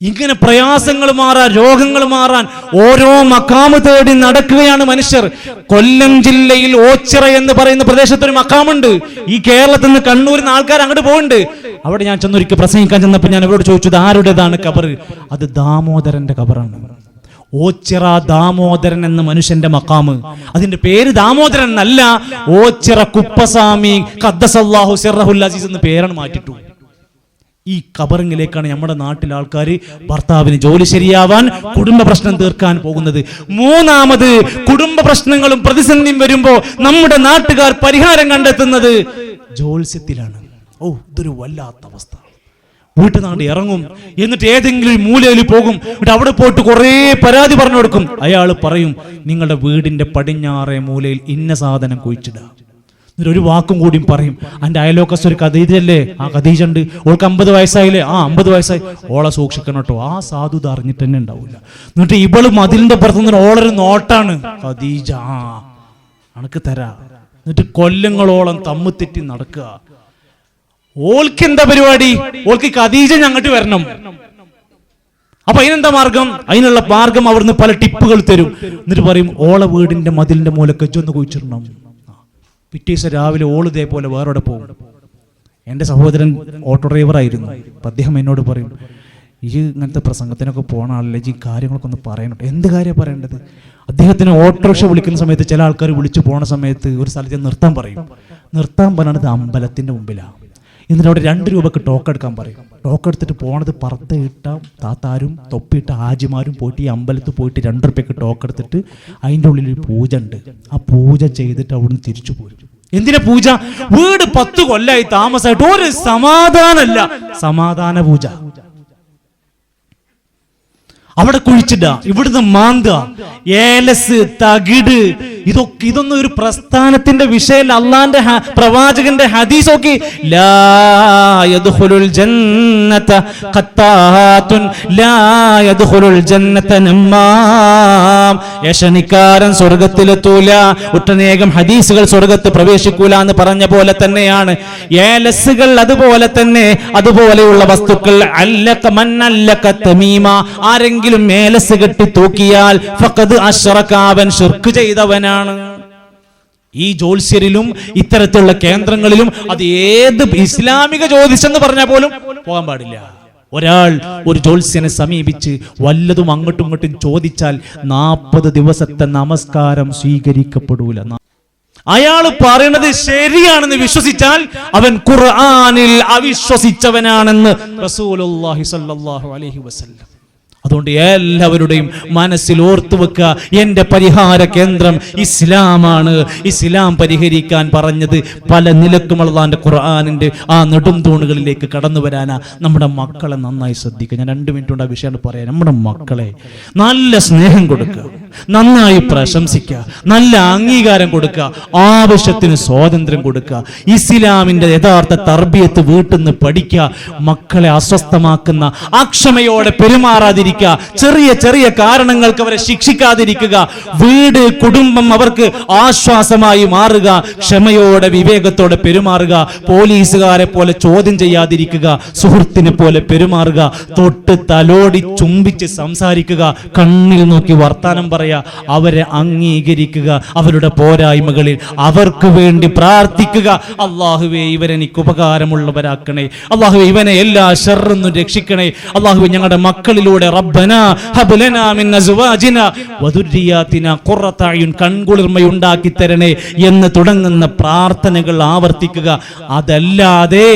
ഇങ്ങനെ പ്രയാസങ്ങൾ മാറാൻ, രോഗങ്ങൾ മാറാൻ ഓരോ മഖാമ് തേടി നടക്കുകയാണ് മനുഷ്യർ. കൊല്ലം ജില്ലയിൽ ഓച്ചിറ എന്ന് പറയുന്ന പ്രദേശത്തൊരു മഖാമുണ്ട്. ഈ കേരളത്തിൽ നിന്ന് കണ്ണൂരിൽ നിന്ന് ആൾക്കാർ അങ്ങോട്ട് പോകുന്നുണ്ട്. അവിടെ ഞാൻ ചെന്നൊരിക്കൽ പ്രസംഗിക്കാൻ ചെന്നപ്പോൾ ഞാൻ അവരോട് ചോദിച്ചത്, ആരുടേതാണ് കബർ? അത് ദാമോദരന്റെ കബറാണ്. ഓച്ചിറ ദാമോദരൻ എന്ന മനുഷ്യന്റെ മഖാമ്. അതിന്റെ പേര് ദാമോദരൻ എന്നല്ല, ഓച്ചിറ കുപ്പസ്വാമി ഖദ്ദസല്ലാഹു സിർറഹുൽ അസീസ് എന്ന് പേരാണ് മാറ്റിട്ടു. ഈ കബറിങ്ങിലേക്കാണ് നമ്മുടെ നാട്ടിലെ ആൾക്കാർ ഭർത്താവിന് ജോലി ശരിയാവാൻ, കുടുംബ പ്രശ്നം തീർക്കാൻ പോകുന്നത്. മൂന്നാമത്, കുടുംബ പ്രശ്നങ്ങളും പ്രതിസന്ധിയും വരുമ്പോൾ നമ്മുടെ നാട്ടുകാർ പരിഹാരം കണ്ടെത്തുന്നത് ജ്യോത്സ്യത്തിലാണ്. ഇതൊരു വല്ലാത്ത അവസ്ഥ. വീട്ടിൽ നിന്നാണ്ട് ഇറങ്ങും, എന്നിട്ട് ഏതെങ്കിലും മൂലയിൽ പോകും, എന്നിട്ട് അവിടെ പോയിട്ട് കുറേ പരാതി പറഞ്ഞു കൊടുക്കും. അയാൾ പറയും, നിങ്ങളുടെ വീടിന്റെ പടിഞ്ഞാറേ മൂലയിൽ ഇന്ന സാധനം കുഴിച്ചിടുക. എന്നിട്ട് ഒരു വാക്കും കൂടിയും പറയും, എൻ്റെ അയലോക്കസ് ഒരു ഖദീജല്ലേ, ആ ഖദീജ ഉണ്ട്, ഓൾക്ക് 50 വയസ്സായില്ലേ, ആ 50 വയസ്സായി, ഓളെ സൂക്ഷിക്കണം കേട്ടോ. ആ സാധുത അറിഞ്ഞിട്ട് തന്നെ ഉണ്ടാവില്ല. എന്നിട്ട് ഇവള് മതിലിന്റെ പുറത്തുനിന്ന് ഓളൊരു നോട്ടാണ്, ഖദീജ അണക്ക് തരാ. എന്നിട്ട് കൊല്ലങ്ങളോളം തമ്മിത്തെറ്റി നടക്കുക. ഓൾക്ക് എന്താ പരിപാടി? ഓൾക്ക് ഖദീജ ഞങ്ങട്ട് വരണം. അപ്പൊ അതിനെന്താ മാർഗം? അതിനുള്ള മാർഗം അവിടുന്ന് പല ടിപ്പുകൾ തരും. എന്നിട്ട് പറയും, ഓളെ വീടിന്റെ മതിലിന്റെ മൂലക്ക് ഒന്ന് കുഴിച്ചിടണം. പിറ്റേ ദിവസം രാവിലെ ഓൾ ഇതേപോലെ വേറെ പോകും. എൻ്റെ സഹോദരൻ ഓട്ടോ ഡ്രൈവറായിരുന്നു. അപ്പം അദ്ദേഹം എന്നോട് പറയും, ഈ ഇങ്ങനത്തെ പ്രസംഗത്തിനൊക്കെ പോണ ആളല്ലേ, ഈ കാര്യങ്ങളൊക്കെ ഒന്ന് പറയണോട്ടെ. എന്ത് കാര്യം പറയേണ്ടത്? അദ്ദേഹത്തിന് ഓട്ടോറിക്ഷ വിളിക്കുന്ന സമയത്ത് ചില ആൾക്കാർ വിളിച്ചു പോണ സമയത്ത് ഒരു സ്ഥലത്ത് നിർത്താൻ പറയും. നിർത്താൻ പറയുന്നത് അമ്പലത്തിൻ്റെ മുമ്പിലാണ്. എന്നിട്ട് അവിടെ 2 രൂപക്ക് ടോക്ക് എടുക്കാൻ പറയും. ടോക്ക് എടുത്തിട്ട് പോണത് പുറത്ത് ഇട്ട താത്താരും തൊപ്പിയിട്ട ഹാജിമാരും പോയിട്ട് ഈ അമ്പലത്തിൽ പോയിട്ട് 2 രൂപയ്ക്ക് ടോക്ക് എടുത്തിട്ട് അതിൻ്റെ ഉള്ളിൽ ഒരു പൂജ ഉണ്ട്. ആ പൂജ ചെയ്തിട്ട് അവിടുന്ന് തിരിച്ചു പോരും. എന്തിനാ പൂജ? വീട് 10 കൊല്ലമായി താമസമായിട്ട് ഒരു സമാധാനമല്ല, സമാധാന പൂജ. അവിടെ കുഴിച്ചിട, ഇവിടുന്ന് മാന്ത, ഏലസ്, തകിട്, ഇതൊന്നും ഒരു പ്രസ്ഥാനത്തിന്റെ വിഷയമല്ല. അള്ളാന്റെ പ്രവാചകന്റെ ഹദീസ് നോക്കി, ലാ യദ്ഖുലുൽ ജന്നത ഖത്താത്തുൻ ലാ യദ്ഖുലുൽ ജന്നത നമ്മാം. യശനിക്കാരൻ സ്വർഗ്ഗത്തിലെത്തൂല. ഒട്ടനേകം ഹദീസുകൾ സ്വർഗ്ഗത്ത് പ്രവേശിക്കൂല എന്ന് പറഞ്ഞ പോലെ തന്നെയാണ് ഏലസുകൾ. അതുപോലെ തന്നെ അതുപോലെയുള്ള വസ്തുക്കൾ. അല്ലക മന്നല്ലക തമീമ, ആരെങ്കിലും ഏലസ് കെട്ടി തൂക്കിയാൽ ഫഖദ് അശ്റക, അവൻ ശിർക്ക് ചെയ്തവനാണ്. ഈ ജ്യോത്സ്യരിലും ഇത്തരത്തിലുള്ള കേന്ദ്രങ്ങളിലും, അത് ഏത് ഇസ്ലാമിക ജ്യോതിഷെന്ന് പറഞ്ഞാൽ പോലും പോകാൻ പാടില്ല. ഒരാൾ ഒരു ജ്യോത്സ്യനെ സമീപിച്ച് വല്ലതും അങ്ങോട്ടും ഇങ്ങോട്ടും ചോദിച്ചാൽ 40 ദിവസത്തെ നമസ്കാരം സ്വീകരിക്കപ്പെടൂല. അയാൾ പറയുന്നത് ശരിയാണെന്ന് വിശ്വസിച്ചാൽ അവൻ ഖുർആനിൽ അവിശ്വസിച്ചവനാണെന്ന് റസൂലുള്ളാഹി സ്വല്ലല്ലാഹു അലൈഹി വസല്ലം. അതുകൊണ്ട് എല്ലാവരുടെയും മനസ്സിൽ ഓർത്തു വെക്കുക, എൻ്റെ പരിഹാര കേന്ദ്രം ഇസ്ലാമാണ്. ഇസ്ലാം പരിഹരിക്കാൻ പറഞ്ഞത് പല നിലക്കും അല്ലാഹുവിന്റെ ഖുർആനിന്റെ ആ നെടും തൂണുകളിലേക്ക് കടന്നു വരാനാ. നമ്മുടെ മക്കളെ നന്നായി ശ്രദ്ധിക്കുക. ഞാൻ 2 മിനിറ്റ് കൊണ്ട് ആ വിഷയമാണ് പറയാൻ. നമ്മുടെ മക്കളെ നല്ല സ്നേഹം കൊടുക്കുക, നന്നായി പ്രശംസിക്കുക, നല്ല അംഗീകാരം കൊടുക്കുക, ആവശ്യത്തിന് സ്വാതന്ത്ര്യം കൊടുക്കുക. ഇസ്ലാമിന്റെ യഥാർത്ഥ തർബിയത്ത് വീട്ടിൽ നിന്ന് പഠിക്കുക. മക്കളെ അസ്വസ്ഥമാക്കുന്ന അക്ഷമയോടെ പെരുമാറാതിരിക്കുക, ചെറിയ ചെറിയ കാരണങ്ങൾക്ക് അവരെ ശിക്ഷിക്കാതിരിക്കുക. വീട്, കുടുംബം അവർക്ക് ആശ്വാസമായി മാറുക. ക്ഷമയോടെ വിവേകത്തോടെ പെരുമാറുക. പോലീസുകാരെ പോലെ ചോദ്യം ചെയ്യാതിരിക്കുക. സുഹൃത്തിനെ പോലെ പെരുമാറുക. തൊട്ട് തലോടി ചുംബിച്ച് സംസാരിക്കുക. കണ്ണിൽ നോക്കി വർത്താനം പറയുക. പറയാ, അവരെ അംഗീകരിക്കുക, അവരുടെ പോരായ്മകളിൽ അവർക്ക് വേണ്ടി പ്രാർത്ഥിക്കുക. അല്ലാഹുവേ ഇവരെനിക്ക് ഉപകാരമുള്ളവരാക്കണേ, അല്ലാഹുവേ ഇവനെ എല്ലാ ശർറിൽ നിന്നും രക്ഷിക്കണേ, അല്ലാഹുവേ ഞങ്ങളുടെ മക്കളിലൂടെ റബ്ബനാ ഹബ് ലനാ മിൻ അസ്വാജിനാ വദുരിയാതിനാ ഖുറത അയുൻ കൺകുളിർമയുണ്ടാക്കി തരണേ എന്ന് തുടങ്ങുന്ന പ്രാർത്ഥനകൾ ആവർത്തിക്കുക. അതല്ലാതെ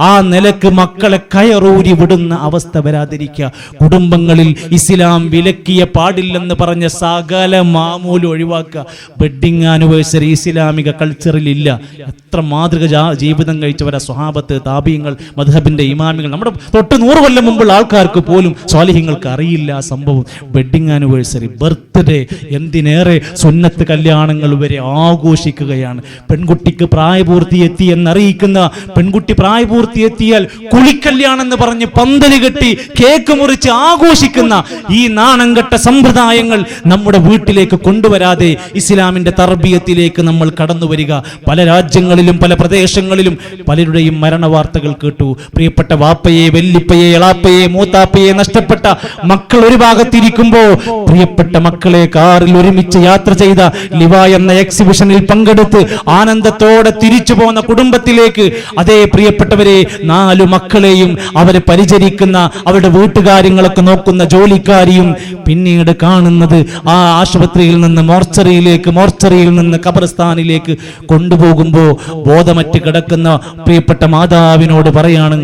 ആ നിലക്ക് മക്കളെ കയറൂരി വിടുന്ന അവസ്ഥ വരാതിരിക്കുക. കുടുംബങ്ങളിൽ ഇസ്ലാം വിലക്കിയ പാടില്ലെന്ന് പറഞ്ഞ സകല മാമൂല് ഒഴിവാക്കുക. വെഡിങ് ആനിവേഴ്സറി ഇസ്ലാമിക കൾച്ചറിൽ ഇല്ല. എത്ര മാതൃക ജീവിതം കഴിച്ചവരാ സ്വഹാബത്ത്, താബീങ്ങൾ, മദ്ഹബിന്റെ ഇമാമികൾ. നമ്മുടെ തൊട്ട് 100 കൊല്ലം മുമ്പുള്ള ആൾക്കാർക്ക് പോലും സ്വാലിഹ്യങ്ങൾക്ക് അറിയില്ല ആ സംഭവം. വെഡിങ് ആനിവേഴ്സറി, ബർത്ത്ഡേ, എന്തിനേറെ സുന്നത്ത് കല്യാണങ്ങൾ വരെ ആഘോഷിക്കുകയാണ്. പെൺകുട്ടിക്ക് പ്രായപൂർത്തിയെത്തി എന്നറിയിക്കുന്ന, പെൺകുട്ടി പ്രായപൂർത്തിയെത്തിയാൽ കുളിക്കല്യാണം എന്ന് പറഞ്ഞ് പന്തല് കെട്ടി കേക്ക് മുറിച്ച് ആഘോഷിക്കുന്ന ഈ നാണംകെട്ട സമ്പ്രദായങ്ങൾ നമ്മുടെ വീട്ടിലേക്ക് കൊണ്ടുവരാതെ ഇസ്ലാമിന്റെ തർബിയത്തിലേക്ക് നമ്മൾ കടന്നു വരിക. പല രാജ്യങ്ങളിലും പല പ്രദേശങ്ങളിലും പലരുടെയും മരണവാർത്തകൾ കേട്ടു. പ്രിയപ്പെട്ട വാപ്പയെ, വെല്ലിപ്പയെ, എളാപ്പയെ, മൂത്താപ്പയെ നഷ്ടപ്പെട്ട മക്കൾ ഒരു ഭാഗത്തിരിക്കുമ്പോ പ്രിയപ്പെട്ട മക്കളെ കാറിൽ ഒരുമിച്ച് യാത്ര ചെയ്ത ലിവ എന്ന എക്സിബിഷനിൽ പങ്കെടുത്ത് ആനന്ദത്തോടെ തിരിച്ചു പോന്ന കുടുംബത്തിലേക്ക്, അതേ പ്രിയപ്പെട്ടവരെ, 4 മക്കളെയും അവരെ പരിചരിക്കുന്ന, അവരുടെ വീട്ടുകാര്യങ്ങളൊക്കെ നോക്കുന്ന ജോലിക്കാരിയും പിന്നീട് കാണുന്നത് ആ ആശുപത്രിയിൽ നിന്ന് മോർച്ചറിയിൽ നിന്ന് ഖബർസ്ഥാനിലേക്ക് കൊണ്ടുപോകുമ്പോ ബോധമറ്റ് കിടക്കുന്ന പ്രിയപ്പെട്ട മാതാവിനോട് പറയാണ്,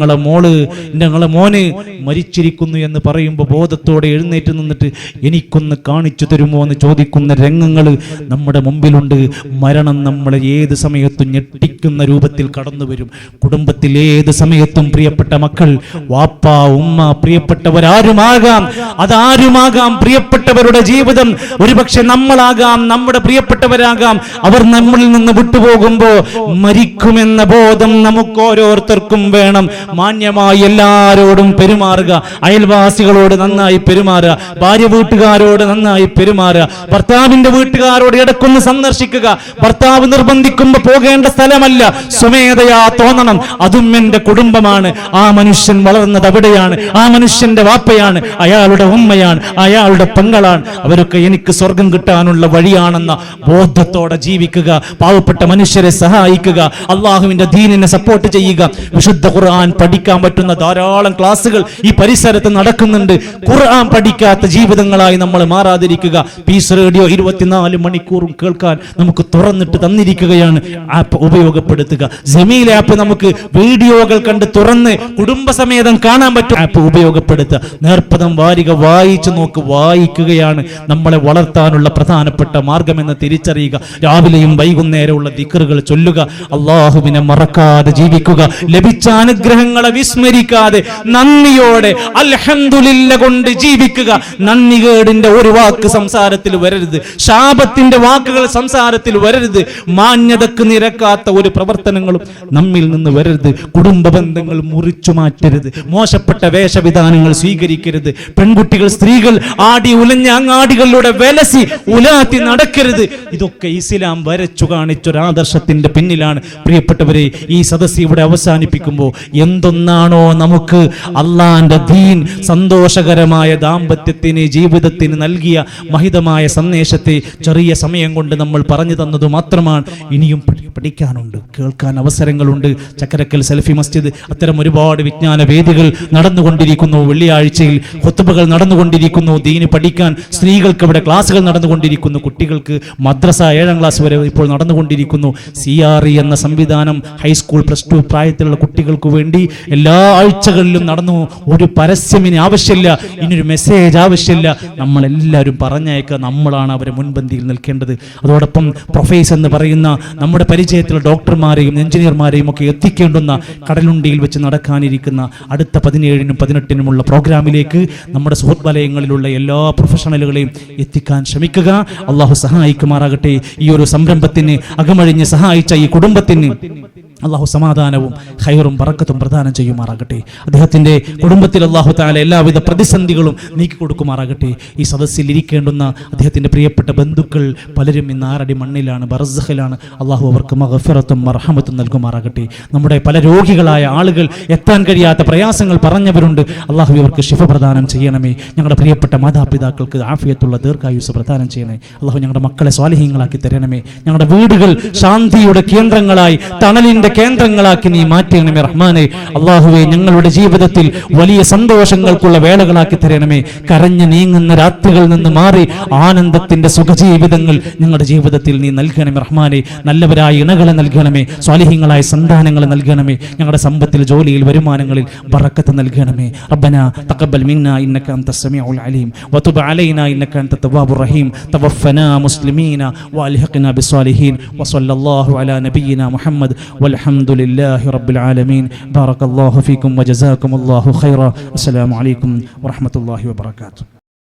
നിങ്ങളെ മോന് മരിച്ചിരിക്കുന്നു എന്ന് പറയുമ്പോൾ ബോധത്തോടെ എഴുന്നേറ്റ് നിന്നിട്ട് എനിക്കൊന്ന് കാണിച്ചു തരുമോ എന്ന് ചോദിക്കുന്ന രംഗങ്ങൾ നമ്മുടെ മുമ്പിലുണ്ട്. മരണം നമ്മളെ ഏത് സമയത്തും ഞെട്ടിക്കുന്ന രൂപത്തിൽ കടന്നു വരും. കുടുംബത്തിൽ ഏത് സമയത്തും പ്രിയപ്പെട്ട മക്കൾ, വാപ്പ, ഉമ്മ, പ്രിയപ്പെട്ടവരാരുമാകാം, അതാരുമാകാം, പ്രിയപ്പെട്ടവരുടെ ജീവിതം ഒരുപക്ഷെ നമ്മളാകാം, നമ്മുടെ പ്രിയപ്പെട്ടവരാകാം. അവർ നമ്മളിൽ നിന്ന് വിട്ടുപോകുമ്പോ മരിക്കുമെന്ന ബോധം നമുക്ക് ഓരോരുത്തർക്കും വേണം. മാന്യമായി എല്ലാരോടും പെരുമാറുക, അയൽവാസികളോട് നന്നായി പെരുമാറുക, ഭാര്യ വീട്ടുകാരോട് നന്നായി പെരുമാറുക, ഭർത്താവിന്റെ വീട്ടുകാരോട് ഇടക്കൊന്ന് സന്ദർശിക്കുക. ഭർത്താവ് നിർബന്ധിക്കുമ്പോ പോകേണ്ട സ്ഥലമല്ല, സ്വമേധയാ തോന്നണം അതും എന്റെ കുടുംബമാണ്, ആ മനുഷ്യൻ വളർന്നത് അവിടെയാണ്, ആ മനുഷ്യന്റെ വാപ്പയാണ്, അയാളുടെ ഉമ്മയാണ്, അയാളുടെ പെങ്ങളാണ്, അവരൊക്കെ എനിക്ക് സ്വർഗം കിട്ടാനുള്ള വഴിയാണെന്ന ബോധത്തോടെ ജീവിക്കുക. പാവപ്പെട്ട മനുഷ്യരെ സഹായിക്കുക, അള്ളാഹുവിന്റെ ദീനിനെ സപ്പോർട്ട് ചെയ്യുക. വിശുദ്ധ ഖുർആൻ പഠിക്കാൻ പറ്റുന്ന ധാരാളം ക്ലാസുകൾ ഈ പരിസരത്ത് നടക്കുന്നുണ്ട്. ഖുർആൻ പഠിക്കാത്ത ജീവിതങ്ങളായി നമ്മൾ മാറാതിരിക്കുക. പീസ് റേഡിയോ 24 മണിക്കൂറും കേൾക്കാൻ നമുക്ക് തുറന്നിട്ട് തന്നിരിക്കുകയാണ്. ആപ്പ് ഉപയോഗപ്പെടുത്തുക. ജമീൽ ആപ്പ് നമുക്ക് വീഡിയോകൾ കണ്ട് തുറന്ന് കുടുംബസമേതം കാണാൻ പറ്റും. ആപ്പ് ഉപയോഗപ്പെടുത്തുക. നേർപ്പദം വാരിക വായിച്ചു നോക്ക്. വായിക്കുകയാണ് നമ്മളെ വളർത്താനുള്ള പ്രധാനപ്പെട്ട മാർഗമെന്ന് തിരിച്ചറിയുക. രാവിലെയും വൈകുന്നേരമുള്ള ദിക്റുകൾ ചൊല്ലുക. അള്ളാഹുവിനെ മറക്കാതെ ജീവിക്കുക. ലഭിച്ച അനുഗ്രഹങ്ങളെ വിസ്മരിക്കാതെ നന്ദിയോടെ അൽഹംദുലില്ലാ കൊണ്ട് ജീവിക്കുക. നന്ദികേടിന്റെ ഒരു വാക്ക് സംസാരത്തിൽ വരരുത്. ശാപത്തിന്റെ വാക്കുകൾ സംസാരത്തിൽ വരരുത്. മാന്യതക്ക് നിരക്കാത്ത ഒരു പ്രവർത്തനങ്ങളും നമ്മിൽ നിന്ന് വരരുത്. കുടുംബ ബന്ധങ്ങൾ മുറിച്ചു മാറ്റരുത്. മോശപ്പെട്ട വേഷവിധാനങ്ങൾ സ്വീകരിക്കരുത്. പെൺകുട്ടികൾ, സ്ത്രീകൾ ആടി ഉലഞ്ഞ അങ്ങാടികളിലൂടെ വെലസി ഉലാത്തി നടക്കരുത്. ഇതൊക്കെ ഇസ്ലാം വരച്ചു കാണിച്ചൊരാദർശത്തിന്റെ പിന്നിലാണ്. പ്രിയപ്പെട്ടവരെ, ഈ സദസ്സ് ഇവിടെ അവസാനിപ്പിക്കുമ്പോൾ എന്തൊന്നാണോ നമുക്ക് അള്ളാന്റെ ദീൻ സന്തോഷകരമായ ദാമ്പത്യത്തിന്, ജീവിതത്തിന് നൽകിയ മഹിതമായ സന്ദേശത്തെ ചെറിയ സമയം കൊണ്ട് നമ്മൾ പറഞ്ഞു തന്നത് മാത്രമാണ്. ഇനിയും പഠിക്കാനുണ്ട്, കേൾക്കാൻ അവസരങ്ങളുണ്ട്. ചക്കരക്കൽ സെൽഫി മസ്ജിദ്, അത്തരം ഒരുപാട് വിജ്ഞാന വേദികൾ നടന്നുകൊണ്ടിരിക്കുന്നു. വെള്ളിയാഴ്ചയിൽ ഖുത്ബകൾ നടന്നുകൊണ്ടിരിക്കുന്നു. ദീന് പഠിക്കാൻ സ്ത്രീകൾക്ക് ഇവിടെ ക്ലാസുകൾ നടന്നുകൊണ്ടിരിക്കുന്നു. കുട്ടികൾക്ക് മദ്രസ 7ാം ക്ലാസ് വരെ ഇപ്പോൾ നടന്നുകൊണ്ടിരിക്കുന്നു. CRE എന്ന സംവിധാനം ഹൈസ്കൂൾ, +2 പ്രായത്തിലുള്ള കുട്ടികൾക്ക് വേണ്ടി എല്ലാ ആഴ്ചകളിലും നടന്നു. ഒരു പരസ്യമിന് ആവശ്യമില്ല, ഇനിയൊരു മെസ്സേജ് ആവശ്യമില്ല. നമ്മളെല്ലാവരും പറഞ്ഞയക്കുക. നമ്മളാണ് അവരെ മുൻപന്തിയിൽ നിൽക്കേണ്ടത്. അതോടൊപ്പം പ്രൊഫൈസ് എന്ന് പറയുന്ന നമ്മുടെ പരിചയത്തിലുള്ള ഡോക്ടർമാരെയും എഞ്ചിനീയർമാരെയും ഒക്കെ എത്തിക്കേണ്ടുന്ന കടലുണ്ടിയിൽ വെച്ച് നടക്കാനിരിക്കുന്ന അടുത്ത 17-നും 18-നുമുള്ള പ്രോഗ്രാമിലേക്ക് നമ്മുടെ സുഹൃത്ത് വലയങ്ങളിലുള്ള എല്ലാ പ്രൊഫഷണലുകളെയും എത്തിക്കാൻ ശ്രമിക്കുക. അള്ളാഹു സഹായിക്കുമാറാകട്ടെ. ഈ ഒരു സംരംഭത്തിന് അകമഴിഞ്ഞ് സഹായിച്ച ഈ കുടുംബത്തിന് അള്ളാഹു സമാധാനവും ഖൈറും ബറക്കത്തും പ്രദാനം ചെയ്യുമാറാകട്ടെ. അദ്ദേഹത്തിൻ്റെ കുടുംബത്തിൽ അള്ളാഹു തആല എല്ലാവിധ പ്രതിസന്ധികളും നീക്കി കൊടുക്കുമാറാകട്ടെ. ഈ സദസ്സിൽ ഇരിക്കേണ്ടുന്ന അദ്ദേഹത്തിൻ്റെ പ്രിയപ്പെട്ട ബന്ധുക്കൾ പലരും ഇന്ന് 6 അടി മണ്ണിലാണ്, ബർസഖിലാണ്. അള്ളാഹു അവർക്ക് മഗ്ഫിറത്തും മർഹമത്തും നൽകുമാറാകട്ടെ. നമ്മുടെ പല രോഗികളായ ആളുകൾ, എത്താൻ കഴിയാത്ത പ്രയാസങ്ങൾ പറഞ്ഞവരുണ്ട്. അള്ളാഹു ഇവർക്ക് ശിഫ പ്രദാനം ചെയ്യണമേ. ഞങ്ങളുടെ പ്രിയപ്പെട്ട മാതാപിതാക്കൾക്ക് ആഫിയത്തുള്ള ദീർഘായുസ് പ്രദാനം ചെയ്യണേ. അള്ളാഹു ഞങ്ങളുടെ മക്കളെ സ്വാലിഹീങ്ങളാക്കി തരണമേ. ഞങ്ങളുടെ വീടുകൾ ശാന്തിയുടെ കേന്ദ്രങ്ങളായി, തണലിന്റെ കേന്ദ്രങ്ങളാക്കി നീ മാറ്റണമേ റഹ്മാനെ. അള്ളാഹുവേ, ഞങ്ങളുടെ ജീവിതത്തിൽ വലിയ സന്തോഷങ്ങൾക്കുള്ള വേളകളാക്കി തരണമേ. കരഞ്ഞു നീങ്ങുന്ന രാത്രികളിൽ നിന്ന് മാറി ആനന്ദത്തിന്റെ സുഖജീവിതങ്ങൾ ഞങ്ങളുടെ ജീവിതത്തിൽ നീ നൽകണമേ റഹ്മാനെ. നല്ലവരായ ഇണകളെ നൽകണമേ, സ്വാലിഹീങ്ങളായ സന്താനങ്ങളെ നൽകണമേ. ഞങ്ങളുടെ സമ്പത്തിൽ, ജോലിയിൽ, വരുമാനങ്ങളിൽ ബറക്കത്ത് നൽകണമേ. റബ്ബനാ തഖബ്ബൽ മിന്നാ ഇന്നക അൻതസ് സമീഉൽ അലീം വതുബ് അലൈനാ ഇന്നക അൻതത് തവ്വാബുർ റഹീം തവഫനാ മുസ്ലിമീന വഅൽഹിഖ്നാ ബിസ്സാലിഹീൻ വസല്ലല്ലാഹു അലാ നബിയിനാ മുഹമ്മദ് വൽഹംദുലില്ലാഹി റബ്ബിൽ ആലമീൻ. ബാറകല്ലാഹു ഫീക്കും വജസാകുമുല്ലാഹു ഖൈറ. അസ്സലാമു അലൈക്കും വറഹ്മത്തുള്ളാഹി വബറകാതുഹു.